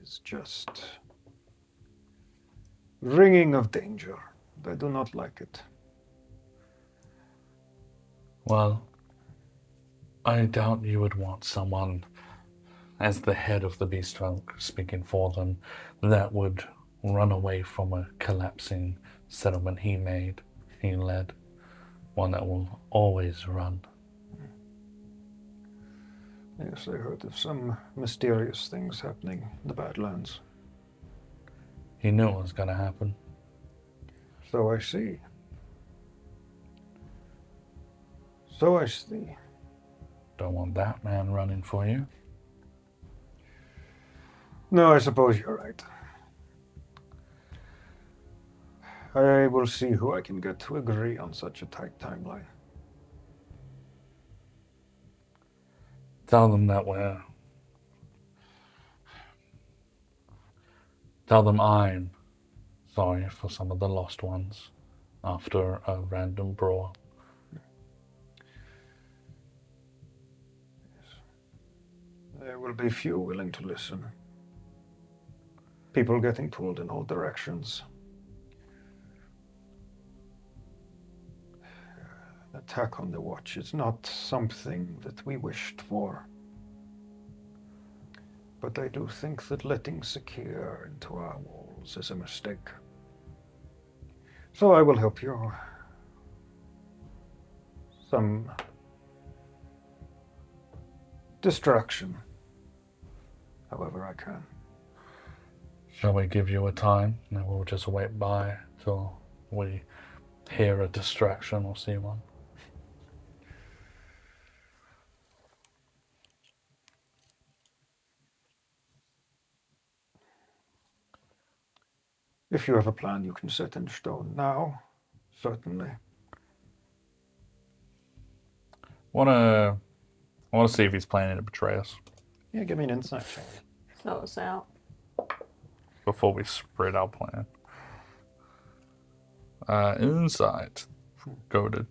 is just ringing of danger. I do not like it. Well, I doubt you would want someone as the head of the beast folk speaking for them that would run away from a collapsing settlement he led. One that will always run. Yes, I heard of some mysterious things happening in the Badlands. He knew it was going to happen. So I see. So I see. Don't want that man running for you. No, I suppose you're right. I will see who I can get to agree on such a tight timeline. Tell them I'm sorry for some of the lost ones after a random brawl. There will be few willing to listen. People getting pulled in all directions. An attack on the watch is not something that we wished for. But I do think that letting Secure into our walls is a mistake. So I will help you. Some distraction, however I can. Shall we give you a time and we'll just wait by till we hear a distraction or see one? If you have a plan you can set in stone now, certainly. I want to see if he's planning to betray us. Yeah, give me an insight check. Sell us out. before we spread our plan. Insight. Goaded.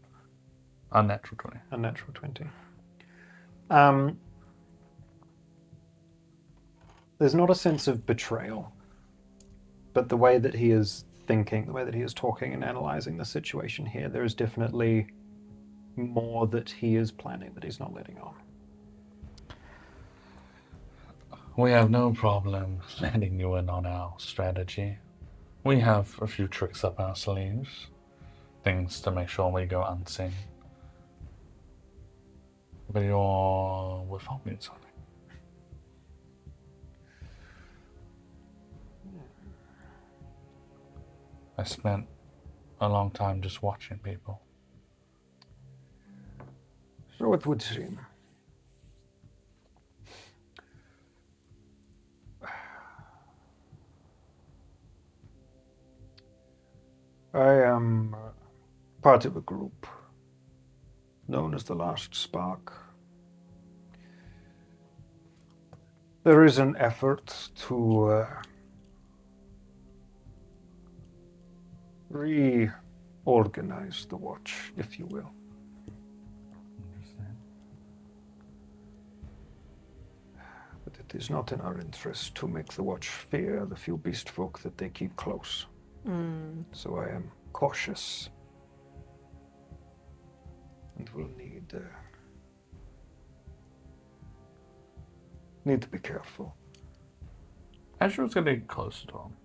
Unnatural 20. Unnatural 20. There's not a sense of betrayal, but the way that he is thinking, the way that he is talking and analyzing the situation here, there is definitely more that he is planning that he's not letting on. We have no problem letting you in on our strategy. We have a few tricks up our sleeves, things to make sure we go unseen. But you're withholding something. I spent a long time just watching people. So it would seem. I am part of a group known as the Last Spark. There is an effort to reorganize the Watch, if you will. Interesting. But it is not in our interest to make the Watch fear the few beast folk that they keep close. So I am cautious. And will need to be careful. Azreal's getting closer to him.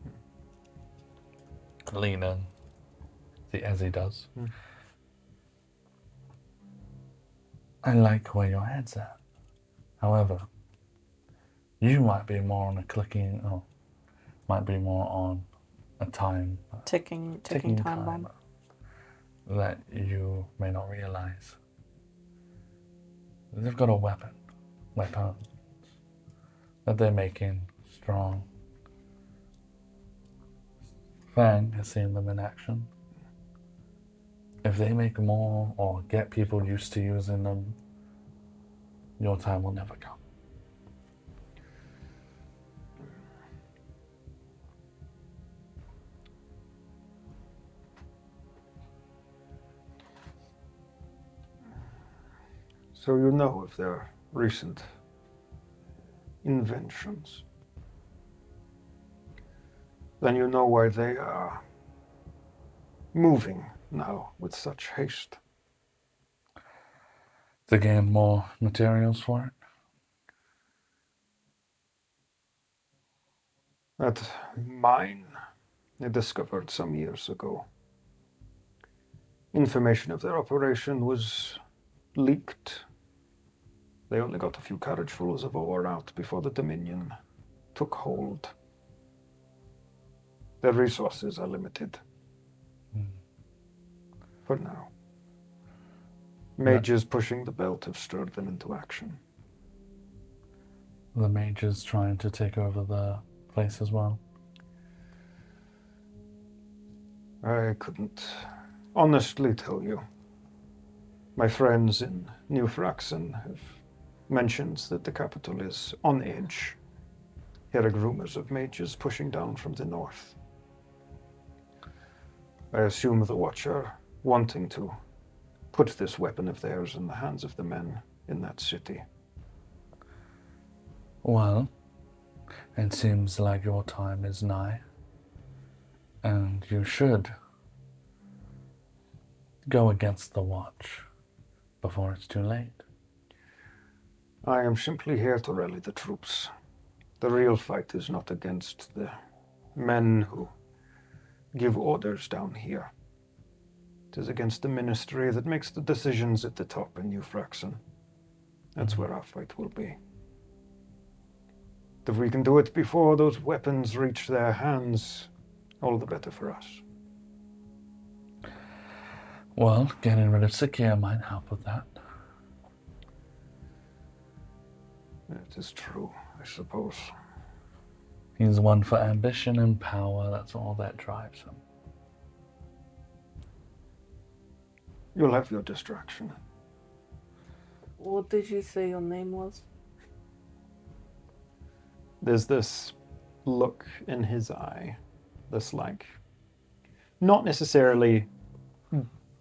Lean in. See, as he does. I like where your head's at. However, you might be more on a might be more on a Ticking time bomb. that you may not realize. They've got a weapons that they're making strong. Fang has seen them in action. If they make more or get people used to using them, your time will never come. So you know of their recent inventions. Then you know why they are moving now with such haste. To gain more materials for it? That mine they discovered some years ago. Information of their operation was leaked. They only got a few carriagefuls of ore out before the Dominion took hold. Their resources are limited. For now. Mages pushing the belt have stirred them into action. The mages trying to take over the place as well. I couldn't honestly tell you. My friends in New Fraxon have mentioned that the capital is on edge, hearing rumors of mages pushing down from the north. I assume the Watch are wanting to put this weapon of theirs in the hands of the men in that city. Well, it seems like your time is nigh, and you should go against the Watch before it's too late. I am simply here to rally the troops. The real fight is not against the men who give orders down here. It is against the ministry that makes the decisions at the top in New Fraxon. That's where our fight will be. If we can do it before those weapons reach their hands, all the better for us. Well, getting rid of Zethia might help with that. It is true, I suppose. He's one for ambition and power. That's all that drives him. You'll have your distraction. What did you say your name was? There's this look in his eye. This, like, not necessarily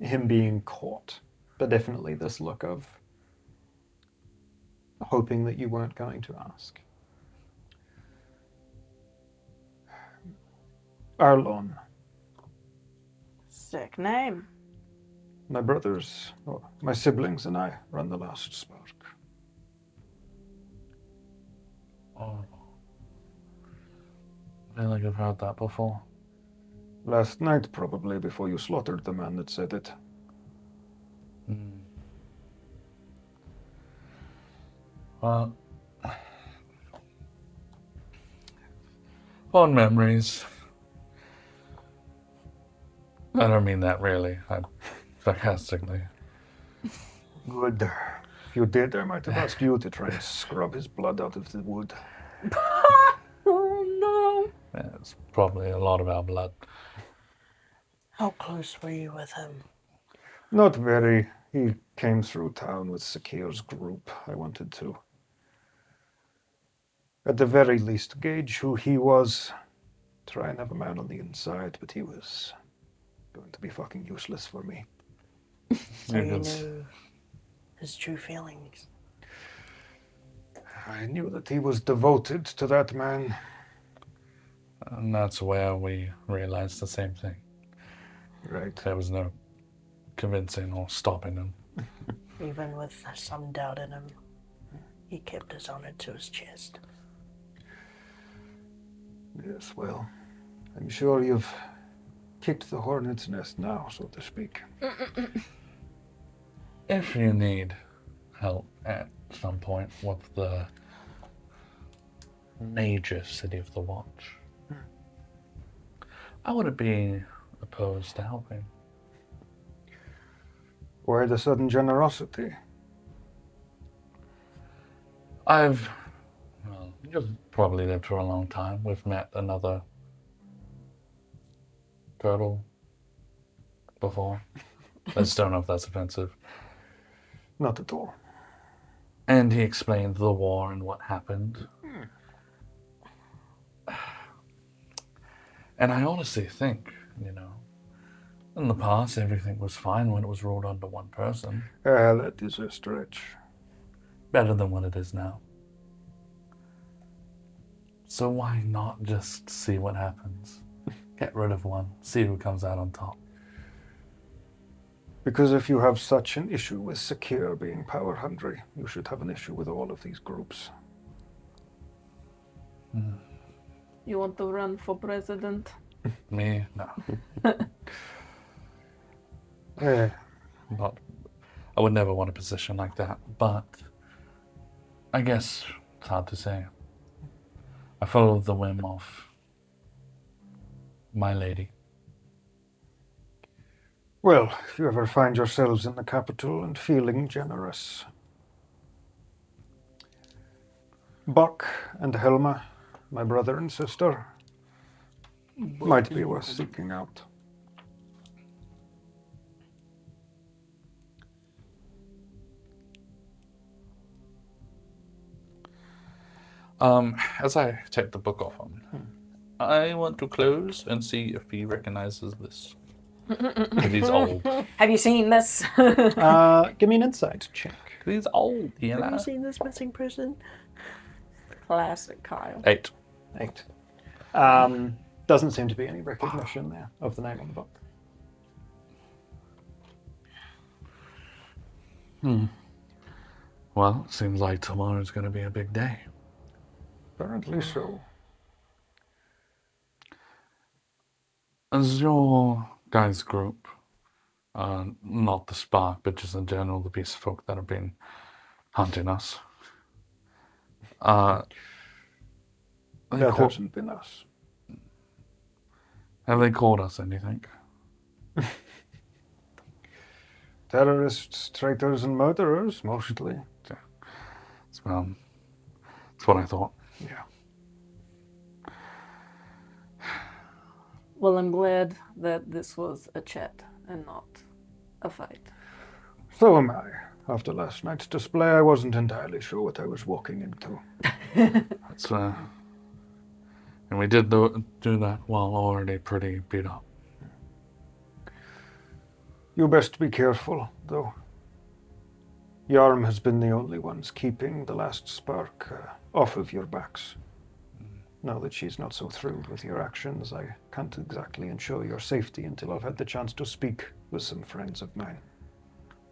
him being caught, but definitely this look of hoping that you weren't going to ask. Arlon. Sick name. My brothers, or my siblings and I run the last spark. Oh. I feel like I've heard that before. Last night, probably, before you slaughtered the man that said it. Well, fond memories. I don't mean that really. I'm sarcastically. Good. If you did, I might have asked you to try and scrub his blood out of the wood. Oh no. Yeah, it's probably a lot of our blood. How close were you with him? Not very. He came through town with Sakir's group. I wanted to, at the very least, gauge who he was. Try and have a man on the inside, but he was going to be fucking useless for me. So you knew his true feelings. I knew that he was devoted to that man. And that's where we realized the same thing. Right. There was no convincing or stopping him. Even with some doubt in him, he kept his honor to his chest. Yes, well, I'm sure you've kicked the hornet's nest now, so to speak. If you need help at some point with the major city of the Watch, I wouldn't be opposed to helping. Why the sudden generosity? You've probably lived for a long time. We've met another turtle before. I just don't know if that's offensive. Not at all. And he explained the war and what happened. And I honestly think, in the past everything was fine when it was ruled under one person. That is a stretch. Better than what it is now. So why not just see what happens? Get rid of one, see who comes out on top. Because if you have such an issue with Sakir being power-hungry, you should have an issue with all of these groups. You want to run for president? Me? No. But I would never want a position like that. But I guess it's hard to say. I followed the whim of my lady. Well, if you ever find yourselves in the capital and feeling generous, Buck and Helma, my brother and sister, might be worth seeking out. As I take the book off him, I want to close and see if he recognizes this. He's old. Have you seen this? Give me an insight check. He's old, Have you seen this missing person? Classic Kyle. 8. 8. Doesn't seem to be any recognition there of the name on the book. Well, it seems like tomorrow's going to be a big day. Apparently so. As your guys' group, not the Spark, but just in general, the beast folk that have been hunting us, That hasn't been us. have they called us anything? Terrorists, traitors, and murderers, mostly. That's what I thought. Yeah. Well, I'm glad that this was a chat and not a fight. So am I. After last night's display, I wasn't entirely sure what I was walking into. That's And we did do that while already pretty beat up. You best be careful, though. Yarm has been the only ones keeping the last spark off of your backs. Now that she's not so thrilled with your actions, I can't exactly ensure your safety until I've had the chance to speak with some friends of mine.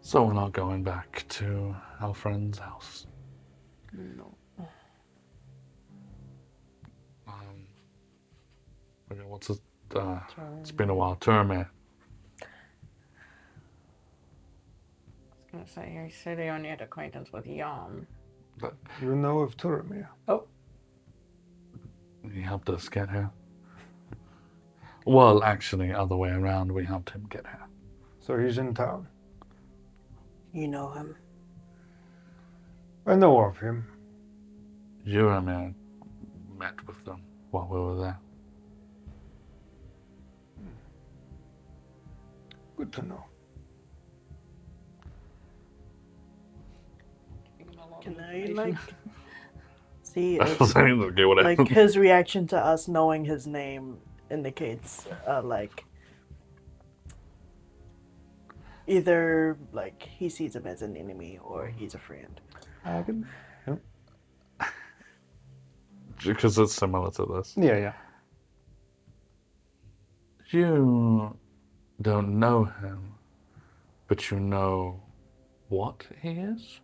So we're not going back to our friend's house. No. Okay, what's it? It's been a while. Terme. I was gonna say, you said he only had acquaintance with Yam. You know of Turamir? Oh. He helped us get here. Well, actually, other way around, we helped him get here. So he's in town. You know him. I know of him. Yuramir met with them while we were there. Good to know. Can I, like, see I was saying, okay, whatever. like, his reaction to us knowing his name indicates, like, either, like, he sees him as an enemy or he's a friend. Because it's similar to this. Yeah. You don't know him, but you know what he is?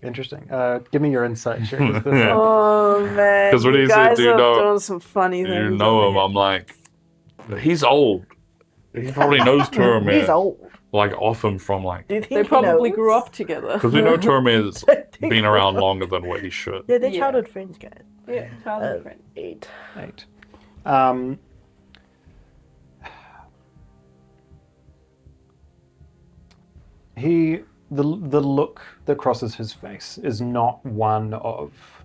Interesting. Give me your insight. Sure. Yeah. Oh man, 'Cause when you he said, guys "Do you are know- doing some funny things. You know him, over I'm like, he's old. He probably knows Turamir. He's old. Like, often from like, Do you think here. They he probably knows? grew up together. because we know Turamir's They been grew around up. longer than what he should. Yeah, they're Yeah. childhood friends, guys. Yeah, childhood friend. 8. 8. The look that crosses his face is not one of.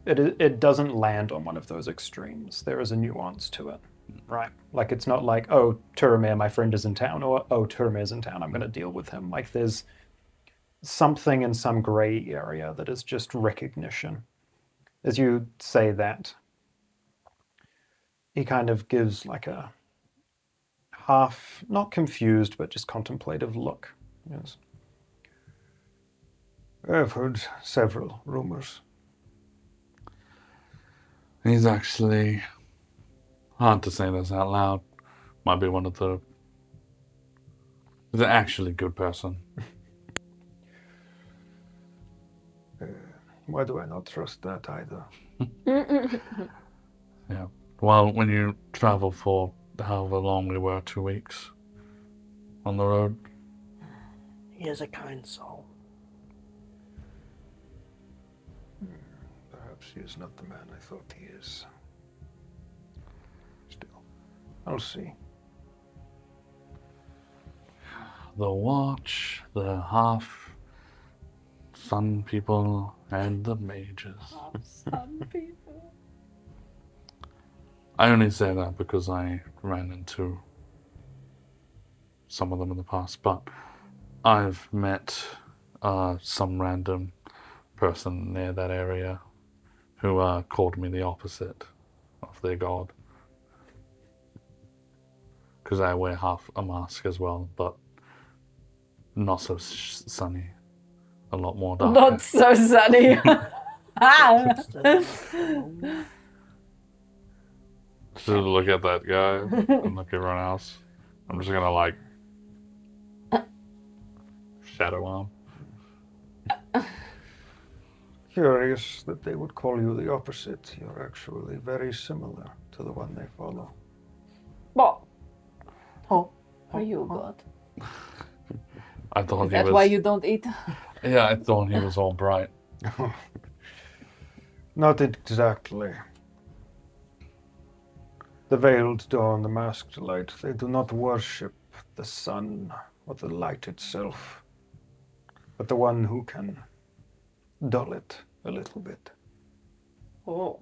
It doesn't land on one of those extremes. There is a nuance to it, right? Like, it's not like, oh, Turamir, my friend is in town, or oh, Turamir's in town, I'm going to deal with him. Like, there's something in some gray area that is just recognition. As you say that, he kind of gives like a half, not confused, but just contemplative look. Yes. I've heard several rumors. He's actually, hard to say this out loud, might be one of the, he's an actually good person. Why do I not trust that either? Yeah. Well, when you travel for however long we were, 2 weeks on the road, He is a kind soul. Perhaps he is not the man I thought he is. Still, I'll see. the Watch, the Half, Sun People, and the Mages. Some people. I only say that because I ran into some of them in the past, but I've met some random person near that area who called me the opposite of their god. Because I wear half a mask as well, but not so sunny. A lot more dark. Not so sunny. Just look at that guy and look at everyone else. I'm just gonna like shadow him. Curious that they would call you the opposite. You're actually very similar to the one they follow. What? Are you God? I thought Is he that was. why you don't eat? Yeah, I thought he was all bright. Not exactly. The veiled dawn, the masked light, they do not worship the sun or the light itself, but the one who can dull it a little bit. Oh.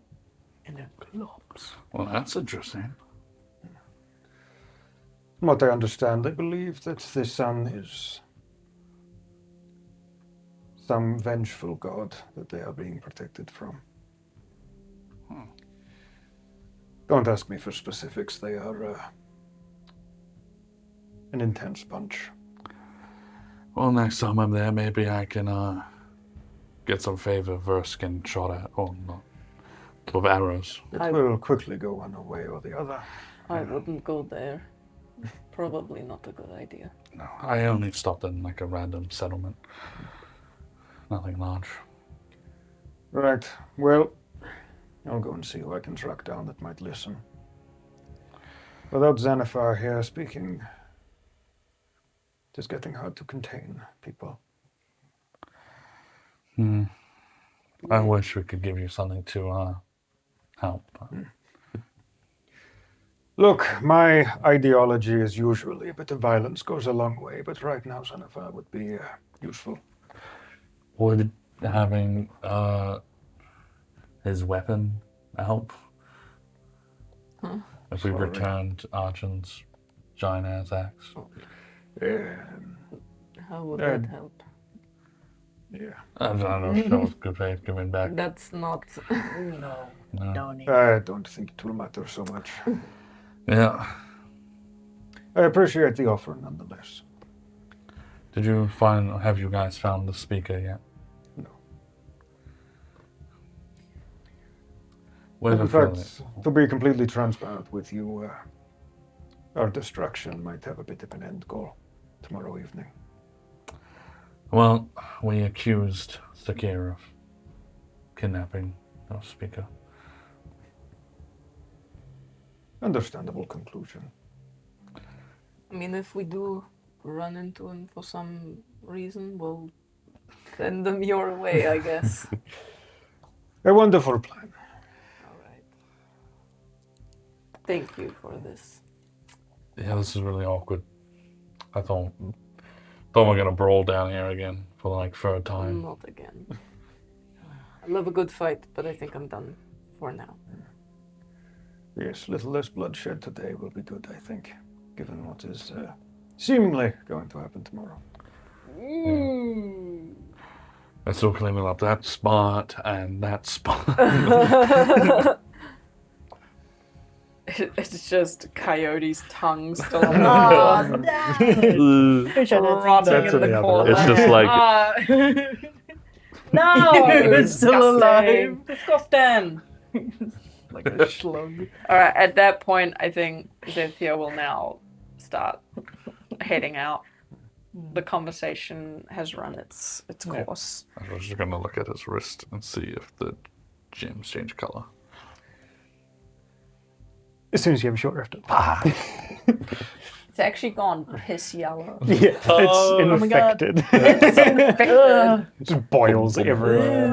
And it glops. Well, that's interesting. From what I understand, I believe that the sun is some vengeful god that they are being protected from. Don't ask me for specifics. They are an intense bunch. Well, next time I'm there, maybe I can get some favor verse getting shot at, or not, of arrows. It will quickly go one way or the other. I wouldn't go there. Probably not a good idea. No, I only stopped in like a random settlement. Nothing large. Right. Well, I'll go and see who I can track down that might listen. Without Xanathar here speaking, it is getting hard to contain people. I wish we could give you something to help. Look, my ideology is usually a bit of violence goes a long way, but right now Xanathar would be useful. Would having his weapon help? If we returned Archon's giant ass axe? How would that help? Yeah. I don't know, show of good faith giving back. That's not... No, don't even. I don't think it will matter so much. Yeah. I appreciate the offer nonetheless. Have you guys found the speaker yet? No. Where's In the fact, to be completely transparent with you, our distraction might have a bit of an end goal tomorrow evening. Well, we accused Sakir of kidnapping our speaker. Understandable conclusion. I mean, if we do run into him for some reason, we'll send them your way, I guess. A wonderful plan. All right. Thank you for this. Yeah, this is really awkward. I thought we're gonna brawl down here again for like third time. Not again. I love a good fight, but I think I'm done for now. Yes, a little less bloodshed today will be good, I think, given what is seemingly going to happen tomorrow. I still cleaning up that spot and that spot. It's just Coyote's tongue still on the rotting in the corner. It's just like No! It's still alive. Disgusting! Like a slug. Alright, at that point, I think Zethia will now start heading out. The conversation has run its course. I was just gonna look at his wrist and see if the gems change color. As soon as you have a short rift. It's actually gone piss yellow. Yeah, it's infected. It's infected. It just boils everywhere.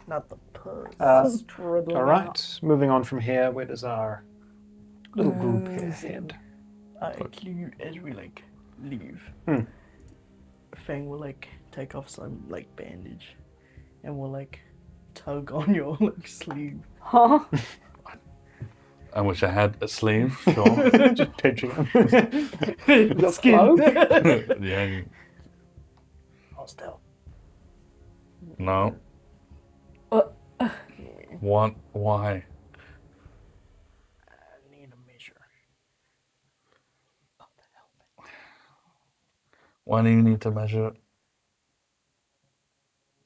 Not the puss. All right, moving on from here, where does our little group here head? As we leave, Fang will take off some bandage, and will tug on your sleeve. Huh? I wish I had a sleeve. Sure. Just pinching him. The skin. Yeah. Hostile. No. What? Why? I need a measure. Why do you need to measure it?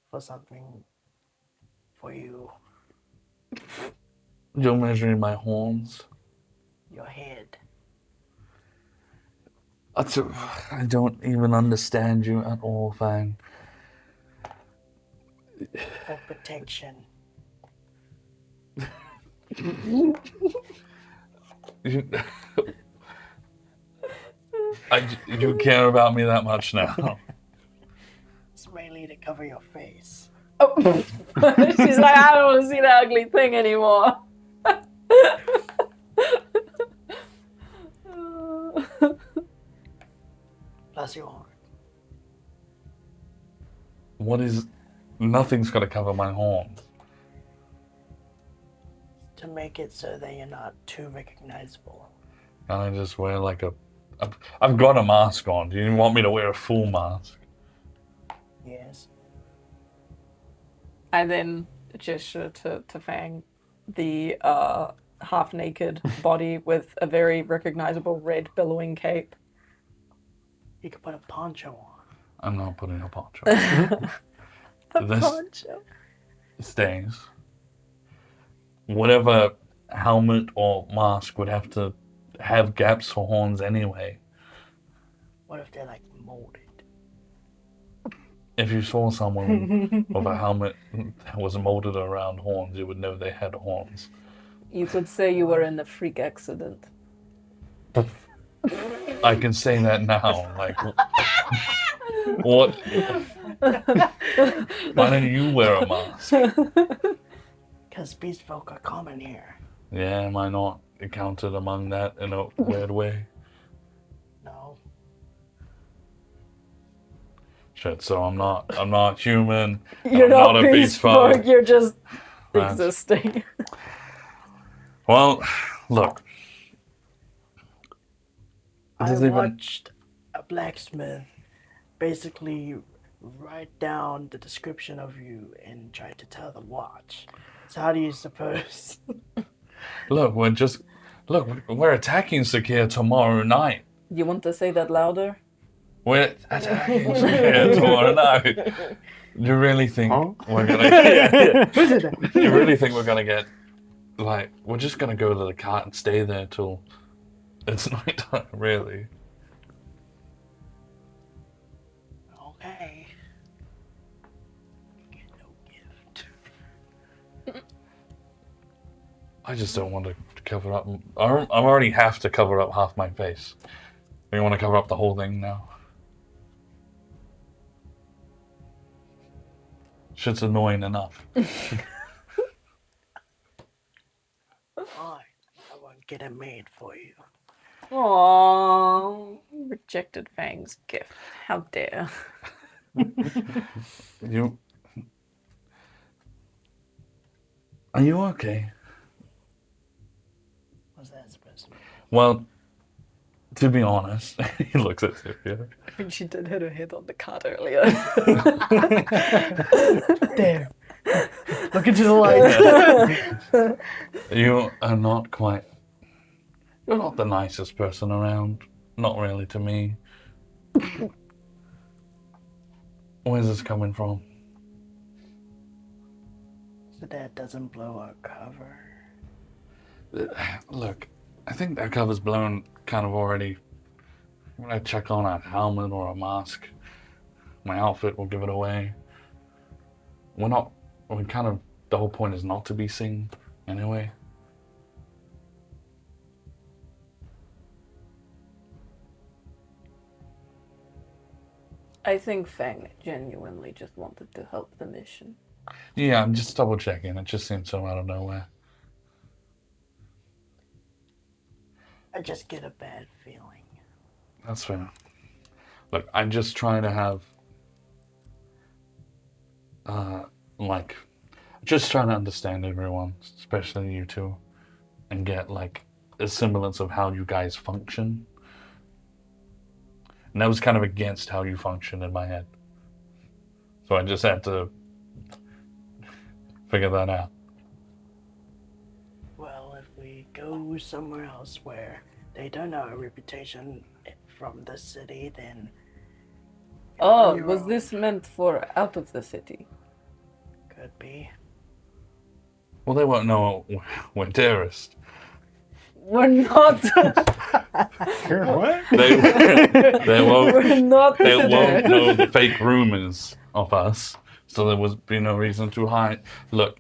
For something for you. You're measuring my horns? Your head. I don't even understand you at all, Fang. For protection. You care about me that much now? It's mainly to cover your face. Oh. She's like, I don't want to see that ugly thing anymore. Plus your horn. What is... Nothing's gonna cover my horns. To make it so that you're not too recognizable. And I just wear like a... I've got a mask on. Do you want me to wear a full mask? Yes. I then gesture to Fang, the half-naked body with a very recognizable red billowing cape. You could put a poncho on. I'm not putting a poncho. Poncho. Stays. Whatever helmet or mask would have to have gaps for horns anyway. What if they're like molded? If you saw someone with a helmet that was molded around horns, you would know they had horns. You could say you were in a freak accident. I can say that now. Like, what? Why don't you wear a mask? Because beast folk are common here. Yeah, am I not counted among that in a weird way? No. Shit, so I'm not human. You're I'm not a beast folk. folk, you're just Right. existing. Well, look. I Does even- watched a blacksmith basically write down the description of you and try to tell the watch. So how do you suppose? Look, we're attacking Sakia tomorrow night. You want to say that louder? We're attacking Sakia tomorrow night. You really think we're gonna? You really think we're gonna get? Like, we're just gonna go to the cart and stay there till it's nighttime, really? Okay. Get no gift. I just don't want to cover up. I already have to cover up half my face. You want to cover up the whole thing now? Shit's annoying enough. Fine. I won't get it made for you. Aww. Rejected Fang's gift. How dare. You. Are you okay? What's that supposed to mean? Well, to be honest, he looks at Zethia. I think she did hit her head on the cart earlier. There. Look into the light. You are not quite. You're not the nicest person around. Not really to me. Where's this coming from? So that doesn't blow our cover. Look, I think that cover's blown kind of already. When I check on a helmet or a mask, my outfit will give it away. The whole point is not to be seen anyway. I think Fang genuinely just wanted to help the mission. Yeah, I'm just double checking. It just seems so out of nowhere. I just get a bad feeling. That's fair. Look, I'm just trying to have, just trying to understand everyone, especially you two, and get, a semblance of how you guys function. And that was kind of against how you function in my head. So I just had to figure that out. Well, if we go somewhere else where they don't know our reputation from the city, then... Oh, you're was wrong. this meant for out of the city? Could be. Well, they won't know we're terrorists. We're not. What? They won't. We're not. They won't know the fake rumors of us, so there would be no reason to hide. Look,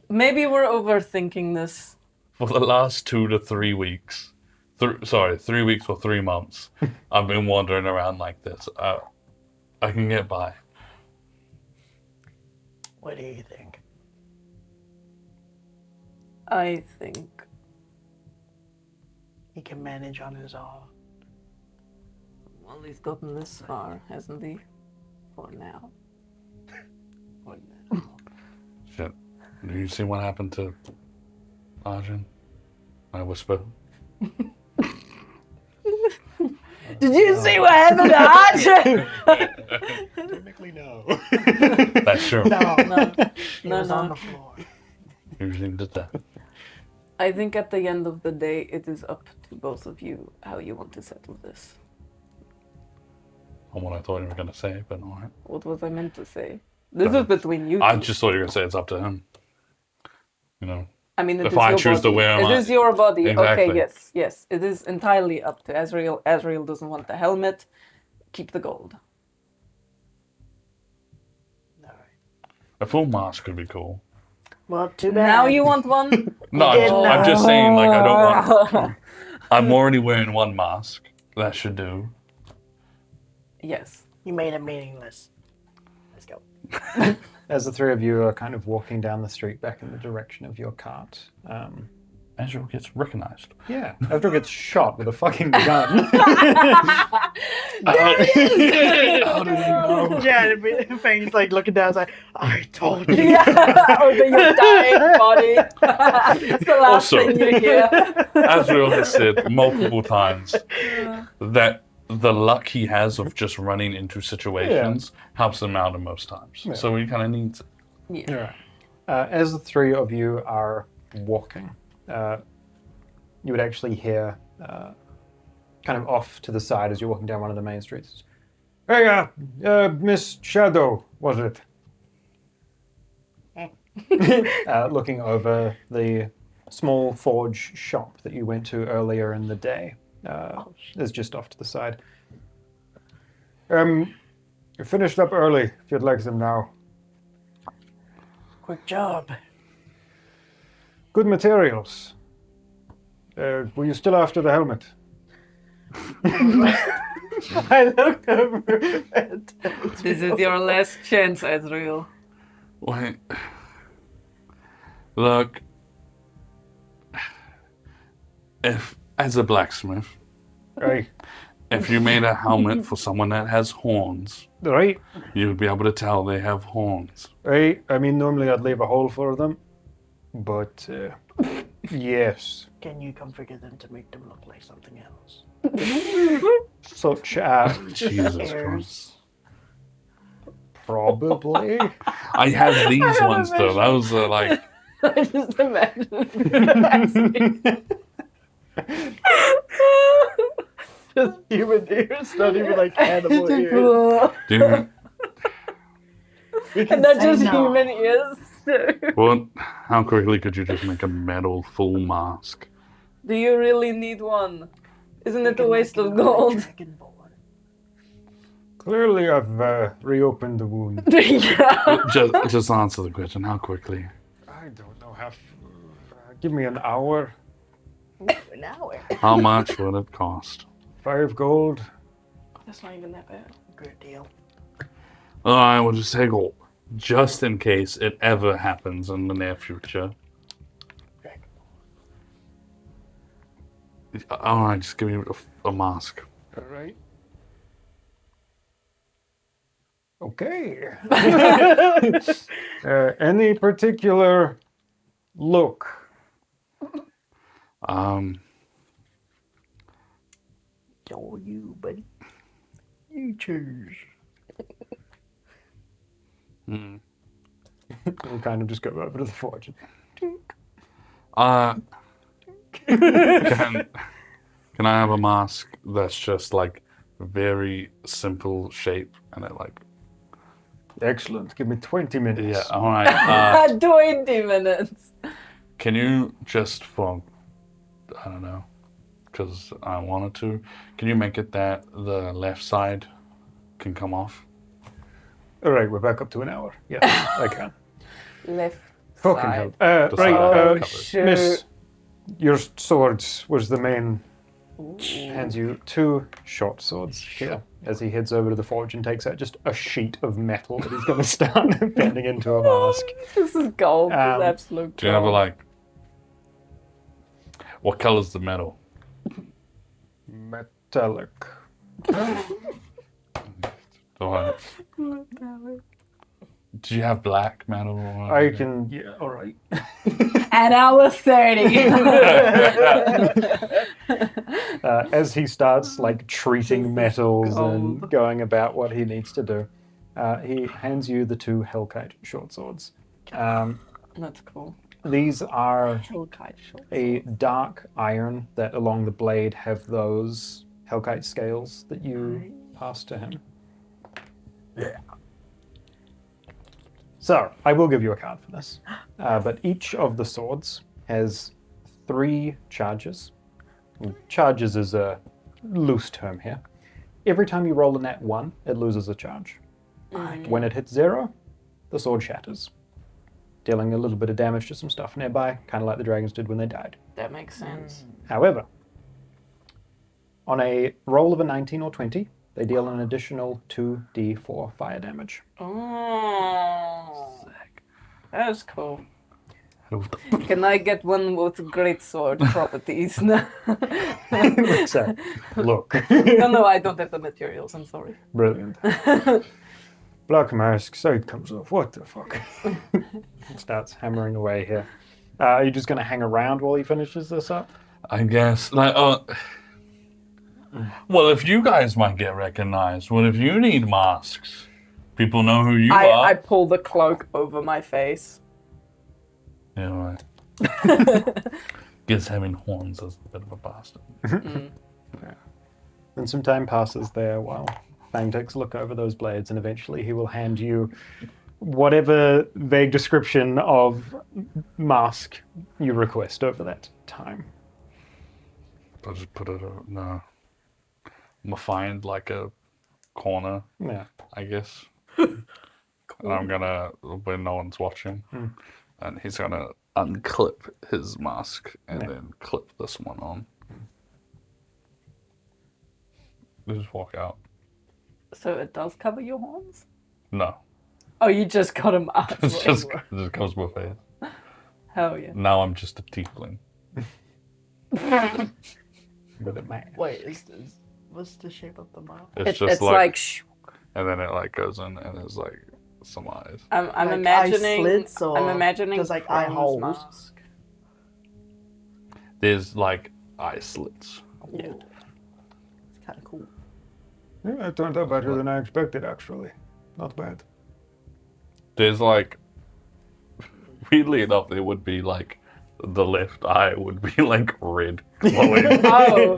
Maybe we're overthinking this. for the last 2 to 3 weeks, 3 weeks or 3 months, I've been wandering around like this. I can get by. What do you think? I think He can manage on his own. well, he's gotten this far, hasn't he? For now. For now. Shit. Do you see what happened to Arjun? I whisper. Did you see what happened to Archer? Technically, no. That's true. No, he No, was on no. the floor. Usually did that. I think at the end of the day, it is up to both of you how you want to settle this. On what I thought you were going to say, but all right. What was I meant to say? This is between you I two. just thought you were going to say it's up to him. You know, I mean, it if is I your choose body. to wear It my... is your body. Exactly. Okay, yes. It is entirely up to Azreal. Azreal doesn't want the helmet. Keep the gold. A full mask could be cool. Well, too bad. Now you want one? No, I'm just saying, like, I don't want... I'm already wearing one mask. That should do. Yes. You made it meaningless. Let's go. As the three of you are kind of walking down the street back in the direction of your cart, Azreal gets recognized. yeah, Azreal gets shot with a fucking gun. How did he know? Yeah, Fang's like looking down, it's like, I told you. Yeah, over your dying body. It's the last Also- thing you hear. Azreal has said multiple times that the luck he has of just running into situations helps him out in most times. Yeah. So he kind of needs it. Yeah. All right. As the three of you are walking, you would actually hear, kind of off to the side as you're walking down one of the main streets. Hey, Miss Shadow, was it? Looking over the small forge shop that you went to earlier in the day. Is just off to the side. You finished up early, if you'd like them now. Quick job. Good materials. Were you still after the helmet? I looked over at This is your last chance, Azreal. Wait. Look. If, as a blacksmith, Right. if you made a helmet for someone that has horns, Right. you'd be able to tell they have horns. Right. I mean, normally I'd leave a hole for them. But, yes. Can you configure them to make them look like something else? Such Jesus Christ. Airs. probably. I have these ones though. Those are like I just imagine. Just human ears, not even like animal ears. dude. We can And not say just no. human ears. What? How quickly could you just make a metal full mask? Do you really need one? Isn't We it a can waste make of it like gold? Dragonborn. Clearly, I've reopened the wound. Yeah. Just answer the question. How quickly? I don't know how. Give me an hour. An hour. How much would it cost? 5 gold. That's not even that bad. Good deal. I will just say gold, just in case it ever happens in the near future. All right, just give me a mask. All right. Okay. Any particular look? Oh, you, buddy. You choose. We kind of just go over to the forge. Can I have a mask that's just like very simple shape and it like Excellent. Give me 20 minutes. yeah, all right. 20 minutes. Can you just for I don't know, because I wanted to. Can you make it that the left side can come off? All right, we're back up to an hour. Yes, I can. Left Fucking side. hell. The Right, side covered. Shoot. Miss, your swords was the main. Hands you 2 short swords here as he heads over to the forge and takes out just a sheet of metal that he's going to start bending into a mask. This is gold. This is Um, absolute Do you have a gold. like? What color's the metal? Metallic. All right. Do you have black metal? Or I can. Yeah, all right. An hour 30. as he starts like treating metals and gold. going about what he needs to do, he hands you the 2 Hellkite short swords. That's cool. These are Hellkite short a sword. dark iron that along the blade have those Hellkite scales that you passed to him. Yeah. So, I will give you a card for this. But each of the swords has 3 charges. Charges is a loose term here. Every time you roll a nat 1, it loses a charge. When it hits 0, the sword shatters, dealing a little bit of damage to some stuff nearby, kind of like the dragons did when they died. That makes sense. However, on a roll of a 19 or 20, they deal an additional 2d4 fire damage. Oh, that's cool. Can I get one with great sword properties now? So, look. No, I don't have the materials. I'm sorry. Brilliant. Black mask, side comes off. What the fuck? Starts hammering away here. Are you just going to hang around while he finishes this up? I guess. Like, well, if you guys might get recognized, well, if you need masks, people know who you are. I pull the cloak over my face. Yeah, right. Guess having horns is a bit of a bastard. Yeah. And some time passes there while Fang takes a look over those blades, and eventually he will hand you whatever vague description of mask you request over that time. I'll just put it. No, I'm gonna find like a corner, Yeah. I guess. And I'm gonna, when no one's watching, and he's gonna unclip his mask and then clip this one on. Just walk out. So it does cover your horns? No, Oh, you just got a mask. it just comes with it. Hell yeah. Now I'm just a tiefling. But it may. Wait, what's the shape of the mouth? It's It's like shh. and then it like goes in and there's like some eyes. I'm Like eye imagining. slits or I'm imagining just like eye Krong's holes? mask. There's like eye slits. Yeah. It's kind of cool. Yeah, it turned out better than I expected, actually. Not bad. There's like, weirdly enough, there would be like, the left eye would be like red glowing. Oh,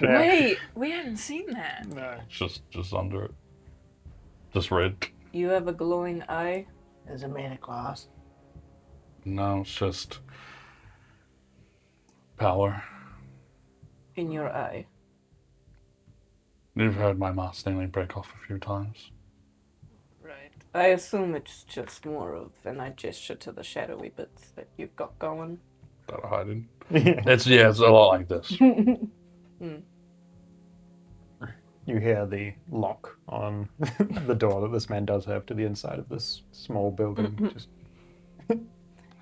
Yeah. wait, we hadn't seen that. No. just under it. Just red. You have a glowing eye? Is it made of glass? No, it's just power. In your eye. You've heard my mask nearly break off a few times. Right. I assume it's just more of an gesture to the shadowy bits that you've got going. That are hiding. Yeah. It's a lot like this. You hear the lock on the door that this man does have to the inside of this small building. Just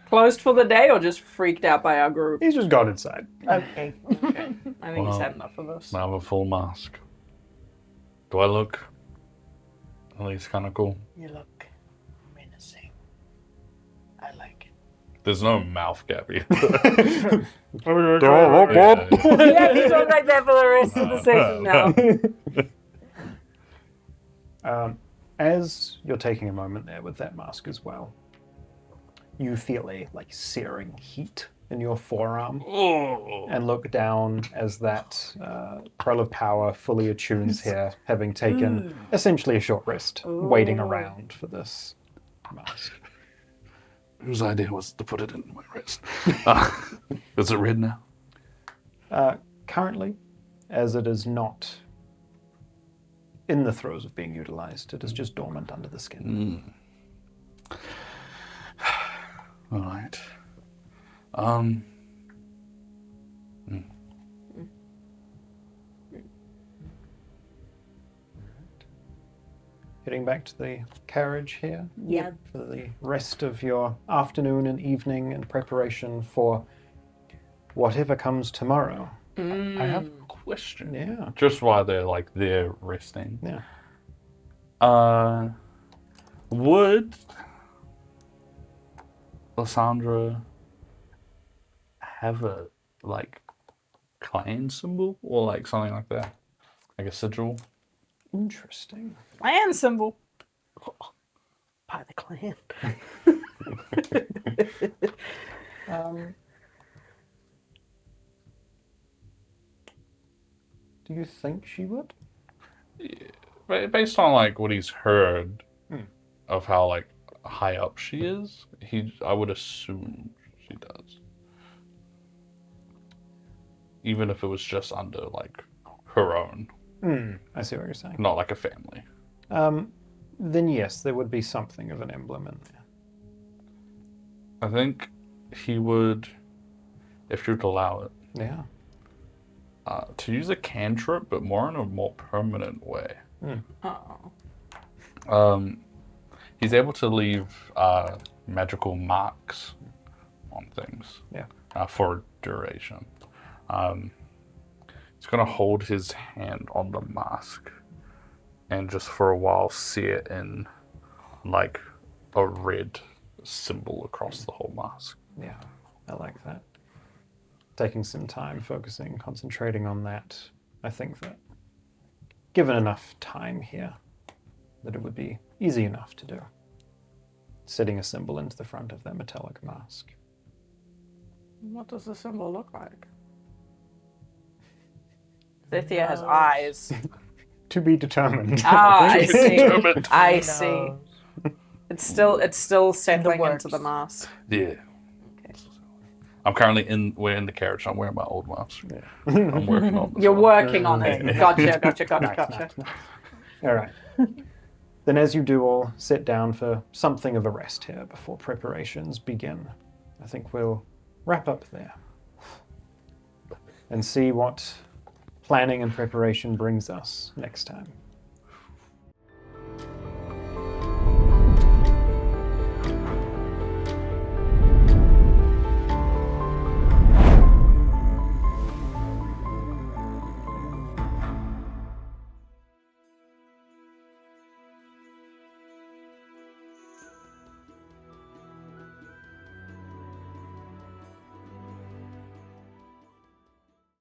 Closed for the day or just freaked out by our group? he's just got inside. Okay. Okay. I think he's Wow. had enough of us. Now I have a full mask. Do I look at least kind of cool? You look menacing. I like it. There's no mouth gap here. Yeah, he's on like that for the rest of the session now. As you're taking a moment there with that mask as well, you feel a like searing heat in your forearm and look down as that pearl of power fully attunes here, having taken essentially a short rest, waiting around for this mask. Whose idea was to put it in my wrist? Is it red now? Currently, as it is not in the throes of being utilized, it is just dormant under the skin. All right. Heading back to the carriage here Yeah. for the rest of your afternoon and evening in preparation for whatever comes tomorrow. I have a question. Yeah. Just while they're like there resting. Yeah. Would Lysandra have a like clan symbol or like something like that, like a sigil. Interesting. Clan symbol. By the clan. Do you think she would? Based on like what he's heard of how like high up she is, I would assume she does. Even if it was just under like her own, I see what you're saying. not like a family. Then yes, there would be something of an emblem in there. I think he would, if you'd allow it, Yeah. to use a cantrip, but more in a more permanent way. He's able to leave magical marks on things. Yeah. For duration. He's gonna hold his hand on the mask, and just for a while see it in like a red symbol across the whole mask. Yeah, I like that. Taking some time, focusing, concentrating on that. I think that given enough time here, that it would be easy enough to do. Setting a symbol into the front of that metallic mask. What does the symbol look like? Zethia has eyes. To be determined. Ah, I see. Determined. I see. It's still settling works. into the mask. Yeah. I'm currently we're in the carriage. I'm wearing my old mask. Yeah. I'm working on this. You're one. working on it. Gotcha. All right. Then as you do all sit down for something of a rest here before preparations begin, I think we'll wrap up there and see what planning and preparation brings us next time.